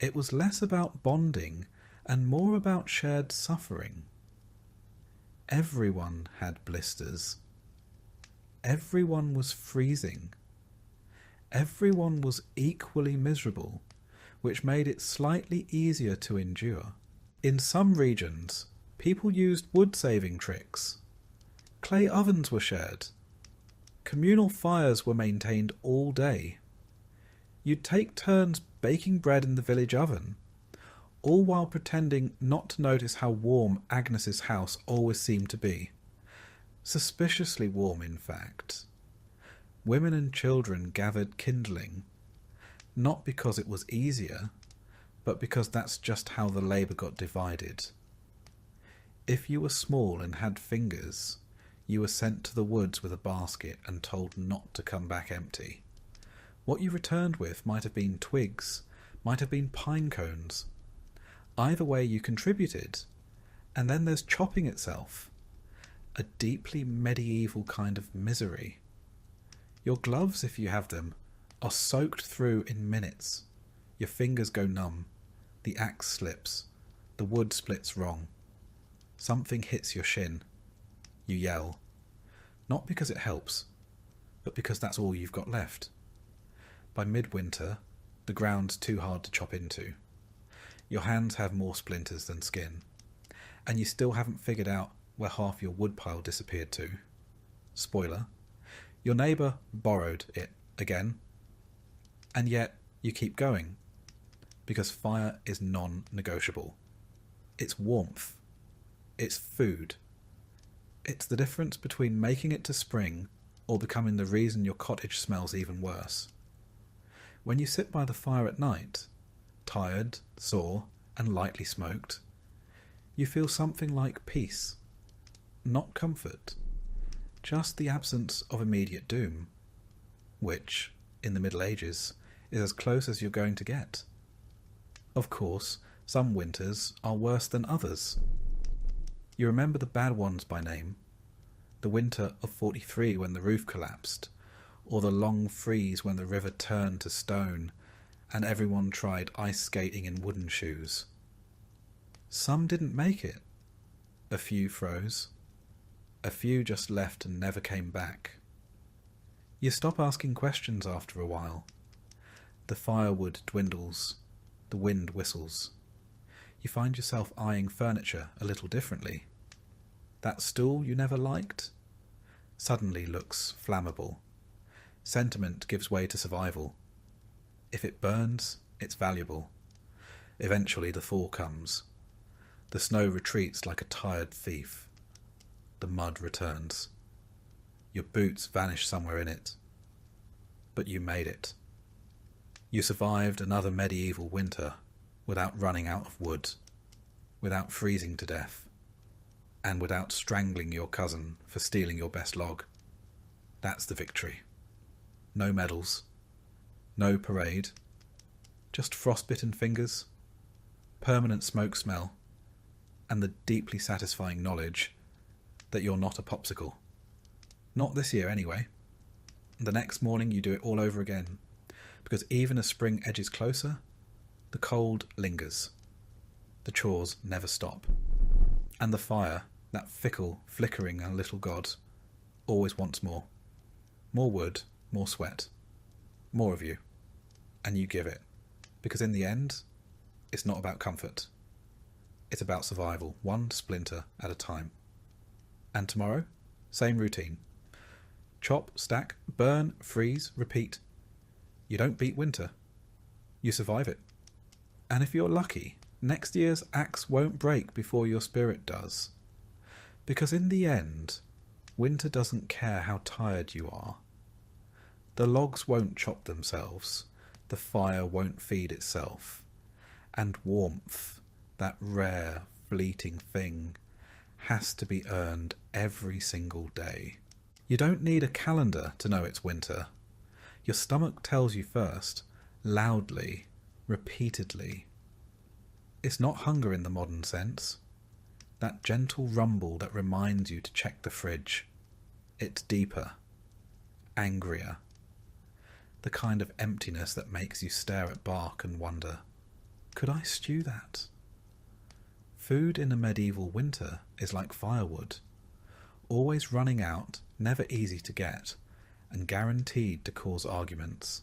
It was less about bonding and more about shared suffering. Everyone had blisters. Everyone was freezing. Everyone was equally miserable, which made it slightly easier to endure. In some regions, people used wood-saving tricks. Clay ovens were shared. Communal fires were maintained all day. You'd take turns baking bread in the village oven, all while pretending not to notice how warm Agnes's house always seemed to be. Suspiciously warm, in fact. Women and children gathered kindling, not because it was easier, but because that's just how the labour got divided. If you were small and had fingers, you were sent to the woods with a basket and told not to come back empty. What you returned with might have been twigs, might have been pine cones. Either way you contributed, and then there's chopping itself, a deeply medieval kind of misery. Your gloves, if you have them, are soaked through in minutes. Your fingers go numb, the axe slips, the wood splits wrong. Something hits your shin. You yell, not because it helps, but because that's all you've got left. By midwinter, the ground's too hard to chop into. Your hands have more splinters than skin, and you still haven't figured out where half your woodpile disappeared to. Spoiler, your neighbour borrowed it again, and yet you keep going, because fire is non-negotiable. It's warmth. It's food. It's the difference between making it to spring or becoming the reason your cottage smells even worse. When you sit by the fire at night, tired, sore, and lightly smoked, you feel something like peace. Not comfort, just the absence of immediate doom, which, in the Middle Ages, is as close as you're going to get. Of course, some winters are worse than others. You remember the bad ones by name, the winter of 43 when the roof collapsed, or the long freeze when the river turned to stone and everyone tried ice skating in wooden shoes. Some didn't make it. A few froze. A few just left and never came back. You stop asking questions after a while. The firewood dwindles. The wind whistles. You find yourself eyeing furniture a little differently. That stool you never liked suddenly looks flammable. Sentiment gives way to survival. If it burns, it's valuable. Eventually the fall comes. The snow retreats like a tired thief. The mud returns. Your boots vanish somewhere in it. But you made it. You survived another medieval winter without running out of wood, without freezing to death, and without strangling your cousin for stealing your best log. That's the victory. No medals, no parade, just frostbitten fingers, permanent smoke smell, and the deeply satisfying knowledge that you're not a popsicle. Not this year anyway. The next morning you do it all over again, because even as spring edges closer, the cold lingers. The chores never stop. And the fire, that fickle, flickering little god, always wants more. More wood, more sweat, more of you. And you give it. Because in the end, it's not about comfort. It's about survival, one splinter at a time. And tomorrow, same routine. Chop, stack, burn, freeze, repeat. You don't beat winter. You survive it. And if you're lucky, next year's axe won't break before your spirit does. Because in the end, winter doesn't care how tired you are. The logs won't chop themselves. The fire won't feed itself. And warmth, that rare, fleeting thing, has to be earned every single day. You don't need a calendar to know it's winter. Your stomach tells you first, loudly, repeatedly. It's not hunger in the modern sense. That gentle rumble that reminds you to check the fridge. It's deeper, angrier. The kind of emptiness that makes you stare at bark and wonder, could I stew that? Food in a medieval winter is like firewood, always running out, never easy to get, and guaranteed to cause arguments.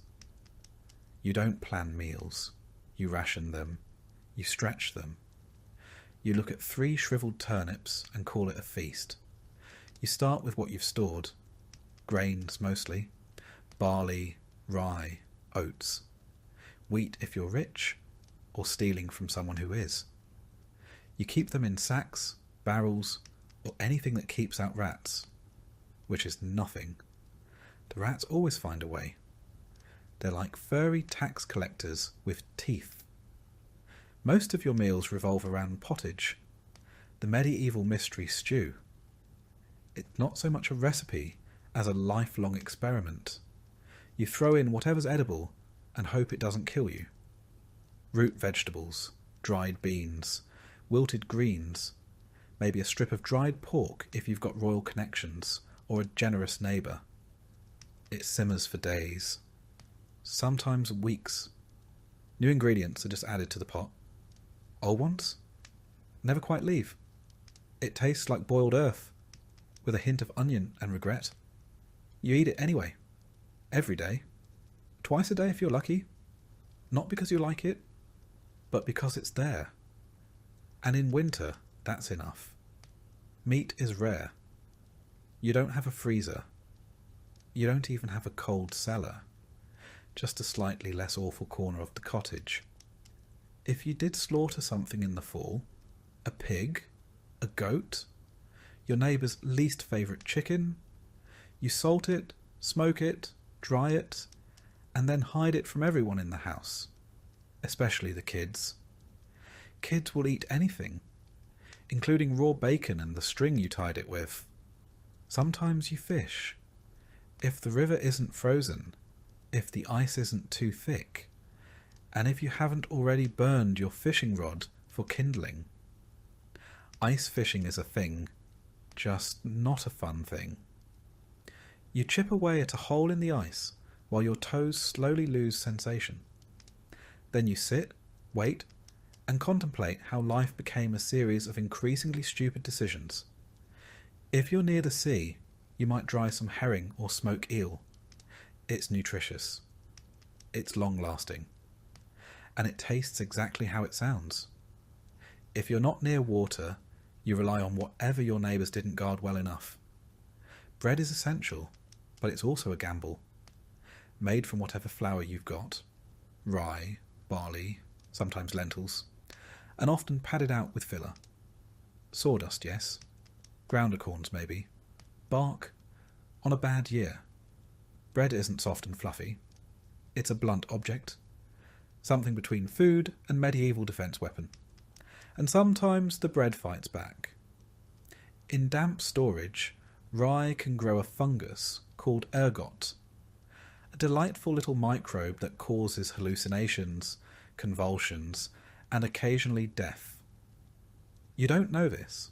You don't plan meals, you ration them, you stretch them. You look at 3 shriveled turnips and call it a feast. You start with what you've stored, grains mostly, barley, rye, oats, wheat if you're rich, or stealing from someone who is. You keep them in sacks, barrels, or anything that keeps out rats, which is nothing. The rats always find a way. They're like furry tax collectors with teeth. Most of your meals revolve around pottage, the medieval mystery stew. It's not so much a recipe as a lifelong experiment. You throw in whatever's edible and hope it doesn't kill you. Root vegetables, dried beans, wilted greens, maybe a strip of dried pork if you've got royal connections or a generous neighbour. It simmers for days, sometimes weeks. New ingredients are just added to the pot. Old ones never quite leave. It tastes like boiled earth, with a hint of onion and regret. You eat it anyway, every day, twice a day if you're lucky, not because you like it, but because it's there. And in winter, that's enough. Meat is rare. You don't have a freezer. You don't even have a cold cellar, just a slightly less awful corner of the cottage. If you did slaughter something in the fall, a pig, a goat, your neighbour's least favourite chicken, you salt it, smoke it, dry it, and then hide it from everyone in the house, especially the kids. Kids will eat anything, including raw bacon and the string you tied it with. Sometimes you fish. If the river isn't frozen, if the ice isn't too thick, and if you haven't already burned your fishing rod for kindling. Ice fishing is a thing, just not a fun thing. You chip away at a hole in the ice while your toes slowly lose sensation. Then you sit, wait, and contemplate how life became a series of increasingly stupid decisions. If you're near the sea, you might dry some herring or smoke eel. It's nutritious. It's long-lasting. And it tastes exactly how it sounds. If you're not near water, you rely on whatever your neighbours didn't guard well enough. Bread is essential, but it's also a gamble. Made from whatever flour you've got. Rye, barley, sometimes lentils, and often padded out with filler. Sawdust, yes. Ground acorns, maybe. Bark, on a bad year. Bread isn't soft and fluffy. It's a blunt object. Something between food and medieval defence weapon. And sometimes the bread fights back. In damp storage, rye can grow a fungus called ergot, a delightful little microbe that causes hallucinations, convulsions, and occasionally death. You don't know this.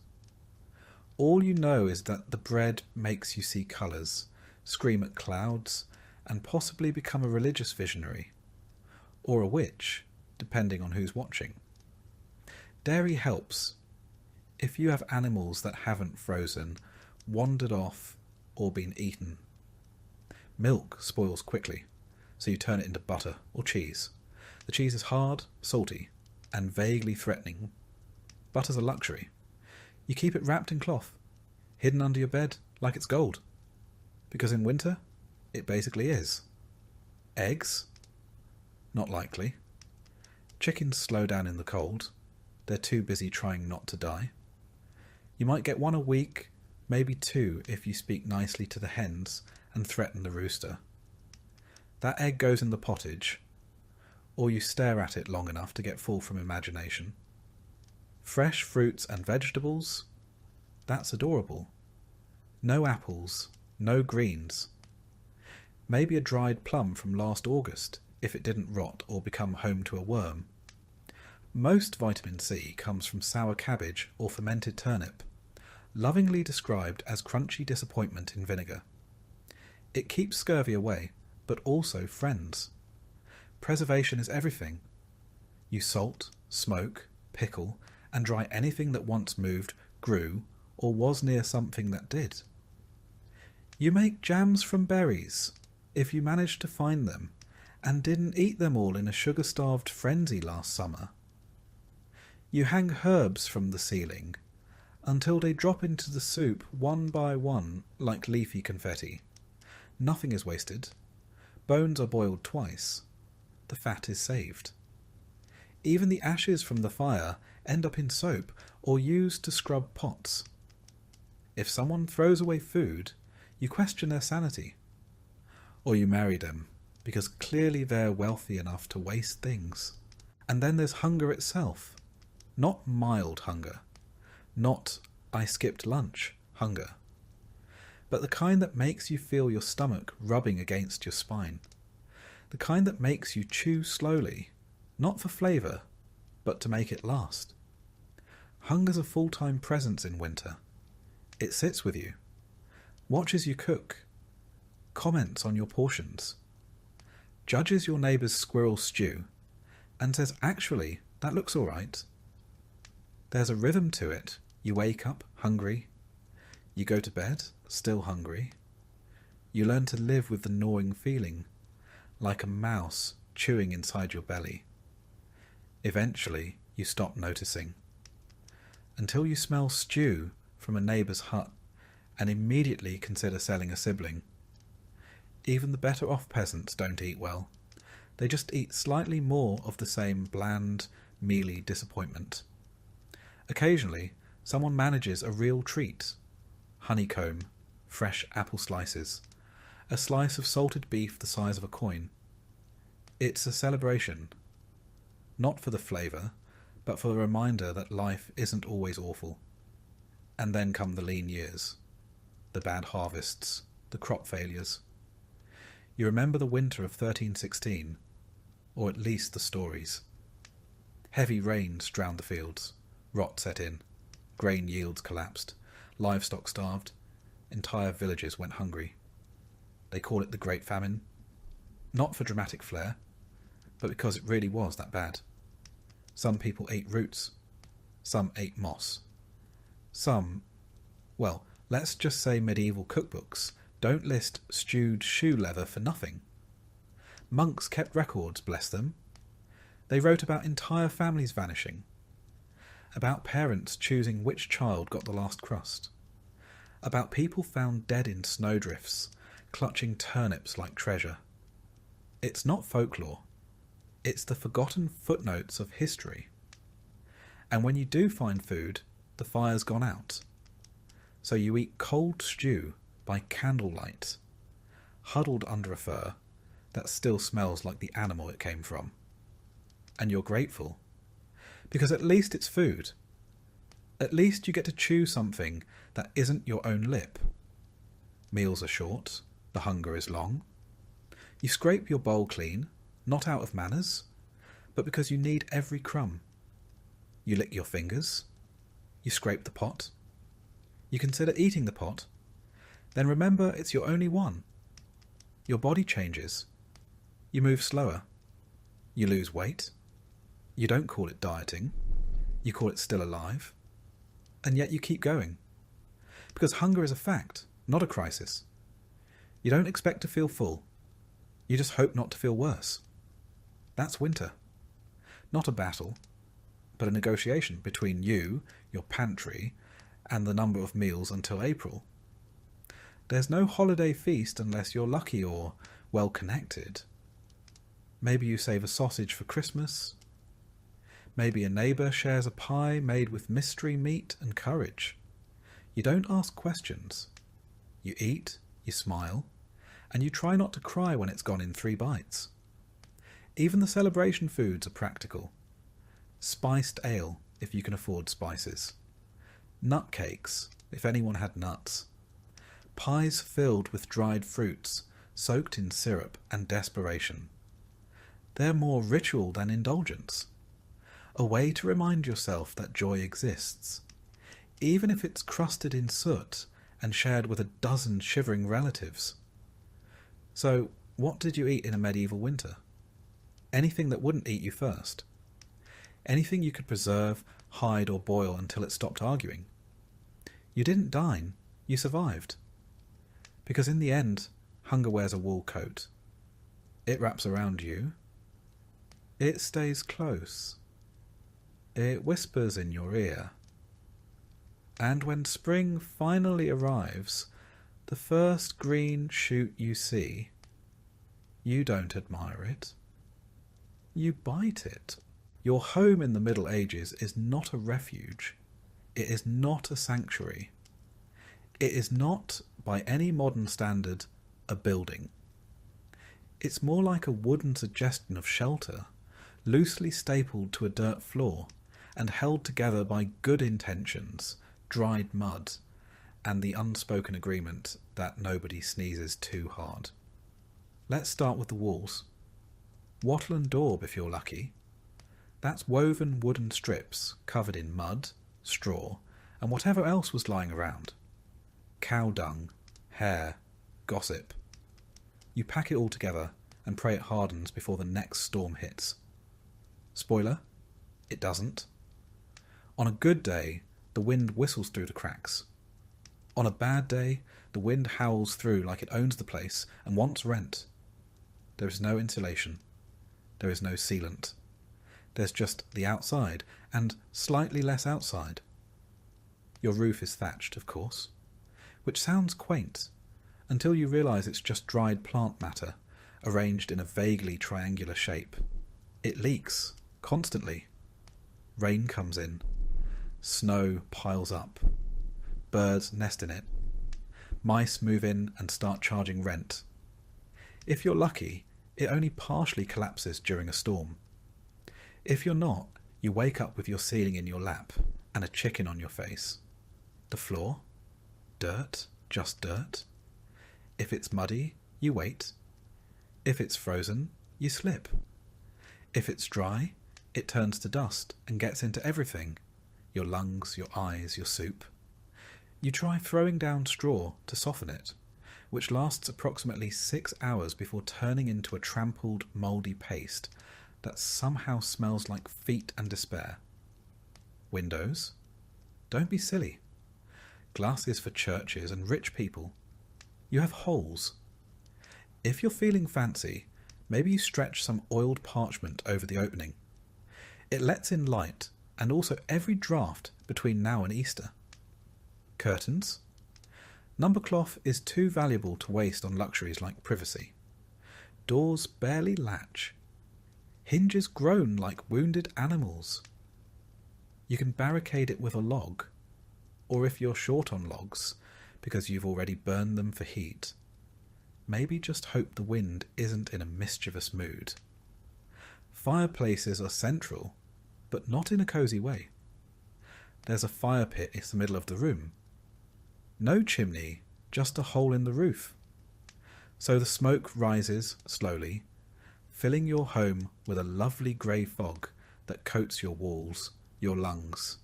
All you know is that the bread makes you see colours, scream at clouds, and possibly become a religious visionary, or a witch, depending on who's watching. Dairy helps. If you have animals that haven't frozen, wandered off, or been eaten. Milk spoils quickly, so you turn it into butter or cheese. The cheese is hard, salty, and vaguely threatening. Butter's a luxury. You keep it wrapped in cloth, hidden under your bed like it's gold. Because in winter, it basically is. Eggs? Not likely. Chickens slow down in the cold. They're too busy trying not to die. You might get one a week, maybe two if you speak nicely to the hens and threaten the rooster. That egg goes in the pottage, or you stare at it long enough to get full from imagination. Fresh fruits and vegetables? That's adorable. No apples, no greens. Maybe a dried plum from last August, if it didn't rot or become home to a worm. Most vitamin C comes from sour cabbage or fermented turnip, lovingly described as crunchy disappointment in vinegar. It keeps scurvy away, but also friends. Preservation is everything. You salt, smoke, pickle, and dry anything that once moved, grew, or was near something that did. You make jams from berries, if you managed to find them, and didn't eat them all in a sugar-starved frenzy last summer. You hang herbs from the ceiling, until they drop into the soup one by one like leafy confetti. Nothing is wasted. Bones are boiled twice. The fat is saved. Even the ashes from the fire end up in soap or used to scrub pots. If someone throws away food, you question their sanity. Or you marry them, because clearly they're wealthy enough to waste things. And then there's hunger itself. Not mild hunger. Not I skipped lunch hunger. But the kind that makes you feel your stomach rubbing against your spine. The kind that makes you chew slowly, not for flavour, but to make it last. Hunger's a full-time presence in winter. It sits with you, watches you cook, comments on your portions, judges your neighbour's squirrel stew, and says, actually, that looks all right. There's a rhythm to it. You wake up hungry. You go to bed still hungry. You learn to live with the gnawing feeling, like a mouse chewing inside your belly. Eventually, you stop noticing, until you smell stew from a neighbour's hut and immediately consider selling a sibling. Even the better off peasants don't eat well. They just eat slightly more of the same bland, mealy disappointment. Occasionally, someone manages a real treat. Honeycomb, fresh apple slices, a slice of salted beef the size of a coin. It's a celebration, not for the flavour, but for the reminder that life isn't always awful. And then come the lean years, the bad harvests, the crop failures. You remember the winter of 1316, or at least the stories. Heavy rains drowned the fields, rot set in, grain yields collapsed, livestock starved, entire villages went hungry. They call it the Great Famine, not for dramatic flair, but because it really was that bad. Some people ate roots, some ate moss. Some, well, let's just say medieval cookbooks don't list stewed shoe leather for nothing. Monks kept records, bless them. They wrote about entire families vanishing, about parents choosing which child got the last crust, about people found dead in snowdrifts, clutching turnips like treasure. It's not folklore. It's the forgotten footnotes of history. And when you do find food, the fire's gone out. So you eat cold stew by candlelight, huddled under a fur that still smells like the animal it came from. And you're grateful, because at least it's food. At least you get to chew something that isn't your own lip. Meals are short, the hunger is long. You scrape your bowl clean, not out of manners, but because you need every crumb. You lick your fingers. You scrape the pot. You consider eating the pot. Then remember it's your only one. Your body changes. You move slower. You lose weight. You don't call it dieting. You call it still alive. And yet you keep going. Because hunger is a fact, not a crisis. You don't expect to feel full. You just hope not to feel worse. That's winter. Not a battle, but a negotiation between you, your pantry, and the number of meals until April. There's no holiday feast unless you're lucky or well-connected. Maybe you save a sausage for Christmas. Maybe a neighbour shares a pie made with mystery meat and courage. You don't ask questions. You eat, you smile, and you try not to cry when it's gone in 3 bites. Even the celebration foods are practical. Spiced ale, if you can afford spices. Nut cakes, if anyone had nuts. Pies filled with dried fruits, soaked in syrup and desperation. They're more ritual than indulgence. A way to remind yourself that joy exists, even if it's crusted in soot and shared with a dozen shivering relatives. So, what did you eat in a medieval winter? Anything that wouldn't eat you first. Anything you could preserve, hide or boil until it stopped arguing. You didn't dine, you survived. Because in the end, hunger wears a wool coat. It wraps around you. It stays close. It whispers in your ear. And when spring finally arrives, the first green shoot you see, you don't admire it. You bite it. Your home in the Middle Ages is not a refuge. It is not a sanctuary. It is not, by any modern standard, a building. It's more like a wooden suggestion of shelter, loosely stapled to a dirt floor and held together by good intentions, dried mud, and the unspoken agreement that nobody sneezes too hard. Let's start with the walls. Wattle and daub if you're lucky. That's woven wooden strips covered in mud, straw, and whatever else was lying around. Cow dung, hair, gossip. You pack it all together and pray it hardens before the next storm hits. Spoiler, it doesn't. On a good day, the wind whistles through the cracks. On a bad day, the wind howls through like it owns the place and wants rent. There is no insulation. There is no sealant. There's just the outside and slightly less outside. Your roof is thatched, of course, which sounds quaint until you realise it's just dried plant matter arranged in a vaguely triangular shape. It leaks constantly. Rain comes in. Snow piles up. Birds nest in it. Mice move in and start charging rent. If you're lucky, it only partially collapses during a storm. If you're not, you wake up with your ceiling in your lap and a chicken on your face. The floor? Dirt? Just dirt? If it's muddy, you wait. If it's frozen, you slip. If it's dry, it turns to dust and gets into everything. Your lungs, your eyes, your soup. You try throwing down straw to soften it, which lasts approximately 6 hours before turning into a trampled, mouldy paste that somehow smells like feet and despair. Windows? Don't be silly. Glass is for churches and rich people. You have holes. If you're feeling fancy, maybe you stretch some oiled parchment over the opening. It lets in light and also every draught between now and Easter. Curtains? Number cloth is too valuable to waste on luxuries like privacy. Doors barely latch. Hinges groan like wounded animals. You can barricade it with a log, or if you're short on logs, because you've already burned them for heat, maybe just hope the wind isn't in a mischievous mood. Fireplaces are central, but not in a cosy way. There's a fire pit in the middle of the room. No chimney, just a hole in the roof. So the smoke rises slowly, filling your home with a lovely grey fog that coats your walls, your lungs,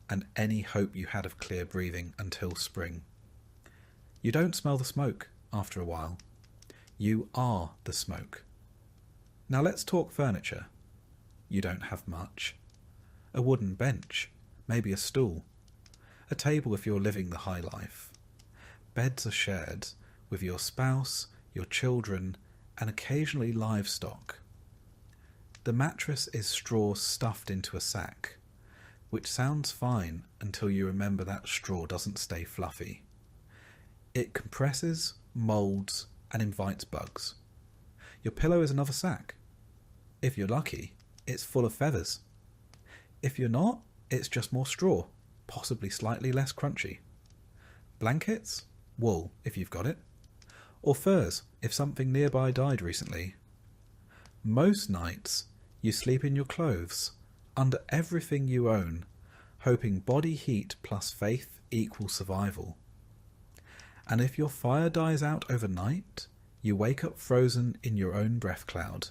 and any hope you had of clear breathing until spring. You don't smell the smoke after a while. You are the smoke. Now let's talk furniture. You don't have much. A wooden bench, maybe a stool. A table if you're living the high life. Beds are shared with your spouse, your children, and occasionally livestock. The mattress is straw stuffed into a sack, which sounds fine until you remember that straw doesn't stay fluffy. It compresses, moulds, and invites bugs. Your pillow is another sack. If you're lucky, it's full of feathers. If you're not, it's just more straw, possibly slightly less crunchy. Blankets? Wool, if you've got it. Or furs, if something nearby died recently. Most nights, you sleep in your clothes, under everything you own, hoping body heat plus faith equals survival. And if your fire dies out overnight, you wake up frozen in your own breath cloud,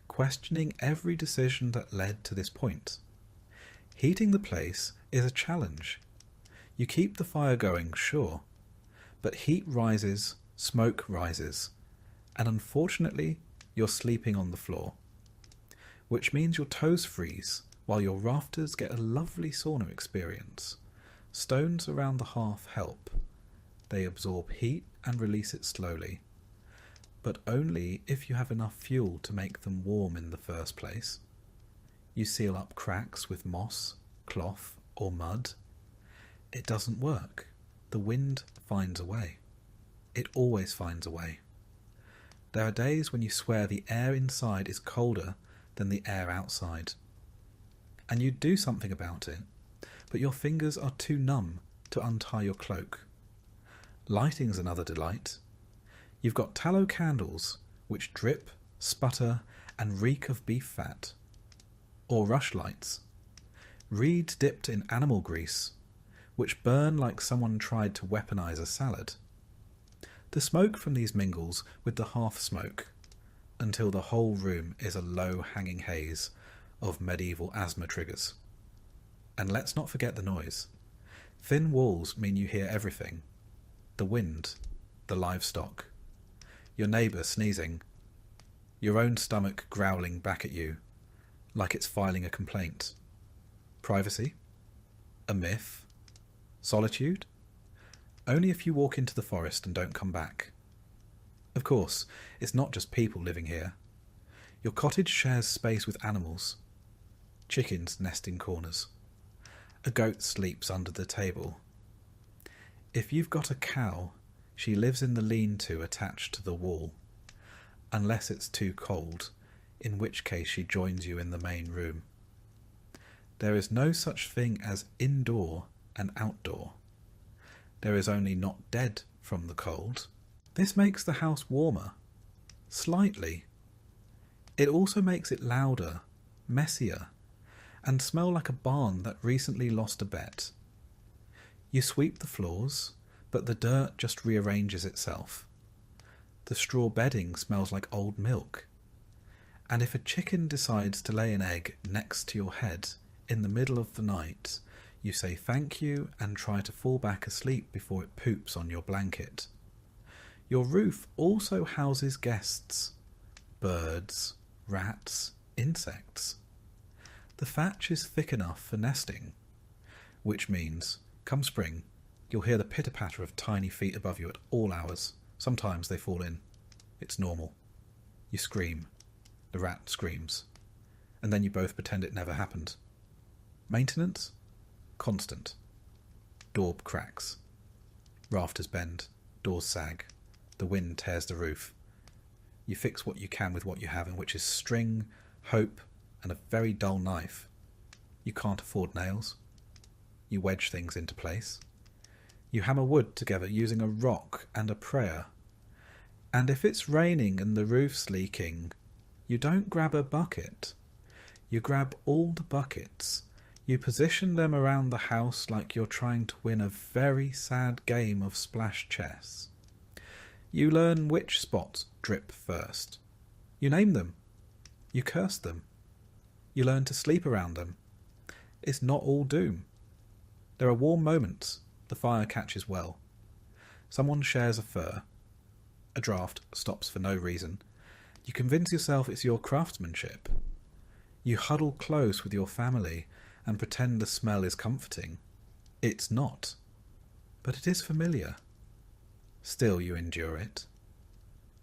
questioning every decision that led to this point. Heating the place is a challenge. You keep the fire going, sure, but heat rises, smoke rises, and unfortunately, you're sleeping on the floor, which means your toes freeze while your rafters get a lovely sauna experience. Stones around the hearth help. They absorb heat and release it slowly, but only if you have enough fuel to make them warm in the first place. You seal up cracks with moss, cloth, or mud. It doesn't work. The wind finds a way. It always finds a way. There are days when you swear the air inside is colder than the air outside. And you do something about it, but your fingers are too numb to untie your cloak. Lighting's another delight. You've got tallow candles, which drip, sputter, and reek of beef fat. Or rushlights. Reeds dipped in animal grease, which burn like someone tried to weaponize a salad. The smoke from these mingles with the hearth smoke, until the whole room is a low hanging haze of medieval asthma triggers. And let's not forget the noise. Thin walls mean you hear everything. The wind, the livestock, your neighbour sneezing, your own stomach growling back at you like it's filing a complaint. Privacy? A myth? Solitude? Only if you walk into the forest and don't come back. Of course, it's not just people living here. Your cottage shares space with animals. Chickens nest in corners. A goat sleeps under the table. If you've got a cow, she lives in the lean-to attached to the wall, unless it's too cold, in which case she joins you in the main room. There is no such thing as indoor and outdoor. There is only not dead from the cold. This makes the house warmer, slightly. It also makes it louder, messier, and smell like a barn that recently lost a bet. You sweep the floors, but the dirt just rearranges itself. The straw bedding smells like old milk. And if a chicken decides to lay an egg next to your head in the middle of the night, you say thank you and try to fall back asleep before it poops on your blanket. Your roof also houses guests, birds, rats, insects. The thatch is thick enough for nesting, which means, come spring, you'll hear the pitter-patter of tiny feet above you at all hours. Sometimes they fall in. It's normal. You scream. The rat screams. And then you both pretend it never happened. Maintenance? Constant. Door cracks. Rafters bend. Doors sag. The wind tears the roof. You fix what you can with what you have, in which is string, hope, and a very dull knife. You can't afford nails. You wedge things into place. You hammer wood together using a rock and a prayer. And if it's raining and the roof's leaking, you don't grab a bucket. You grab all the buckets. You position them around the house like you're trying to win a very sad game of splash chess. You learn which spots drip first. You name them. You curse them. You learn to sleep around them. It's not all doom. There are warm moments. The fire catches well. Someone shares a fur. A draft stops for no reason. You convince yourself it's your craftsmanship. You huddle close with your family and pretend the smell is comforting. It's not. But it is familiar. Still you endure it.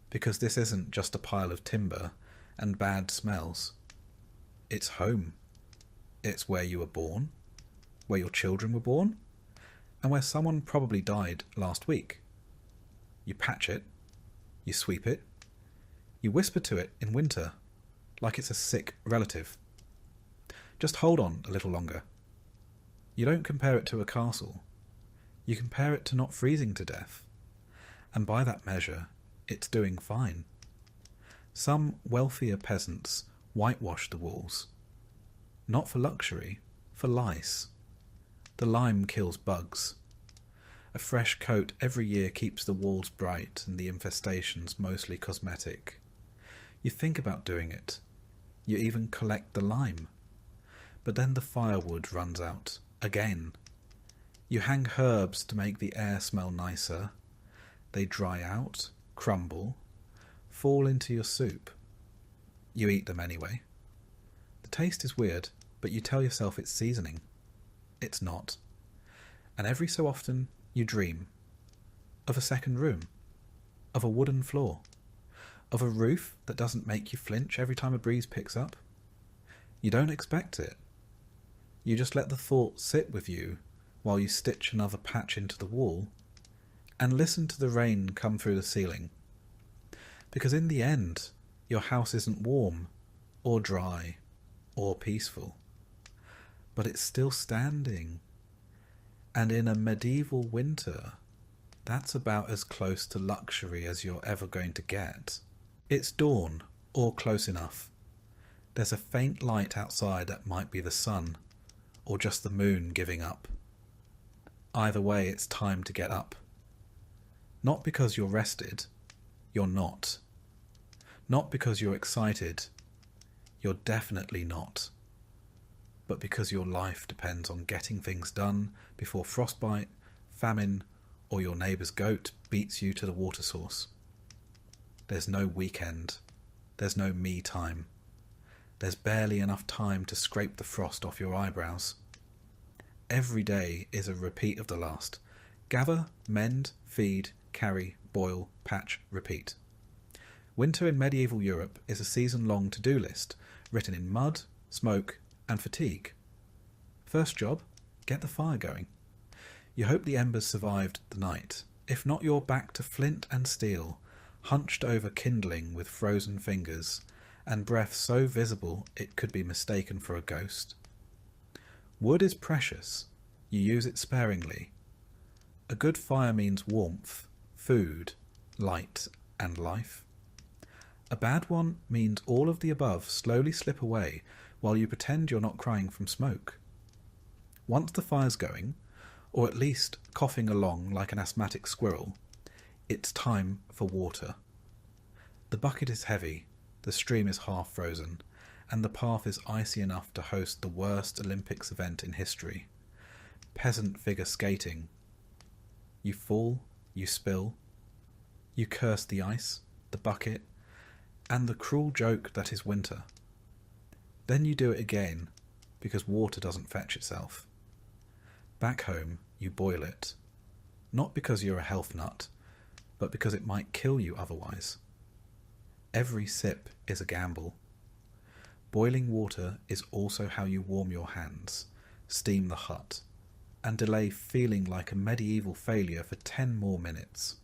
Because this isn't just a pile of timber and bad smells. It's home. It's where you were born, where your children were born, and where someone probably died last week. You patch it. You sweep it. You whisper to it in winter, like it's a sick relative. Just hold on a little longer. You don't compare it to a castle. You compare it to not freezing to death. And by that measure, it's doing fine. Some wealthier peasants whitewash the walls. Not for luxury, for lice. The lime kills bugs. A fresh coat every year keeps the walls bright and the infestations mostly cosmetic. You think about doing it. You even collect the lime. But then the firewood runs out, again. You hang herbs to make the air smell nicer. They dry out, crumble, fall into your soup. You eat them anyway. The taste is weird, but you tell yourself it's seasoning. It's not. And every so often you dream of a second room, of a wooden floor, of a roof that doesn't make you flinch every time a breeze picks up. You don't expect it. You just let the thought sit with you while you stitch another patch into the wall and listen to the rain come through the ceiling. Because in the end, your house isn't warm or dry or peaceful, but it's still standing. And in a medieval winter, that's about as close to luxury as you're ever going to get. It's dawn, or close enough. There's a faint light outside that might be the sun, or just the moon giving up. Either way, it's time to get up. Not because you're rested, you're not. Not because you're excited, you're definitely not. but because your life depends on getting things done before frostbite, famine, or your neighbour's goat beats you to the water source. There's no weekend. There's no me time. There's barely enough time to scrape the frost off your eyebrows. Every day is a repeat of the last. Gather, mend, feed, carry, boil, patch, repeat. Winter in medieval Europe is a season-long to-do list, written in mud, smoke, and fatigue. First job, get the fire going. You hope the embers survived the night. If not, you're back to flint and steel, hunched over kindling with frozen fingers, and breath so visible it could be mistaken for a ghost. Wood is precious. You use it sparingly. A good fire means warmth, food, light, and life. A bad one means all of the above slowly slip away while you pretend you're not crying from smoke. Once the fire's going, or at least coughing along like an asthmatic squirrel, it's time for water. The bucket is heavy, the stream is half frozen, and the path is icy enough to host the worst Olympics event in history. Peasant figure skating. You fall, you spill, you curse the ice, the bucket, and the cruel joke that is winter. Then you do it again, because water doesn't fetch itself. Back home, you boil it, not because you're a health nut, but because it might kill you otherwise. Every sip is a gamble. Boiling water is also how you warm your hands, steam the hut, and delay feeling like a medieval failure for 10 more minutes.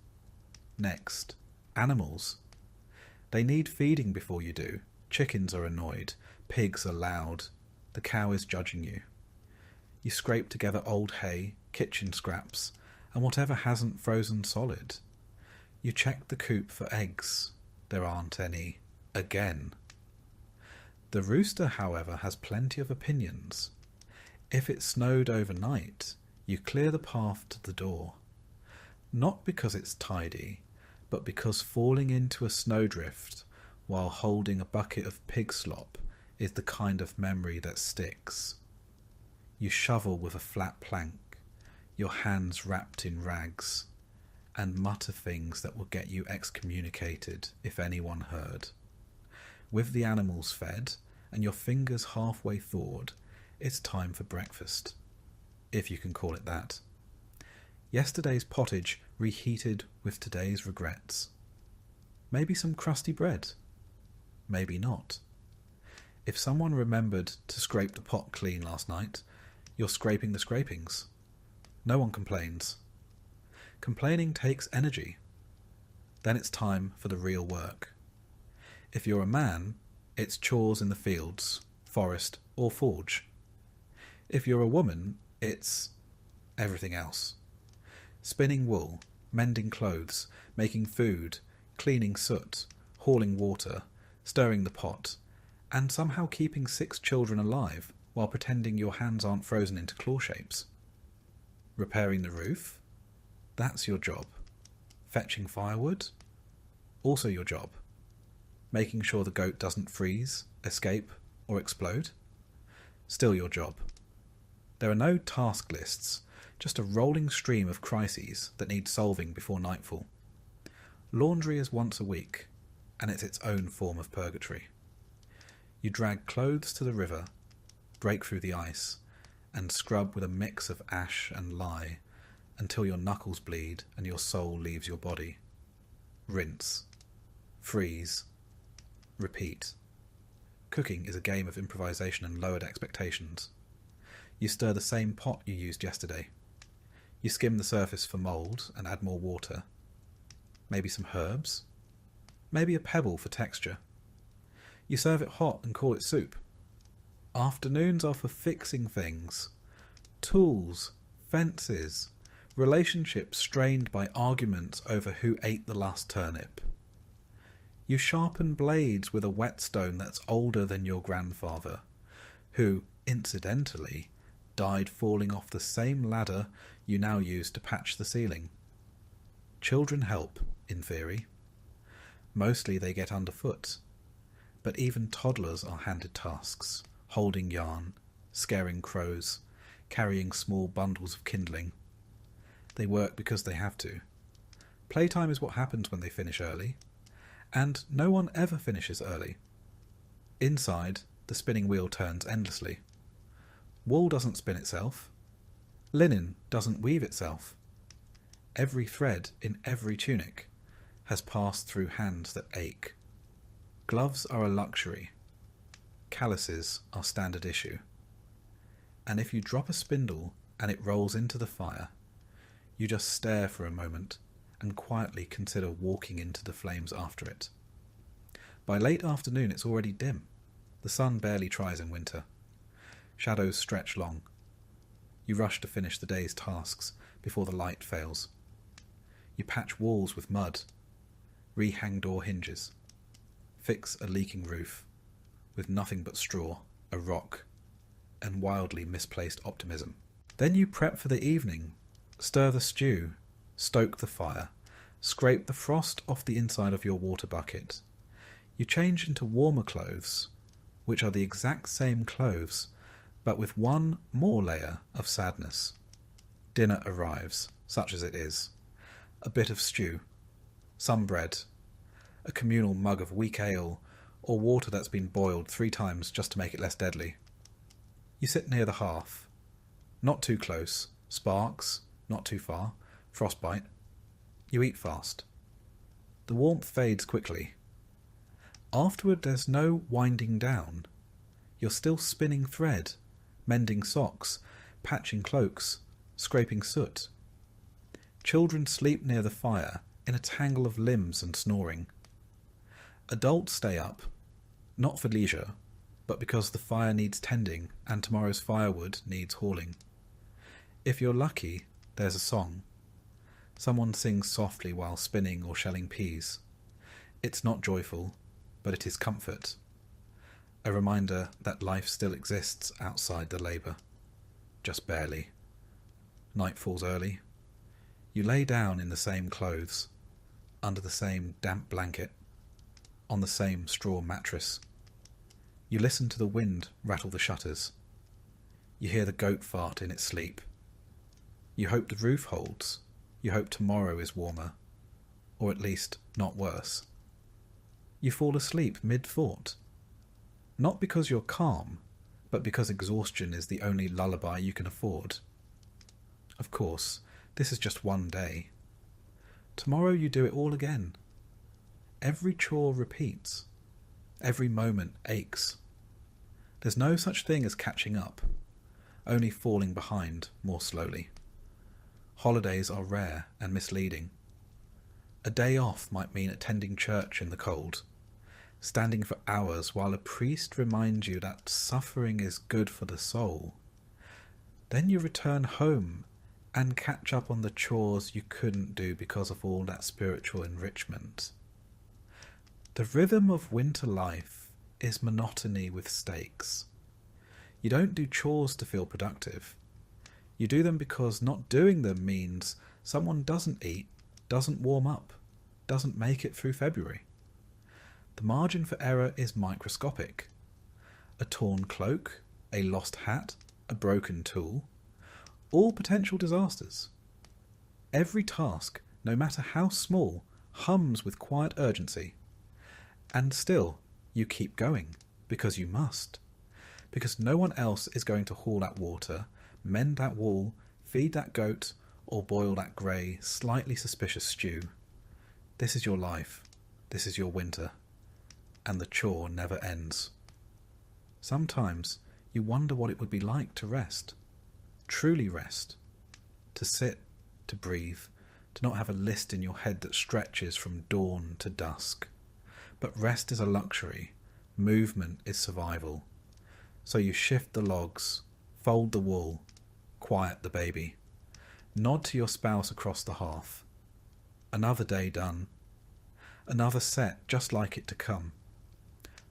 Next, animals. They need feeding before you do. Chickens are annoyed, pigs are loud, the cow is judging you. You scrape together old hay, kitchen scraps, and whatever hasn't frozen solid. You check the coop for eggs. There aren't any. Again. The rooster, however, has plenty of opinions. If it snowed overnight, you clear the path to the door. Not because it's tidy, but because falling into a snowdrift while holding a bucket of pig slop is the kind of memory that sticks. You shovel with a flat plank, your hands wrapped in rags, and mutter things that will get you excommunicated if anyone heard. With the animals fed, and your fingers halfway thawed, it's time for breakfast, if you can call it that. Yesterday's pottage reheated with today's regrets. Maybe some crusty bread. Maybe not. If someone remembered to scrape the pot clean last night, you're scraping the scrapings. No one complains. Complaining takes energy. Then it's time for the real work. If you're a man, it's chores in the fields, forest, or forge. If you're a woman, it's everything else. Spinning wool, mending clothes, making food, cleaning soot, hauling water, stirring the pot, and somehow keeping 6 children alive while pretending your hands aren't frozen into claw shapes. Repairing the roof? That's your job. Fetching firewood? Also your job. Making sure the goat doesn't freeze, escape, or explode? Still your job. There are no task lists, just a rolling stream of crises that need solving before nightfall. Laundry is once a week, and it's its own form of purgatory. You drag clothes to the river, break through the ice, and scrub with a mix of ash and lye until your knuckles bleed and your soul leaves your body. Rinse. Freeze. Repeat. Cooking is a game of improvisation and lowered expectations. You stir the same pot you used yesterday. You skim the surface for mould and add more water. Maybe some herbs. Maybe a pebble for texture. You serve it hot and call it soup. Afternoons are for fixing things. Tools, fences, relationships strained by arguments over who ate the last turnip. You sharpen blades with a whetstone that's older than your grandfather, who, incidentally, died falling off the same ladder you now use to patch the ceiling. Children help, in theory. Mostly they get underfoot, but even toddlers are handed tasks, holding yarn, scaring crows, carrying small bundles of kindling. They work because they have to. Playtime is what happens when they finish early, and no one ever finishes early. Inside, the spinning wheel turns endlessly. Wool doesn't spin itself. Linen doesn't weave itself. Every thread in every tunic has passed through hands that ache. Gloves are a luxury. Calluses are standard issue. And if you drop a spindle and it rolls into the fire, you just stare for a moment and quietly consider walking into the flames after it. By late afternoon it's already dim. The sun barely tries in winter. Shadows stretch long. You rush to finish the day's tasks before the light fails. You patch walls with mud, rehang door hinges, fix a leaking roof with nothing but straw, a rock, and wildly misplaced optimism. Then you prep for the evening, stir the stew, stoke the fire, scrape the frost off the inside of your water bucket. You change into warmer clothes, which are the exact same clothes, but with one more layer of sadness. Dinner arrives, such as it is. A bit of stew, some bread, a communal mug of weak ale, or water that's been boiled 3 times just to make it less deadly. You sit near the hearth. Not too close, sparks, not too far, frostbite. You eat fast. The warmth fades quickly. Afterward there's no winding down. You're still spinning thread, mending socks, patching cloaks, scraping soot. Children sleep near the fire in a tangle of limbs and snoring. Adults stay up, not for leisure, but because the fire needs tending and tomorrow's firewood needs hauling. If you're lucky, there's a song. Someone sings softly while spinning or shelling peas. It's not joyful, but it is comfort. A reminder that life still exists outside the labour. Just barely. Night falls early. You lay down in the same clothes, under the same damp blanket, on the same straw mattress. You listen to the wind rattle the shutters. You hear the goat fart in its sleep. You hope the roof holds. You hope tomorrow is warmer, or at least not worse. You fall asleep mid-thought. Not because you're calm, but because exhaustion is the only lullaby you can afford. Of course, this is just one day. Tomorrow you do it all again. Every chore repeats. Every moment aches. There's no such thing as catching up, only falling behind more slowly. Holidays are rare and misleading. A day off might mean attending church in the cold, standing for hours while a priest reminds you that suffering is good for the soul. Then you return home and catch up on the chores you couldn't do because of all that spiritual enrichment. The rhythm of winter life is monotony with stakes. You don't do chores to feel productive. You do them because not doing them means someone doesn't eat, doesn't warm up, doesn't make it through February. The margin for error is microscopic. A torn cloak, a lost hat, a broken tool, all potential disasters. Every task, no matter how small, hums with quiet urgency. And still, you keep going, because you must. Because no one else is going to haul that water, mend that wool, feed that goat, or boil that grey, slightly suspicious stew. This is your life. This is your winter. And the chore never ends. Sometimes you wonder what it would be like to rest. Truly rest. To sit, to breathe, to not have a list in your head that stretches from dawn to dusk. But rest is a luxury. Movement is survival. So you shift the logs, fold the wool, quiet the baby. Nod to your spouse across the hearth. Another day done. Another set just like it to come.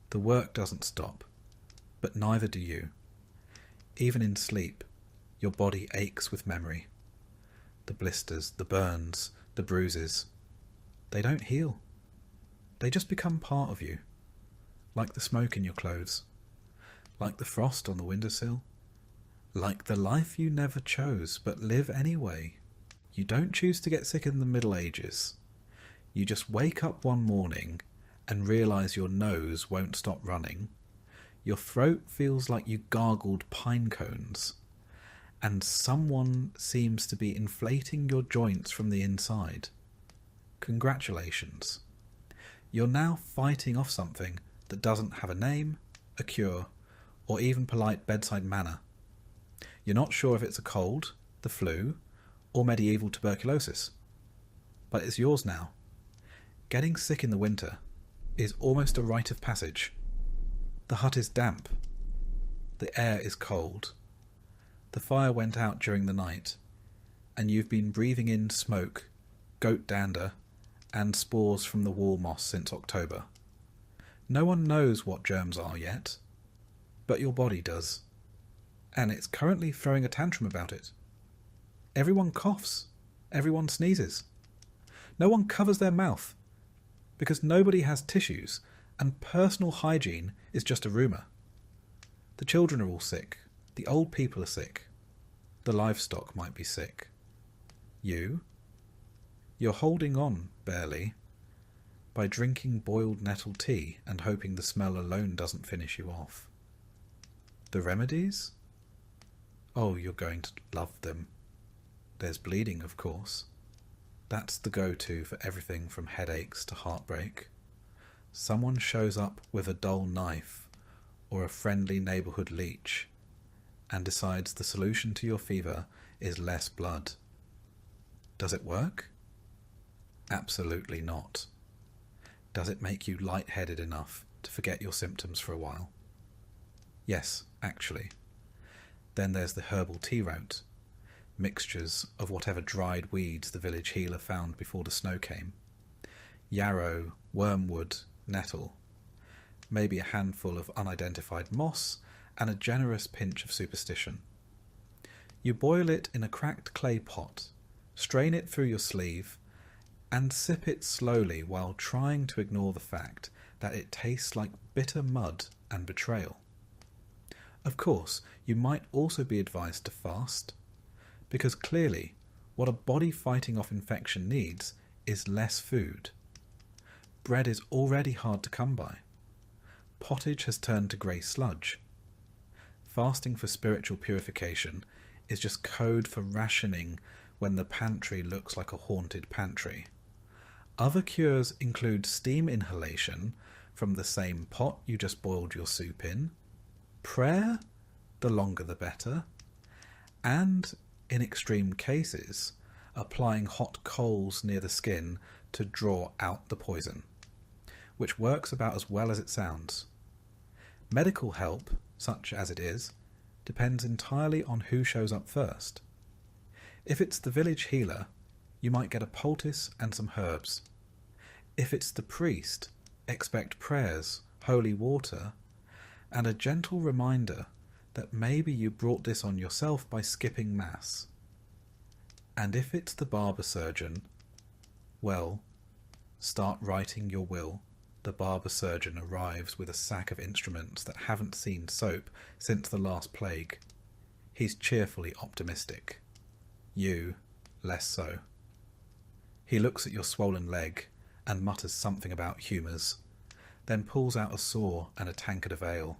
The work doesn't stop, but neither do you. Even in sleep, your body aches with memory. The blisters, the burns, the bruises. They don't heal. They just become part of you. Like the smoke in your clothes. Like the frost on the windowsill. Like the life you never chose, but live anyway. You don't choose to get sick in the Middle Ages. You just wake up one morning and realise your nose won't stop running. Your throat feels like you gargled pine cones. And someone seems to be inflating your joints from the inside. Congratulations. You're now fighting off something that doesn't have a name, a cure, or even polite bedside manner. You're not sure if it's a cold, the flu, or medieval tuberculosis. But it's yours now. Getting sick in the winter is almost a rite of passage. The hut is damp. The air is cold. The fire went out during the night, and you've been breathing in smoke, goat dander, and spores from the wall moss since October. No one knows what germs are yet, but your body does, and it's currently throwing a tantrum about it. Everyone coughs, everyone sneezes. No one covers their mouth, because nobody has tissues, and personal hygiene is just a rumour. The children are all sick, the old people are sick, the livestock might be sick. You're holding on, barely, by drinking boiled nettle tea and hoping the smell alone doesn't finish you off. The remedies? Oh, you're going to love them. There's bleeding, of course. That's the go-to for everything from headaches to heartbreak. Someone shows up with a dull knife or a friendly neighbourhood leech and decides the solution to your fever is less blood. Does it work? Absolutely not. Does it make you lightheaded enough to forget your symptoms for a while? Yes, actually. Then there's the herbal tea route. Mixtures of whatever dried weeds the village healer found before the snow came. Yarrow, wormwood, nettle. Maybe a handful of unidentified moss and a generous pinch of superstition. You boil it in a cracked clay pot, strain it through your sleeve, and sip it slowly while trying to ignore the fact that it tastes like bitter mud and betrayal. Of course, you might also be advised to fast, because clearly what a body fighting off infection needs is less food. Bread is already hard to come by. Pottage has turned to grey sludge. Fasting for spiritual purification is just code for rationing when the pantry looks like a haunted pantry. Other cures include steam inhalation from the same pot you just boiled your soup in, prayer, the longer the better, and, in extreme cases, applying hot coals near the skin to draw out the poison, which works about as well as it sounds. Medical help, such as it is, depends entirely on who shows up first. If it's the village healer, you might get a poultice and some herbs. If it's the priest, expect prayers, holy water, and a gentle reminder that maybe you brought this on yourself by skipping Mass. And if it's the barber surgeon, well, start writing your will. The barber surgeon arrives with a sack of instruments that haven't seen soap since the last plague. He's cheerfully optimistic. You, less so. He looks at your swollen leg and mutters something about humours, then pulls out a saw and a tankard of ale.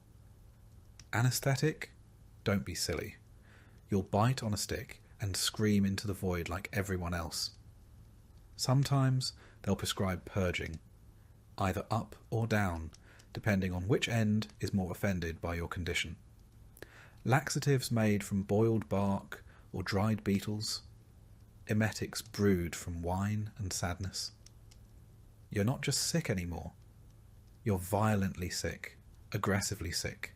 Anaesthetic? Don't be silly. You'll bite on a stick and scream into the void like everyone else. Sometimes they'll prescribe purging, either up or down, depending on which end is more offended by your condition. Laxatives made from boiled bark or dried beetles, emetics brewed from wine and sadness. You're not just sick anymore. You're violently sick, aggressively sick,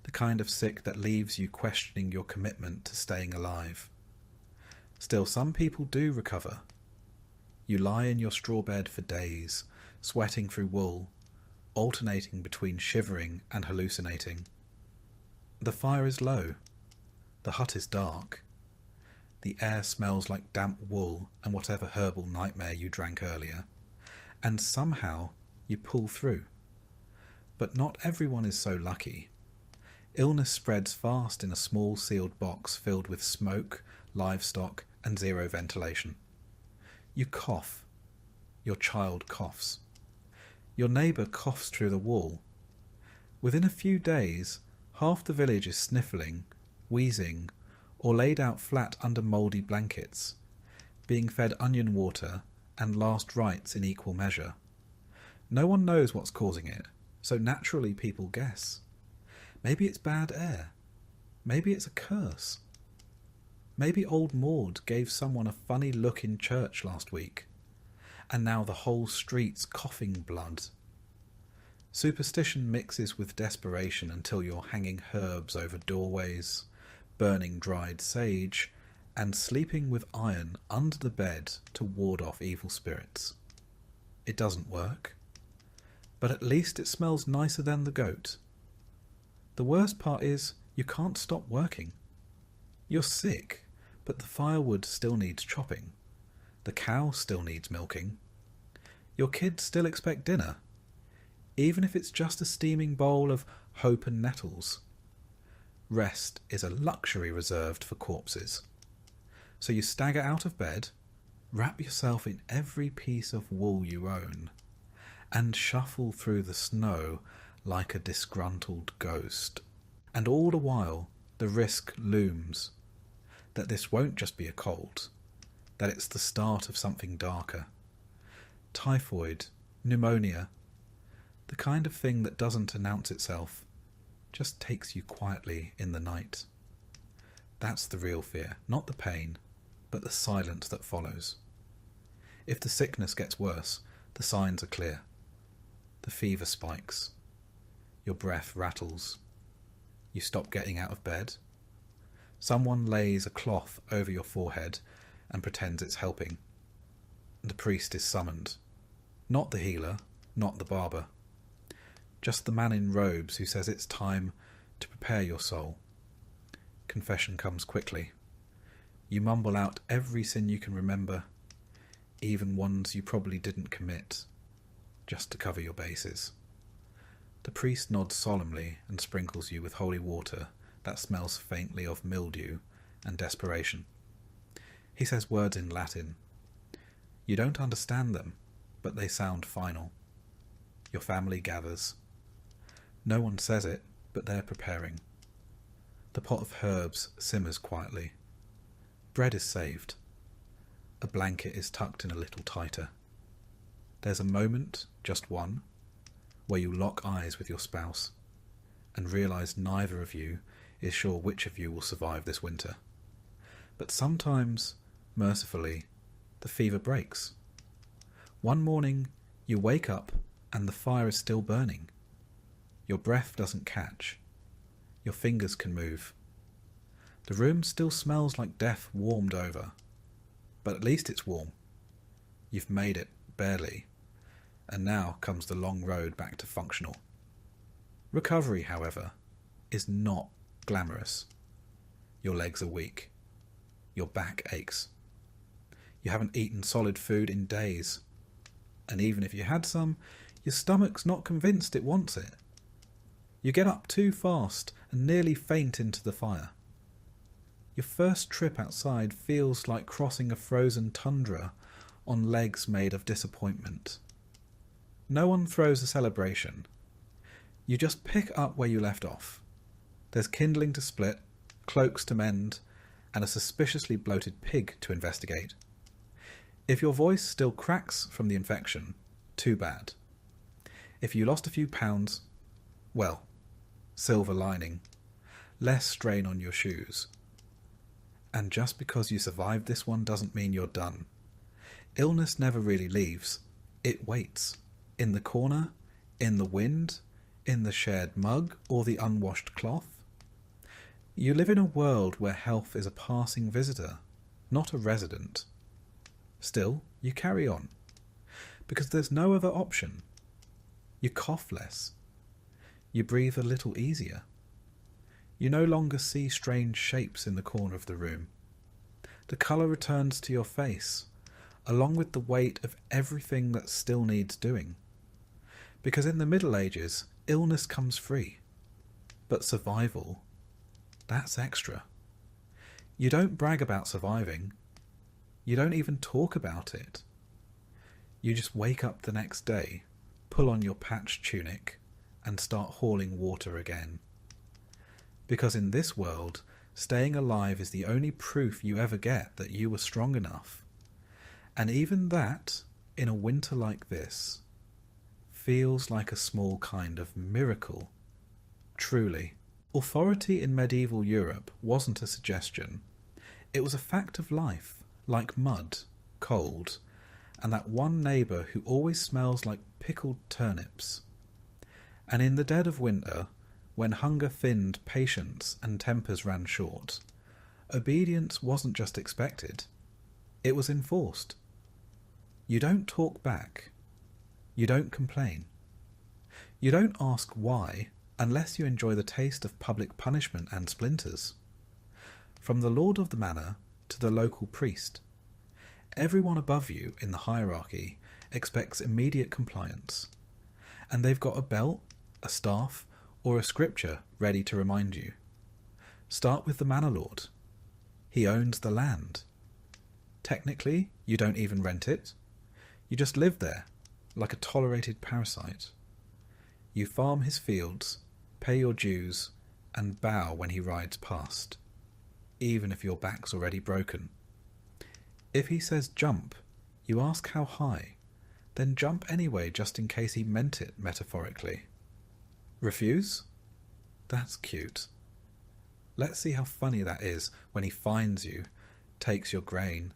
the kind of sick that leaves you questioning your commitment to staying alive. Still, some people do recover. You lie in your straw bed for days, sweating through wool, alternating between shivering and hallucinating. The fire is low. The hut is dark. The air smells like damp wool and whatever herbal nightmare you drank earlier. And somehow you pull through. But not everyone is so lucky. Illness spreads fast in a small sealed box filled with smoke, livestock, and zero ventilation. You cough. Your child coughs. Your neighbour coughs through the wall. Within a few days, half the village is sniffling, wheezing, or laid out flat under mouldy blankets, being fed onion water and last rites in equal measure. No one knows what's causing it, so naturally people guess. Maybe it's bad air. Maybe it's a curse. Maybe old Maud gave someone a funny look in church last week, and now the whole street's coughing blood. Superstition mixes with desperation until you're hanging herbs over doorways, burning dried sage, and sleeping with iron under the bed to ward off evil spirits. It doesn't work, but at least it smells nicer than the goat. The worst part is you can't stop working. You're sick, but the firewood still needs chopping. The cow still needs milking. Your kids still expect dinner, even if it's just a steaming bowl of hope and nettles. Rest is a luxury reserved for corpses. So you stagger out of bed, wrap yourself in every piece of wool you own, and shuffle through the snow like a disgruntled ghost. And all the while, the risk looms that this won't just be a cold, that it's the start of something darker. Typhoid, pneumonia, the kind of thing that doesn't announce itself, just takes you quietly in the night. That's the real fear, not the pain, but the silence that follows. If the sickness gets worse, the signs are clear. The fever spikes. Your breath rattles. You stop getting out of bed. Someone lays a cloth over your forehead and pretends it's helping. The priest is summoned. Not the healer, not the barber. Just the man in robes who says it's time to prepare your soul. Confession comes quickly. You mumble out every sin you can remember, even ones you probably didn't commit, just to cover your bases. The priest nods solemnly and sprinkles you with holy water that smells faintly of mildew and desperation. He says words in Latin. You don't understand them, but they sound final. Your family gathers. No one says it, but they're preparing. The pot of herbs simmers quietly. Bread is saved. A blanket is tucked in a little tighter. There's a moment, just one, where you lock eyes with your spouse and realise neither of you is sure which of you will survive this winter. But sometimes, mercifully, the fever breaks. One morning, you wake up and the fire is still burning. Your breath doesn't catch. Your fingers can move. The room still smells like death warmed over, but at least it's warm. You've made it, barely, and now comes the long road back to functional. Recovery, however, is not glamorous. Your legs are weak. Your back aches. You haven't eaten solid food in days, and even if you had some, your stomach's not convinced it wants it. You get up too fast and nearly faint into the fire. Your first trip outside feels like crossing a frozen tundra on legs made of disappointment. No one throws a celebration. You just pick up where you left off. There's kindling to split, cloaks to mend, and a suspiciously bloated pig to investigate. If your voice still cracks from the infection, too bad. If you lost a few pounds, well, silver lining, less strain on your shoes. And just because you survived this one doesn't mean you're done. Illness never really leaves. It waits. In the corner, in the wind, in the shared mug, or the unwashed cloth. You live in a world where health is a passing visitor, not a resident. Still, you carry on, because there's no other option. You cough less. You breathe a little easier. You no longer see strange shapes in the corner of the room. The colour returns to your face, along with the weight of everything that still needs doing. Because in the Middle Ages, illness comes free. But survival, that's extra. You don't brag about surviving. You don't even talk about it. You just wake up the next day, pull on your patched tunic, and start hauling water again. Because in this world, staying alive is the only proof you ever get that you were strong enough. And even that, in a winter like this, feels like a small kind of miracle. Truly, authority in medieval Europe wasn't a suggestion. It was a fact of life, like mud, cold, and that one neighbour who always smells like pickled turnips. And in the dead of winter, when hunger thinned patience and tempers ran short, obedience wasn't just expected, it was enforced. You don't talk back. You don't complain. You don't ask why unless you enjoy the taste of public punishment and splinters. From the lord of the manor to the local priest, everyone above you in the hierarchy expects immediate compliance, and they've got a belt, a staff, or a scripture ready to remind you. Start with the manor lord. He owns the land. Technically, you don't even rent it. You just live there, like a tolerated parasite. You farm his fields, pay your dues, and bow when he rides past, even if your back's already broken. If he says jump, you ask how high, then jump anyway just in case he meant it metaphorically. Refuse? That's cute. Let's see how funny that is when he finds you, takes your grain,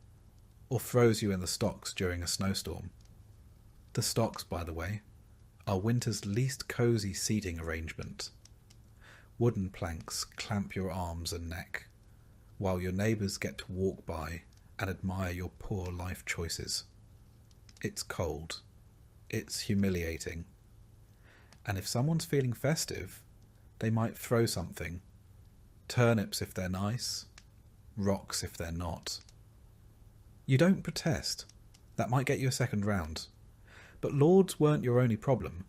or throws you in the stocks during a snowstorm. The stocks, by the way, are winter's least cosy seating arrangement. Wooden planks clamp your arms and neck, while your neighbours get to walk by and admire your poor life choices. It's cold. It's humiliating. And if someone's feeling festive, they might throw something. Turnips if they're nice, rocks if they're not. You don't protest. That might get you a second round. But lords weren't your only problem.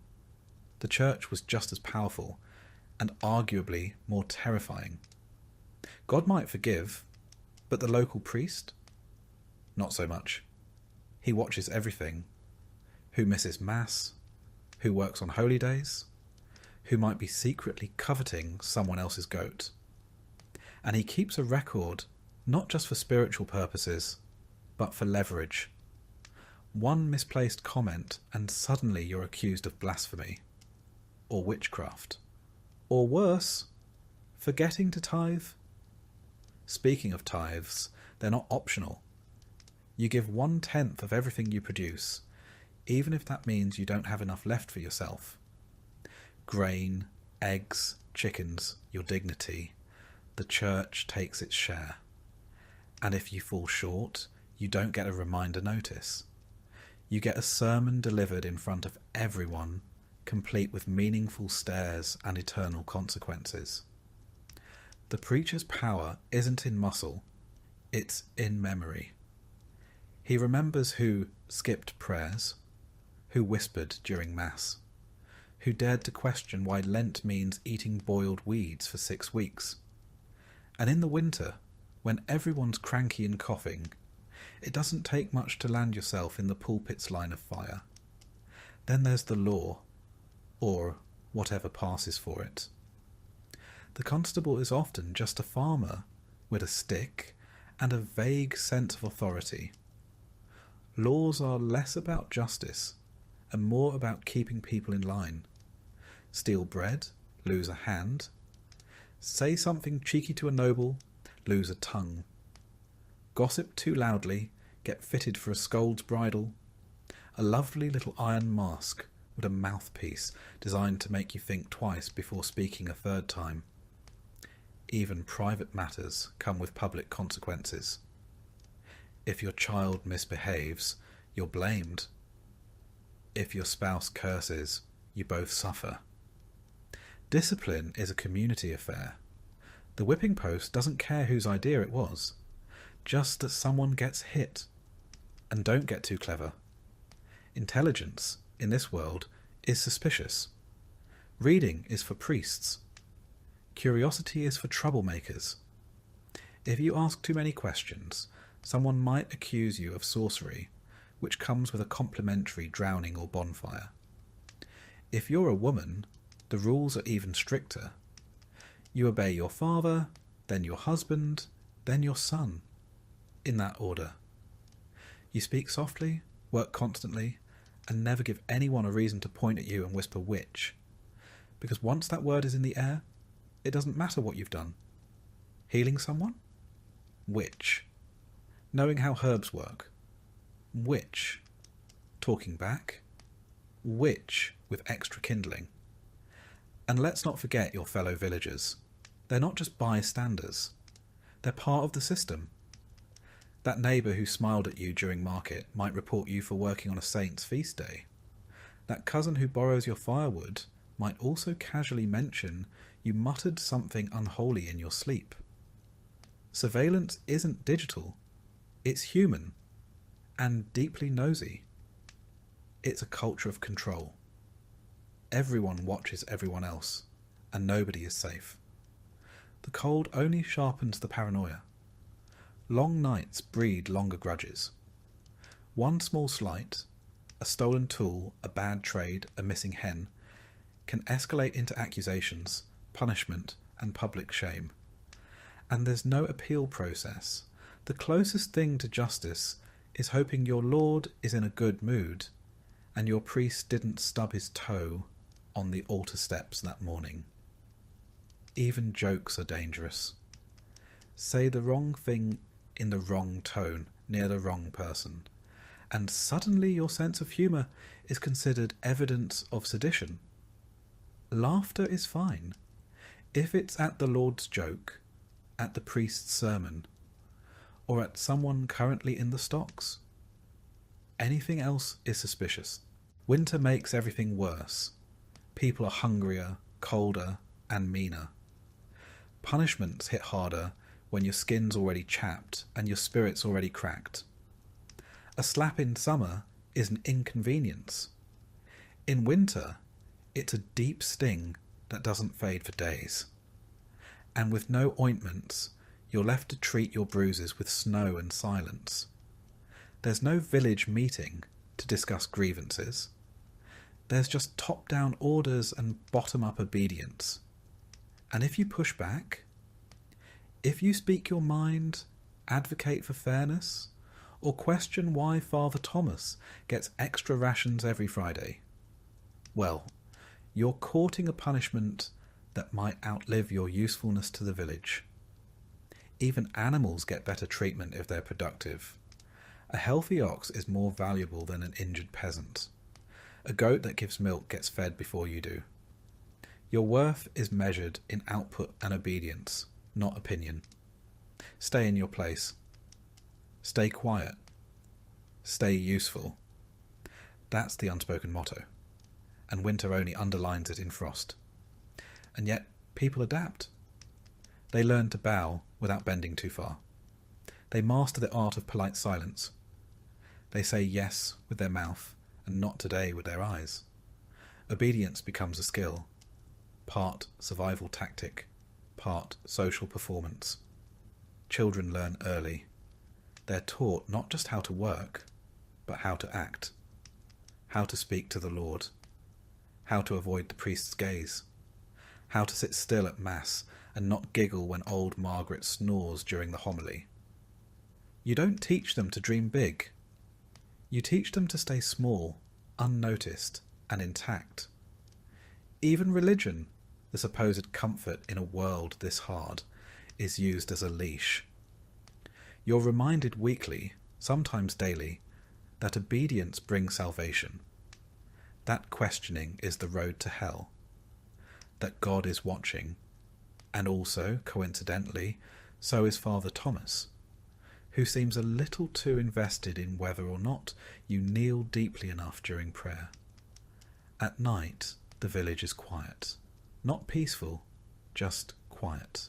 The church was just as powerful, and arguably more terrifying. God might forgive, but the local priest? Not so much. He watches everything. Who misses Mass? Who works on holy days? Who might be secretly coveting someone else's goat? And he keeps a record, not just for spiritual purposes, but for leverage. One misplaced comment and suddenly you're accused of blasphemy, or witchcraft, or worse, forgetting to tithe. Speaking of tithes, they're not optional. You give 1/10 of everything you produce, even if that means you don't have enough left for yourself. Grain, eggs, chickens, your dignity, the church takes its share. And if you fall short, you don't get a reminder notice. You get a sermon delivered in front of everyone, complete with meaningful stares and eternal consequences. The preacher's power isn't in muscle, it's in memory. He remembers who skipped prayers, who whispered during Mass, who dared to question why Lent means eating boiled weeds for 6 weeks. And in the winter, when everyone's cranky and coughing, it doesn't take much to land yourself in the pulpit's line of fire. Then there's the law, or whatever passes for it. The constable is often just a farmer with a stick and a vague sense of authority. Laws are less about justice and more about keeping people in line. Steal bread, lose a hand. Say something cheeky to a noble, lose a tongue. Gossip too loudly, get fitted for a scold's bridle. A lovely little iron mask with a mouthpiece designed to make you think twice before speaking a third time. Even private matters come with public consequences. If your child misbehaves, you're blamed. If your spouse curses, you both suffer. Discipline is a community affair. The whipping post doesn't care whose idea it was, just that someone gets hit. And don't get too clever. Intelligence, in this world, is suspicious. Reading is for priests. Curiosity is for troublemakers. If you ask too many questions, someone might accuse you of sorcery, which comes with a complimentary drowning or bonfire. If you're a woman, the rules are even stricter. You obey your father, then your husband, then your son, in that order. You speak softly, work constantly, and never give anyone a reason to point at you and whisper witch, because once that word is in the air, it doesn't matter what you've done. Healing someone? Witch. Knowing how herbs work? Witch. Talking back? Witch with extra kindling. And let's not forget your fellow villagers. They're not just bystanders. They're part of the system. That neighbour who smiled at you during market might report you for working on a saint's feast day. That cousin who borrows your firewood might also casually mention you muttered something unholy in your sleep. Surveillance isn't digital. It's human and deeply nosy. It's a culture of control. Everyone watches everyone else, and nobody is safe. The cold only sharpens the paranoia. Long nights breed longer grudges. One small slight, a stolen tool, a bad trade, a missing hen, can escalate into accusations, punishment, and public shame. And there's no appeal process. The closest thing to justice is hoping your Lord is in a good mood, and your priest didn't stub his toe on the altar steps that morning. Even jokes are dangerous. Say the wrong thing in the wrong tone, near the wrong person, and suddenly your sense of humour is considered evidence of sedition. Laughter is fine, if it's at the Lord's joke, at the priest's sermon, or at someone currently in the stocks. Anything else is suspicious. Winter makes everything worse. People are hungrier, colder, and meaner. Punishments hit harder when your skin's already chapped and your spirit's already cracked. A slap in summer is an inconvenience. In winter, it's a deep sting that doesn't fade for days. And with no ointments, you're left to treat your bruises with snow and silence. There's no village meeting to discuss grievances. There's just top-down orders and bottom-up obedience. And if you push back, if you speak your mind, advocate for fairness, or question why Father Thomas gets extra rations every Friday, well, you're courting a punishment that might outlive your usefulness to the village. Even animals get better treatment if they're productive. A healthy ox is more valuable than an injured peasant. A goat that gives milk gets fed before you do. Your worth is measured in output and obedience, not opinion. Stay in your place. Stay quiet. Stay useful. That's the unspoken motto, and winter only underlines it in frost. And yet, people adapt. They learn to bow without bending too far. They master the art of polite silence. They say yes with their mouth and not today with their eyes. Obedience becomes a skill, part survival tactic, part social performance. Children learn early. They're taught not just how to work, but how to act, how to speak to the Lord, how to avoid the priest's gaze, how to sit still at Mass and not giggle when old Margaret snores during the homily. You don't teach them to dream big. You teach them to stay small, unnoticed, and intact. Even religion, the supposed comfort in a world this hard, is used as a leash. You're reminded weekly, sometimes daily, that obedience brings salvation. That questioning is the road to hell. That God is watching, and also, coincidentally, so is Father Thomas, who seems a little too invested in whether or not you kneel deeply enough during prayer. At night, the village is quiet. Not peaceful, just quiet.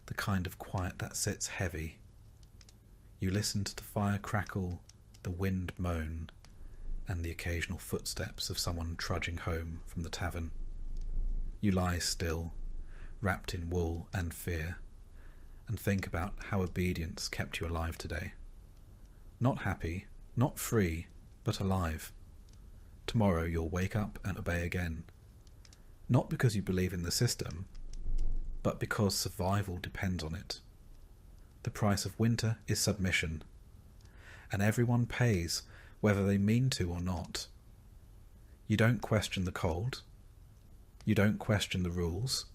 The kind of quiet that sits heavy. You listen to the fire crackle, the wind moan, and the occasional footsteps of someone trudging home from the tavern. You lie still, wrapped in wool and fear, and think about how obedience kept you alive today. Not happy, not free, but alive. Tomorrow you'll wake up and obey again. Not because you believe in the system, but because survival depends on it. The price of winter is submission, and everyone pays whether they mean to or not. You don't question the cold. You don't question the rules.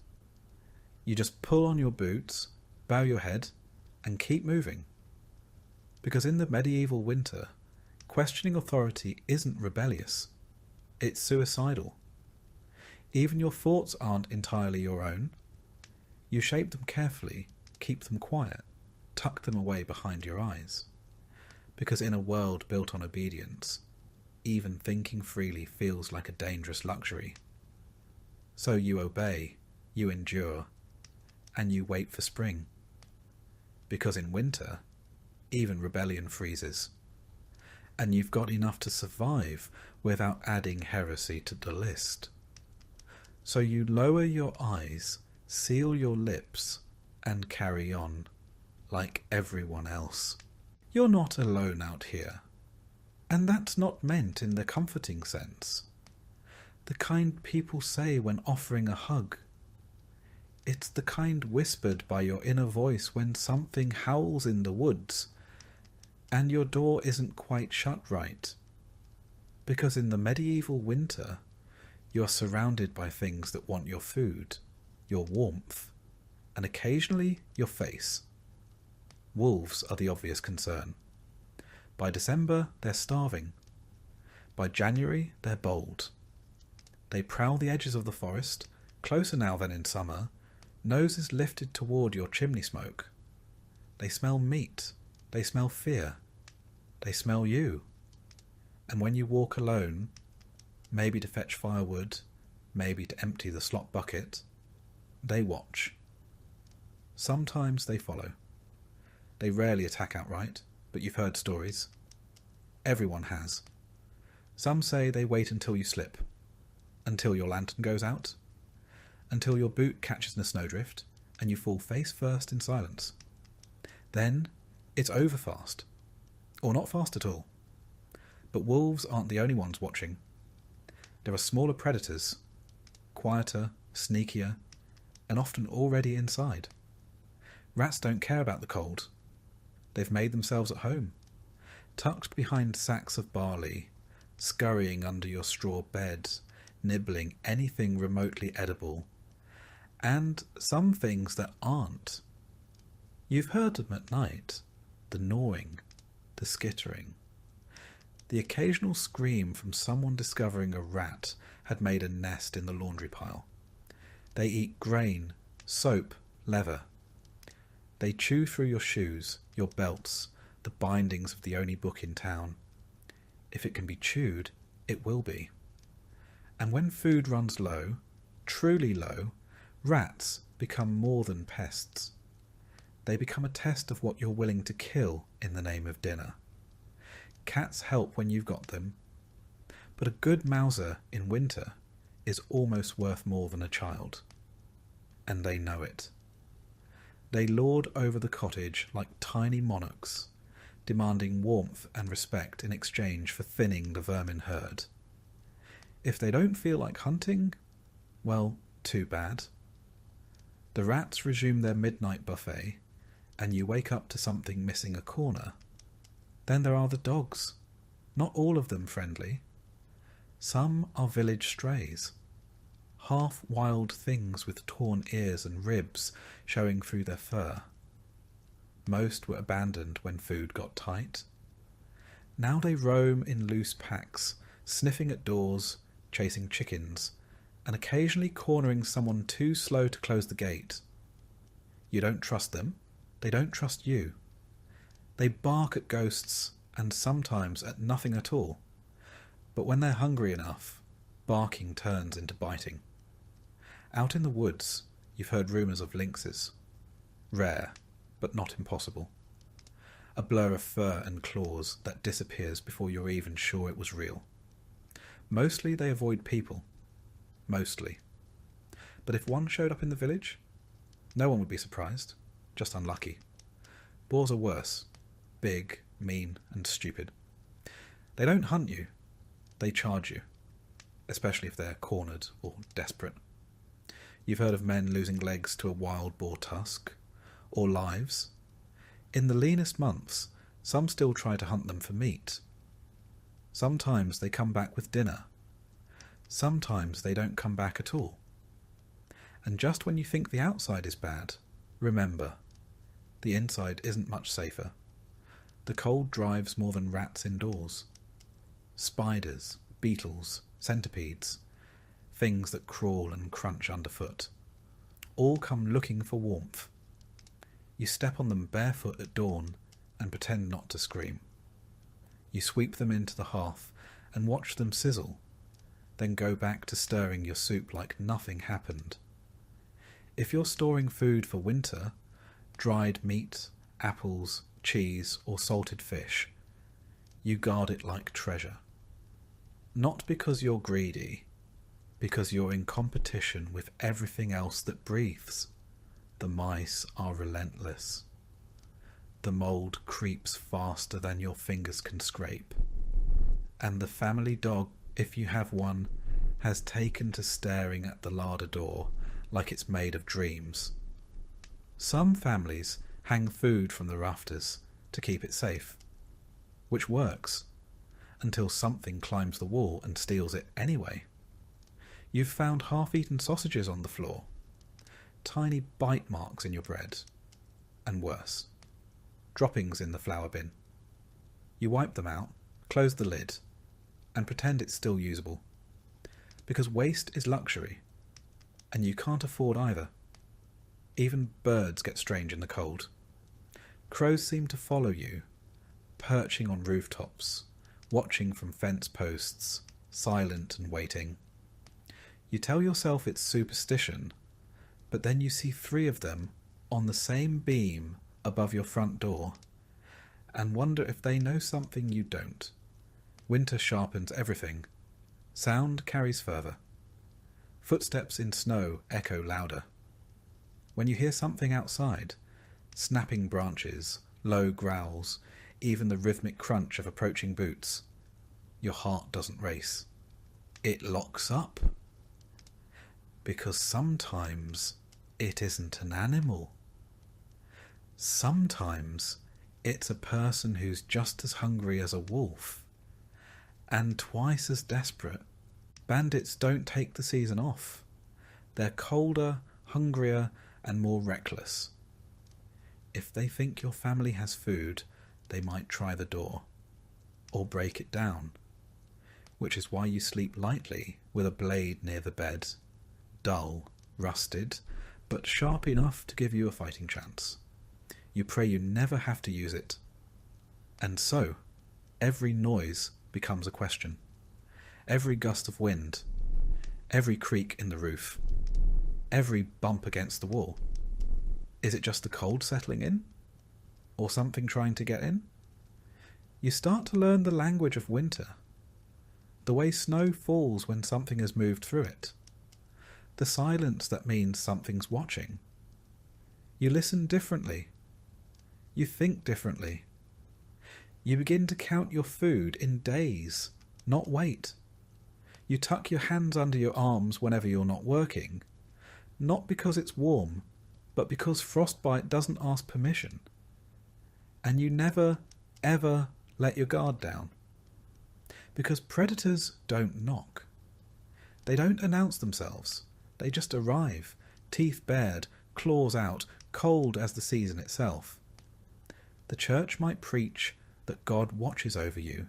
You just pull on your boots, bow your head, and keep moving. Because in the medieval winter, questioning authority isn't rebellious. It's suicidal. Even your thoughts aren't entirely your own. You shape them carefully, keep them quiet, tuck them away behind your eyes. Because in a world built on obedience, even thinking freely feels like a dangerous luxury. So you obey, you endure, and you wait for spring. Because in winter, even rebellion freezes. And you've got enough to survive without adding heresy to the list. So you lower your eyes, seal your lips, and carry on, like everyone else. You're not alone out here. And that's not meant in the comforting sense. The kind people say when offering a hug. It's the kind whispered by your inner voice when something howls in the woods, and your door isn't quite shut right. Because in the medieval winter, you're surrounded by things that want your food, your warmth, and occasionally your face. Wolves are the obvious concern. By December, they're starving. By January, they're bold. They prowl the edges of the forest, closer now than in summer, noses lifted toward your chimney smoke. They smell meat. They smell fear. They smell you. And when you walk alone, maybe to fetch firewood, maybe to empty the slop bucket, they watch. Sometimes they follow. They rarely attack outright, but you've heard stories. Everyone has. Some say they wait until you slip, until your lantern goes out, until your boot catches in a snowdrift and you fall face first in silence. Then it's over fast, or not fast at all. But wolves aren't the only ones watching. There are smaller predators, quieter, sneakier, and often already inside. Rats don't care about the cold. They've made themselves at home, tucked behind sacks of barley, scurrying under your straw bed, nibbling anything remotely edible, and some things that aren't. You've heard them at night, the gnawing, the skittering. The occasional scream from someone discovering a rat had made a nest in the laundry pile. They eat grain, soap, leather. They chew through your shoes, your belts, the bindings of the only book in town. If it can be chewed, it will be. And when food runs low, truly low, rats become more than pests. They become a test of what you're willing to kill in the name of dinner. Cats help when you've got them, but a good mouser in winter is almost worth more than a child. And they know it. They lord over the cottage like tiny monarchs, demanding warmth and respect in exchange for thinning the vermin herd. If they don't feel like hunting, well, too bad. The rats resume their midnight buffet, and you wake up to something missing a corner. Then there are the dogs, not all of them friendly. Some are village strays, half-wild things with torn ears and ribs showing through their fur. Most were abandoned when food got tight. Now they roam in loose packs, sniffing at doors, chasing chickens, and occasionally cornering someone too slow to close the gate. You don't trust them, they don't trust you. They bark at ghosts and sometimes at nothing at all. But when they're hungry enough, barking turns into biting. Out in the woods, you've heard rumours of lynxes. Rare, but not impossible. A blur of fur and claws that disappears before you're even sure it was real. Mostly they avoid people. Mostly. But if one showed up in the village, No one would be surprised, just unlucky. Boars are worse, big, mean, and stupid. They don't hunt you, they charge you, especially if they're cornered or desperate. You've heard of men losing legs to a wild boar tusk, or lives. In the leanest months, some still try to hunt them for meat. Sometimes they come back with dinner. Sometimes they don't come back at all. And just when you think the outside is bad, remember, the inside isn't much safer. The cold drives more than rats indoors. Spiders, beetles, centipedes, things that crawl and crunch underfoot, all come looking for warmth. You step on them barefoot at dawn and pretend not to scream. You sweep them into the hearth and watch them sizzle, then go back to stirring your soup like nothing happened. If you're storing food for winter, dried meat, apples, cheese, or salted fish, you guard it like treasure. Not because you're greedy, because you're in competition with everything else that breathes. The mice are relentless. The mould creeps faster than your fingers can scrape. And the family dog, if you have one, has taken to staring at the larder door like it's made of dreams. Some families hang food from the rafters to keep it safe, which works, until something climbs the wall and steals it anyway. You've found half-eaten sausages on the floor, tiny bite marks in your bread, and worse, droppings in the flour bin. You wipe them out, close the lid, and pretend it's still usable. Because waste is luxury, and you can't afford either. Even birds get strange in the cold. Crows seem to follow you, perching on rooftops, watching from fence posts, silent and waiting. You tell yourself it's superstition, but then you see 3 of them on the same beam above your front door, and wonder if they know something you don't. Winter sharpens everything. Sound carries further. Footsteps in snow echo louder. When you hear something outside, snapping branches, low growls, even the rhythmic crunch of approaching boots, your heart doesn't race. It locks up. Because sometimes it isn't an animal. Sometimes it's a person who's just as hungry as a wolf, and twice as desperate. Bandits don't take the season off. They're colder, hungrier, and more reckless. If they think your family has food, they might try the door, or break it down, which is why you sleep lightly with a blade near the bed, dull, rusted, but sharp enough to give you a fighting chance. You pray you never have to use it. And so, every noise becomes a question. Every gust of wind, every creak in the roof, every bump against the wall. Is it just the cold settling in? Or something trying to get in? You start to learn the language of winter. The way snow falls when something has moved through it. The silence that means something's watching. You listen differently. You think differently. You begin to count your food in days, not weight. You tuck your hands under your arms whenever you're not working, not because it's warm, but because frostbite doesn't ask permission. And you never, ever let your guard down. Because predators don't knock. They don't announce themselves. They just arrive, teeth bared, claws out, cold as the season itself. The church might preach that God watches over you,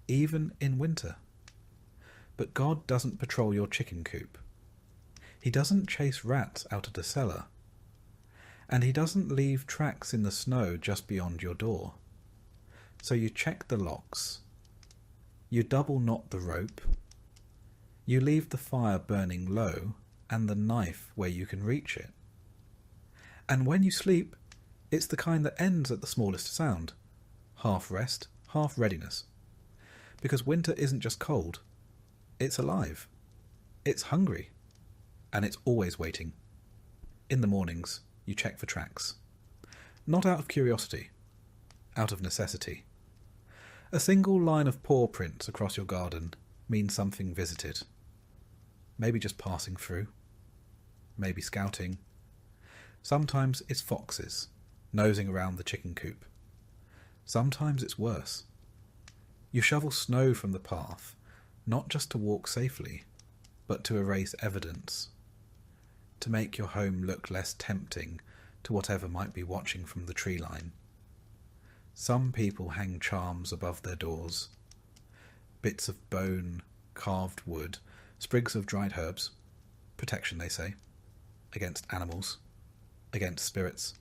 even in winter. But God doesn't patrol your chicken coop. He doesn't chase rats out of the cellar. And he doesn't leave tracks in the snow just beyond your door. So you check the locks. You double knot the rope. You leave the fire burning low and the knife where you can reach it. And when you sleep, it's the kind that ends at the smallest sound. Half rest, half readiness. Because winter isn't just cold. It's alive. It's hungry. And it's always waiting. In the mornings, you check for tracks. Not out of curiosity, out of necessity. A single line of paw prints across your garden means something visited. Maybe just passing through. Maybe scouting. Sometimes it's foxes, nosing around the chicken coop. Sometimes it's worse. You shovel snow from the path, not just to walk safely, but to erase evidence, to make your home look less tempting to whatever might be watching from the tree line. Some people hang charms above their doors. Bits of bone, carved wood, sprigs of dried herbs. Protection, they say. Against animals. Against spirits.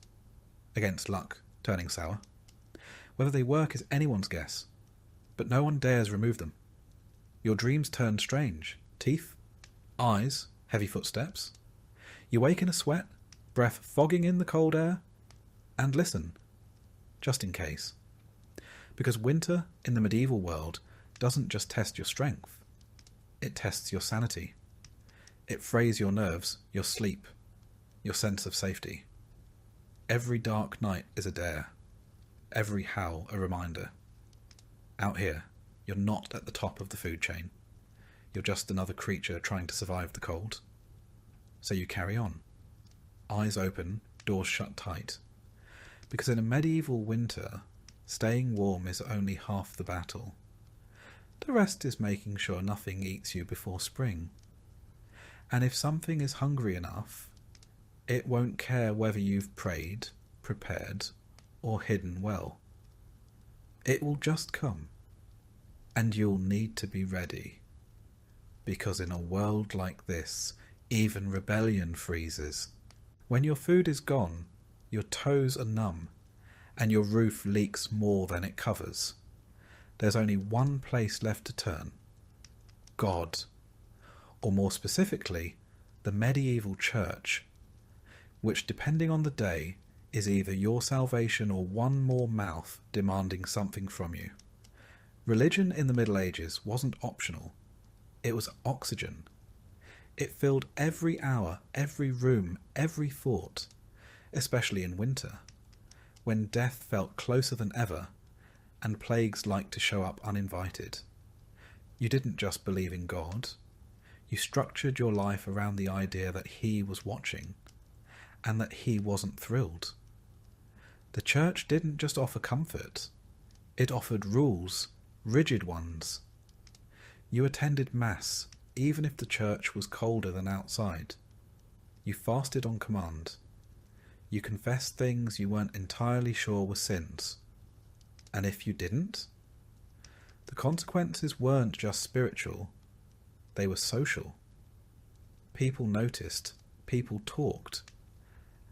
Against luck turning sour. Whether they work is anyone's guess, but no one dares remove them. Your dreams turn strange. Teeth, eyes, heavy footsteps. You wake in a sweat, breath fogging in the cold air, and listen, just in case. Because winter in the medieval world doesn't just test your strength, it tests your sanity. It frays your nerves, your sleep, your sense of safety. Every dark night is a dare, every howl a reminder. Out here, you're not at the top of the food chain. You're just another creature trying to survive the cold. So you carry on. Eyes open, doors shut tight. Because in a medieval winter, staying warm is only half the battle. The rest is making sure nothing eats you before spring. And if something is hungry enough, it won't care whether you've prayed, prepared, or hidden well. It will just come, and you'll need to be ready. Because in a world like this, even rebellion freezes. When your food is gone, your toes are numb, and your roof leaks more than it covers. There's only one place left to turn. God. Or more specifically, the medieval church, which, depending on the day, is either your salvation or one more mouth demanding something from you. Religion in the Middle Ages wasn't optional. It was oxygen. It filled every hour, every room, every thought, especially in winter, when death felt closer than ever, and plagues liked to show up uninvited. You didn't just believe in God. You structured your life around the idea that He was watching, and that He wasn't thrilled. The church didn't just offer comfort. It offered rules, rigid ones. You attended Mass, even if the church was colder than outside. You fasted on command. You confessed things you weren't entirely sure were sins. And if you didn't, the consequences weren't just spiritual, they were social. People noticed, people talked,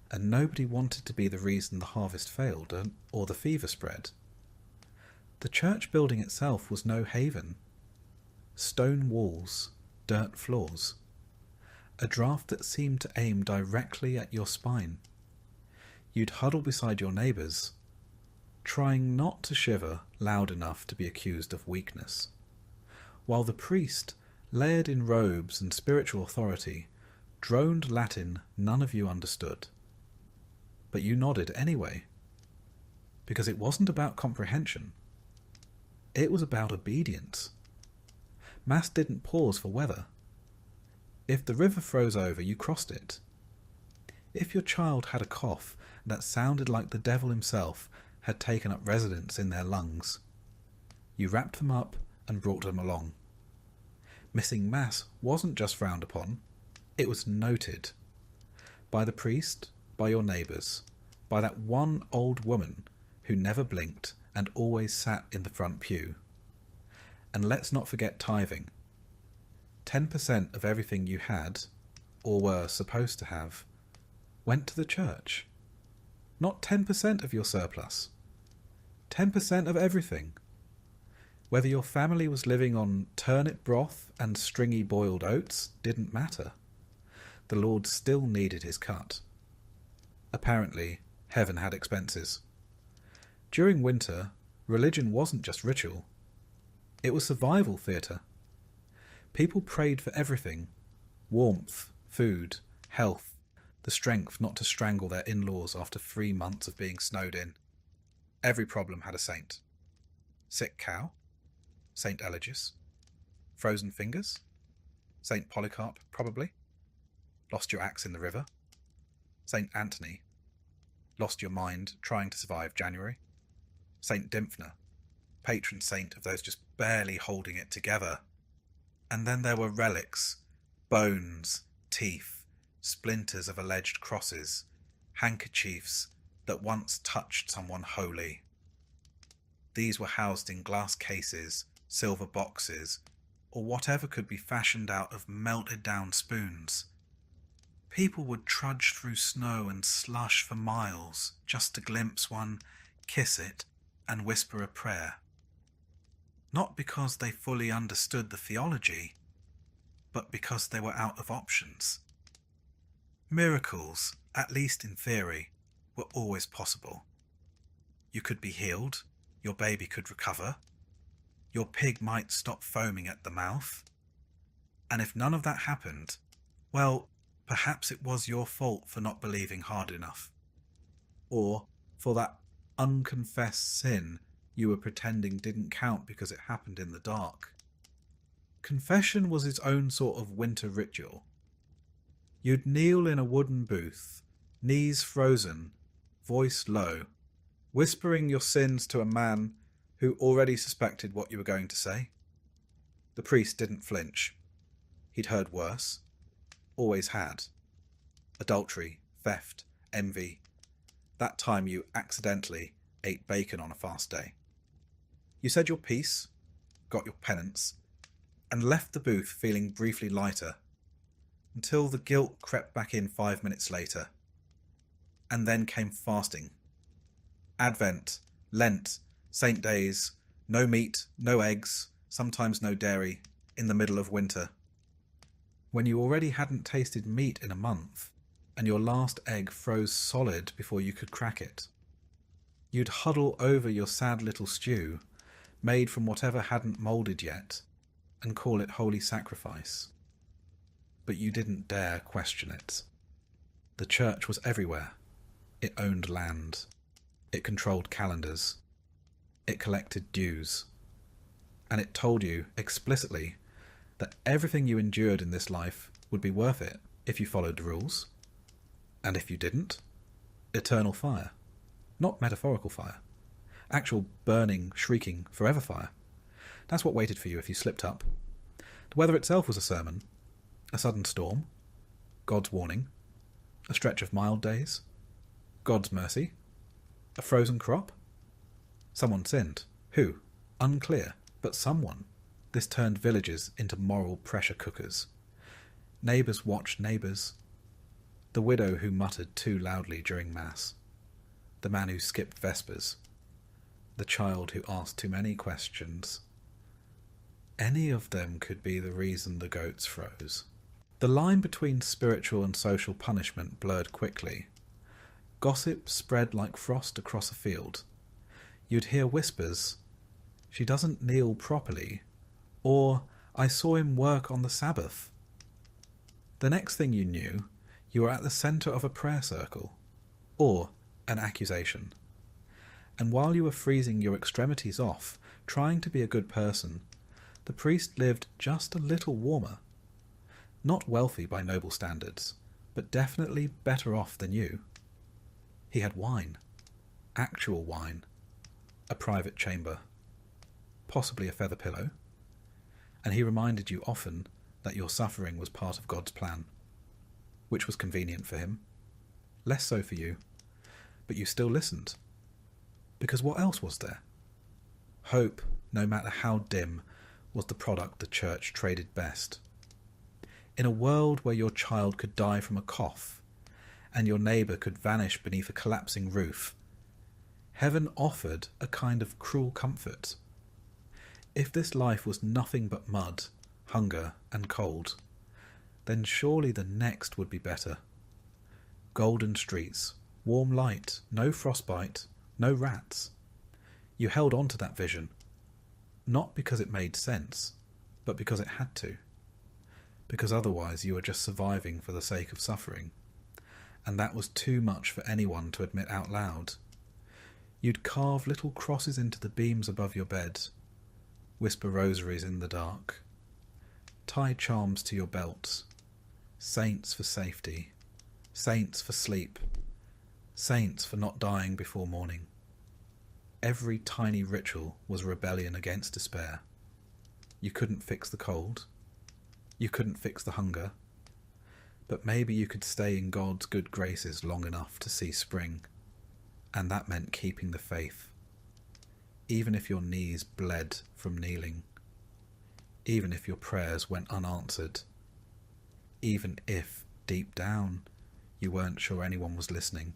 and nobody wanted to be the reason the harvest failed or the fever spread. The church building itself was no haven. Stone walls, dirt floors. A draft that seemed to aim directly at your spine. You'd huddle beside your neighbours, trying not to shiver loud enough to be accused of weakness, while the priest, layered in robes and spiritual authority, droned Latin none of you understood. But you nodded anyway, because it wasn't about comprehension. It was about obedience. Mass didn't pause for weather. If the river froze over, you crossed it. If your child had a cough that sounded like the devil himself had taken up residence in their lungs, you wrapped them up and brought them along. Missing Mass wasn't just frowned upon, it was noted. By the priest, by your neighbours, by that one old woman who never blinked and always sat in the front pew. And let's not forget tithing. 10% of everything you had, or were supposed to have, went to the church. Not 10% of your surplus. 10% of everything. Whether your family was living on turnip broth and stringy boiled oats didn't matter. The Lord still needed his cut. Apparently, heaven had expenses. During winter, religion wasn't just ritual. It was survival theatre. People prayed for everything: warmth, food, health, the strength not to strangle their in-laws after 3 months of being snowed in. Every problem had a saint. Sick cow? Saint Eligius. Frozen fingers? Saint Polycarp, probably. Lost your axe in the river? Saint Anthony. Lost your mind trying to survive January? Saint Dymphna, patron saint of those just barely holding it together. And then there were relics, bones, teeth, splinters of alleged crosses, handkerchiefs that once touched someone holy. These were housed in glass cases, silver boxes, or whatever could be fashioned out of melted down spoons. People would trudge through snow and slush for miles just to glimpse one, kiss it, and whisper a prayer. Not because they fully understood the theology, but because they were out of options. Miracles, at least in theory, were always possible. You could be healed, your baby could recover, your pig might stop foaming at the mouth, and if none of that happened, well, perhaps it was your fault for not believing hard enough, or for that unconfessed sin you were pretending didn't count because it happened in the dark. Confession was its own sort of winter ritual. You'd kneel in a wooden booth, knees frozen, voice low, whispering your sins to a man who already suspected what you were going to say. The priest didn't flinch. He'd heard worse. Always had. Adultery, theft, envy. That time you accidentally ate bacon on a fast day. You said your piece, got your penance, and left the booth feeling briefly lighter, until the guilt crept back in 5 minutes later. And then came fasting. Advent, Lent, Saint days, no meat, no eggs, sometimes no dairy, in the middle of winter. When you already hadn't tasted meat in a month, and your last egg froze solid before you could crack it. You'd huddle over your sad little stew, made from whatever hadn't moulded yet, and call it holy sacrifice. But you didn't dare question it. The church was everywhere. It owned land. It controlled calendars. It collected dues. And it told you explicitly that everything you endured in this life would be worth it if you followed the rules. And if you didn't, eternal fire. Not metaphorical fire. Actual burning, shrieking, forever fire. That's what waited for you if you slipped up. The weather itself was a sermon. A sudden storm. God's warning. A stretch of mild days. God's mercy. A frozen crop. Someone sinned. Who? Unclear. But someone. This turned villages into moral pressure cookers. Neighbours watched neighbours. The widow who muttered too loudly during Mass. The man who skipped Vespers. The child who asked too many questions. Any of them could be the reason the goats froze. The line between spiritual and social punishment blurred quickly. Gossip spread like frost across a field. You'd hear whispers, "She doesn't kneel properly," or "I saw him work on the Sabbath." The next thing you knew, you were at the centre of a prayer circle, or an accusation. And while you were freezing your extremities off, trying to be a good person, the priest lived just a little warmer. Not wealthy by noble standards, but definitely better off than you. He had wine. Actual wine. A private chamber. Possibly a feather pillow. And he reminded you often that your suffering was part of God's plan, which was convenient for him. Less so for you, but you still listened. Because what else was there? Hope, no matter how dim, was the product the church traded best. In a world where your child could die from a cough, and your neighbour could vanish beneath a collapsing roof, heaven offered a kind of cruel comfort. If this life was nothing but mud, hunger, and cold, then surely the next would be better. Golden streets, warm light, no frostbite, no rats. You held on to that vision, not because it made sense, but because it had to. Because otherwise you were just surviving for the sake of suffering. and that was too much for anyone to admit out loud. You'd carve little crosses into the beams above your bed, whisper rosaries in the dark, tie charms to your belt, saints for safety, saints for sleep, saints for not dying before morning. Every tiny ritual was a rebellion against despair. You couldn't fix the cold, you couldn't fix the hunger, but maybe you could stay in God's good graces long enough to see spring, and that meant keeping the faith, even if your knees bled from kneeling, even if your prayers went unanswered, even if, deep down, you weren't sure anyone was listening.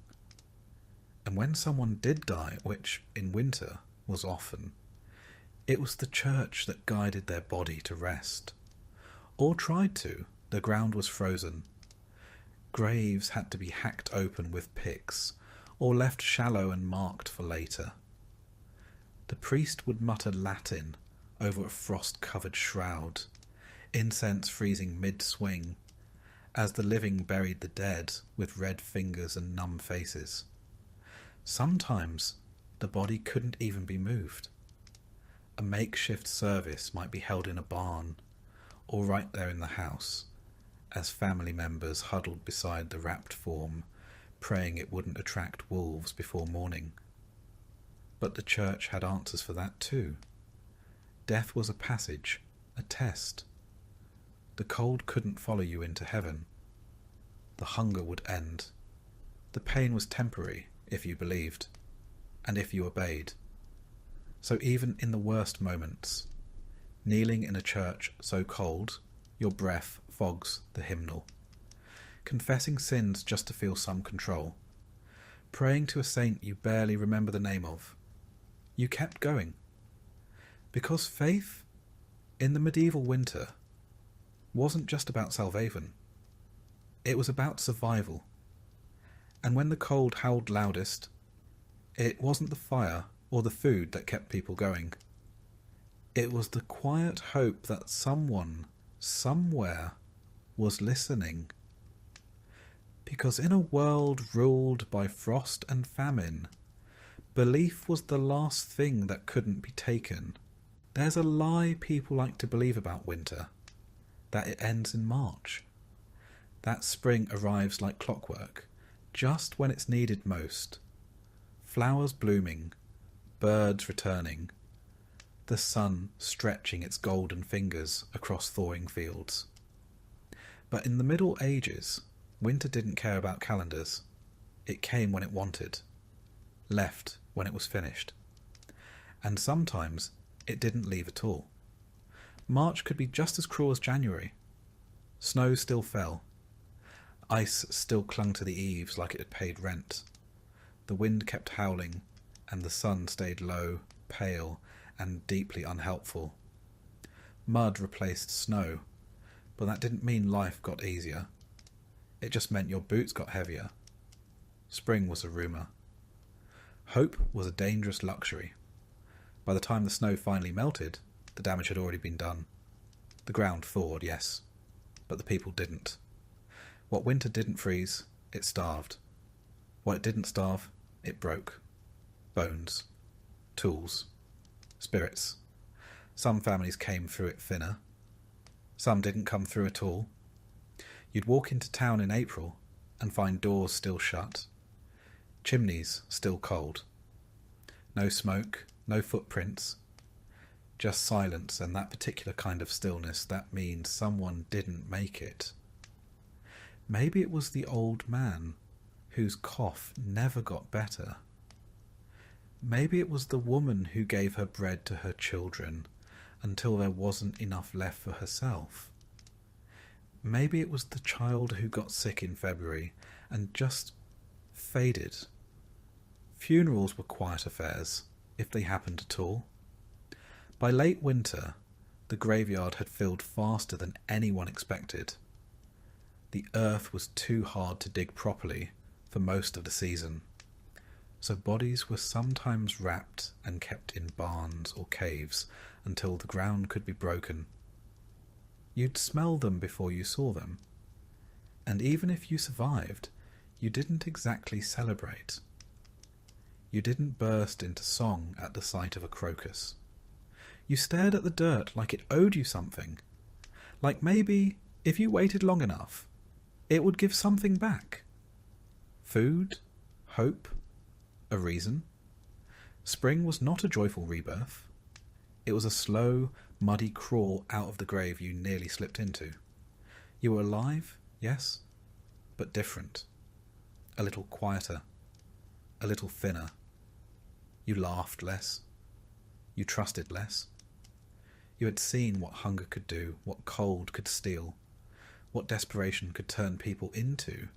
And when someone did die, which in winter was often, it was the church that guided their body to rest. Or tried to. The ground was frozen. Graves had to be hacked open with picks, or left shallow and marked for later. The priest would mutter Latin over a frost-covered shroud, incense freezing mid-swing, as the living buried the dead with red fingers and numb faces. Sometimes the body couldn't even be moved. A makeshift service might be held in a barn, or right there in the house, as family members huddled beside the wrapped form, praying it wouldn't attract wolves before morning. But the church had answers for that too. Death was a passage, a test. The cold couldn't follow you into heaven. The hunger would end. The pain was temporary, if you believed, and if you obeyed. So even in the worst moments, kneeling in a church so cold, your breath fogs the hymnal, confessing sins just to feel some control, praying to a saint you barely remember the name of, you kept going. Because faith, in the medieval winter, wasn't just about salvation. It was about survival. And when the cold howled loudest, it wasn't the fire or the food that kept people going. It was the quiet hope that someone, somewhere, was listening. Because in a world ruled by frost and famine, belief was the last thing that couldn't be taken. There's a lie people like to believe about winter, that it ends in March. That spring arrives like clockwork, just when it's needed most. Flowers blooming, birds returning, the sun stretching its golden fingers across thawing fields. But in the Middle Ages, winter didn't care about calendars. It came when it wanted, left when it was finished. And sometimes it didn't leave at all. March could be just as cruel as January. Snow still fell. Ice still clung to the eaves like it had paid rent. The wind kept howling, and the sun stayed low, pale, and deeply unhelpful. Mud replaced snow, but that didn't mean life got easier. It just meant your boots got heavier. Spring was a rumour. Hope was a dangerous luxury. By the time the snow finally melted, the damage had already been done. The ground thawed, yes, but the people didn't. What winter didn't freeze, it starved. What it didn't starve, it broke. Bones, tools, spirits. Some families came through it thinner. Some didn't come through at all. You'd walk into town in April and find doors still shut, chimneys still cold. No smoke, no footprints, just silence and that particular kind of stillness that means someone didn't make it. Maybe it was the old man whose cough never got better. Maybe it was the woman who gave her bread to her children until there wasn't enough left for herself. Maybe it was the child who got sick in February and just faded. Funerals were quiet affairs, if they happened at all. By late winter, the graveyard had filled faster than anyone expected. The earth was too hard to dig properly for most of the season, so bodies were sometimes wrapped and kept in barns or caves until the ground could be broken. You'd smell them before you saw them, and even if you survived, you didn't exactly celebrate. You didn't burst into song at the sight of a crocus. You stared at the dirt like it owed you something. Like maybe, if you waited long enough, it would give something back. Food, hope, a reason. Spring was not a joyful rebirth. It was a slow, muddy crawl out of the grave you nearly slipped into. You were alive, yes, but different. A little quieter, a little thinner. You laughed less. You trusted less. You had seen what hunger could do, what cold could steal, what desperation could turn people into.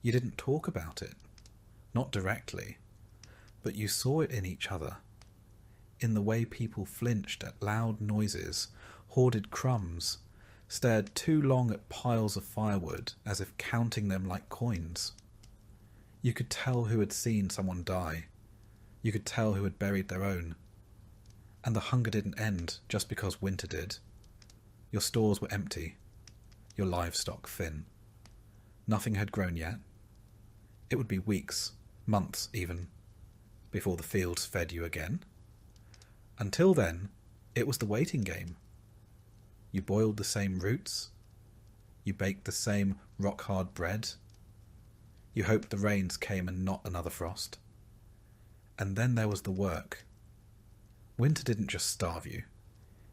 You didn't talk about it, not directly, but you saw it in each other, in the way people flinched at loud noises, hoarded crumbs, stared too long at piles of firewood as if counting them like coins. You could tell who had seen someone die. You could tell who had buried their own. And the hunger didn't end just because winter did. Your stores were empty, your livestock thin. Nothing had grown yet. It would be weeks, months even, before the fields fed you again. Until then, it was the waiting game. You boiled the same roots. You baked the same rock-hard bread. You hoped the rains came and not another frost. And then there was the work. Winter didn't just starve you.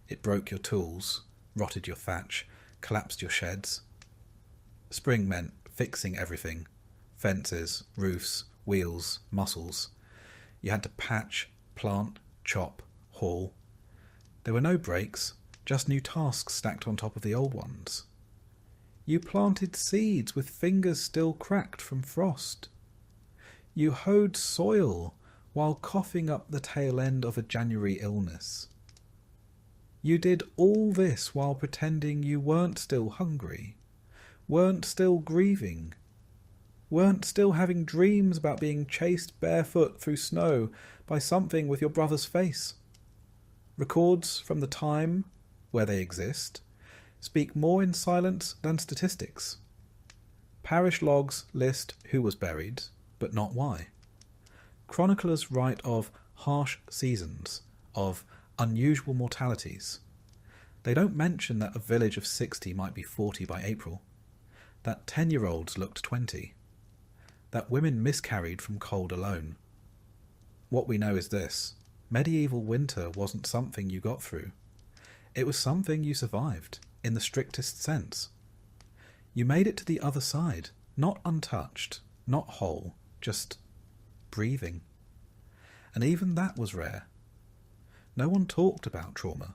It broke your tools, rotted your thatch, collapsed your sheds. Spring meant fixing everything. Fences, roofs, wheels, muscles. You had to patch, plant, chop, haul. There were no breaks, just new tasks stacked on top of the old ones. You planted seeds with fingers still cracked from frost. You hoed soil while coughing up the tail end of a January illness. You did all this while pretending you weren't still hungry, weren't still grieving, weren't still having dreams about being chased barefoot through snow by something with your brother's face. Records from the time, where they exist, speak more in silence than statistics. Parish logs list who was buried, but not why. Chroniclers write of harsh seasons, of unusual mortalities. They don't mention that a village of 60 might be 40 by April, that 10-year-olds looked 20, that women miscarried from cold alone. What we know is this: medieval winter wasn't something you got through. It was something you survived, in the strictest sense. You made it to the other side, not untouched, not whole, just breathing. And even that was rare. No one talked about trauma.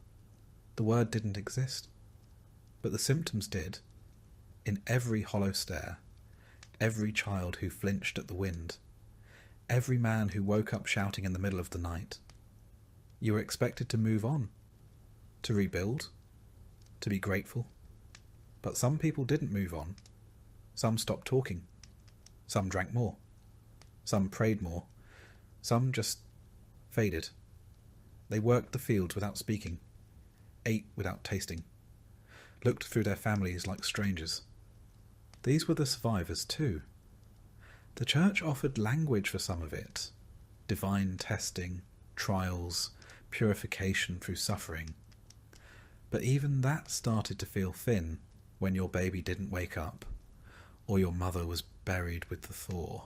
The word didn't exist. But the symptoms did. In every hollow stare, every child who flinched at the wind, every man who woke up shouting in the middle of the night. You were expected to move on, to rebuild, to be grateful. But some people didn't move on. Some stopped talking. Some drank more. Some prayed more. Some just faded. They worked the fields without speaking, ate without tasting, looked through their families like strangers. These were the survivors too. The church offered language for some of it: divine testing, trials, purification through suffering. But even that started to feel thin when your baby didn't wake up, or your mother was buried with the thaw.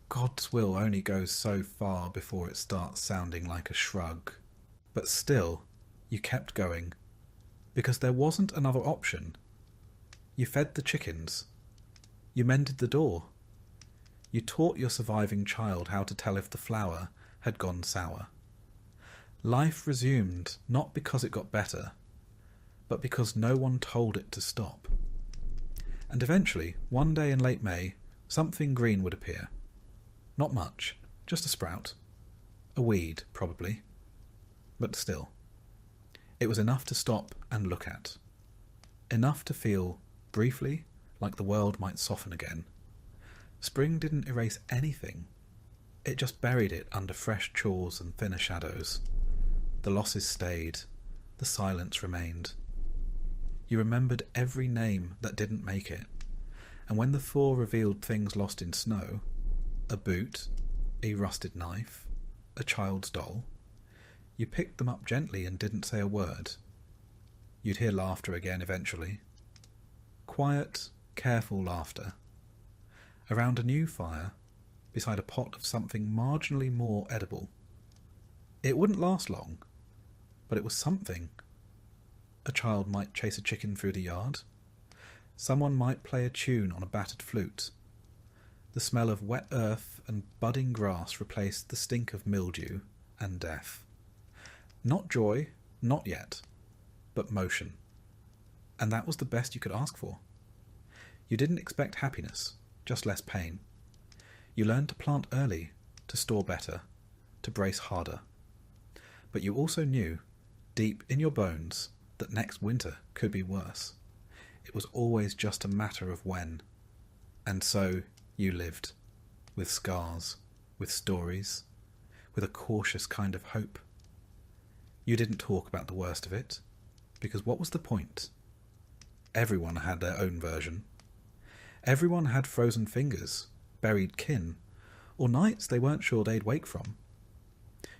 God's will only goes so far before it starts sounding like a shrug. But still, you kept going, because there wasn't another option. You fed the chickens. You mended the door. You taught your surviving child how to tell if the flour had gone sour. Life resumed, not because it got better, but because no one told it to stop. And eventually, one day in late May, something green would appear. Not much, just a sprout. A weed, probably. But still. It was enough to stop and look at. Enough to feel, briefly, like the world might soften again. Spring didn't erase anything. It just buried it under fresh chores and thinner shadows. The losses stayed. The silence remained. You remembered every name that didn't make it, And when the thaw revealed things lost in snow, a boot, a rusted knife, a child's doll, you picked them up gently and didn't say a word. You'd hear laughter again eventually. Quiet, careful laughter. Around a new fire, beside a pot of something marginally more edible. It wouldn't last long, but it was something. A child might chase a chicken through the yard. Someone might play a tune on a battered flute. The smell of wet earth and budding grass replaced the stink of mildew and death. Not joy, not yet, but motion. And that was the best you could ask for. You didn't expect happiness, just less pain. You learned to plant early, to store better, to brace harder. But you also knew, deep in your bones, that next winter could be worse. It was always just a matter of when. And so you lived, with scars, with stories, with a cautious kind of hope. You didn't talk about the worst of it, because what was the point? Everyone had their own version. Everyone had frozen fingers, buried kin, or nights they weren't sure they'd wake from.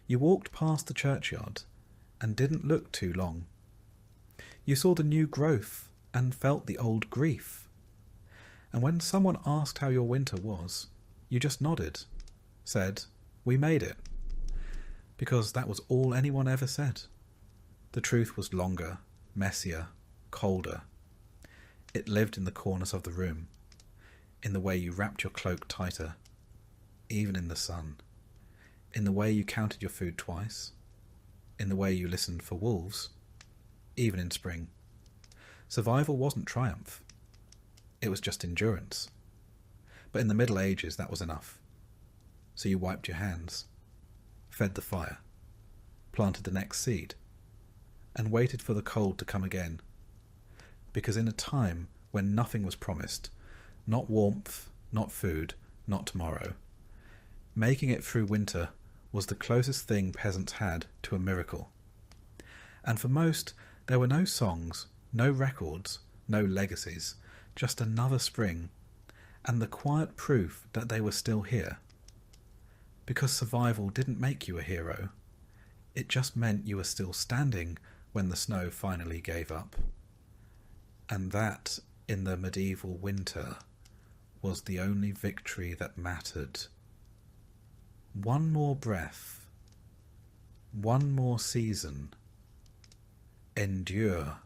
You walked past the churchyard and didn't look too long. You saw the new growth and felt the old grief. And when someone asked how your winter was, you just nodded, said, "We made it," because that was all anyone ever said. The truth was longer, messier, colder. It lived in the corners of the room, in the way you wrapped your cloak tighter, even in the sun, in the way you counted your food twice, in the way you listened for wolves, even in spring. Survival wasn't triumph. It was just endurance. But in the Middle Ages that was enough. So you wiped your hands, fed the fire, planted the next seed, and waited for the cold to come again. Because in a time when nothing was promised, not warmth, not food, not tomorrow, making it through winter was the closest thing peasants had to a miracle. And for most, there were no songs, no records, no legacies, just another spring, and the quiet proof that they were still here. Because survival didn't make you a hero. It just meant you were still standing when the snow finally gave up. And that, in the medieval winter, was the only victory that mattered. One more breath, one more season. Endure.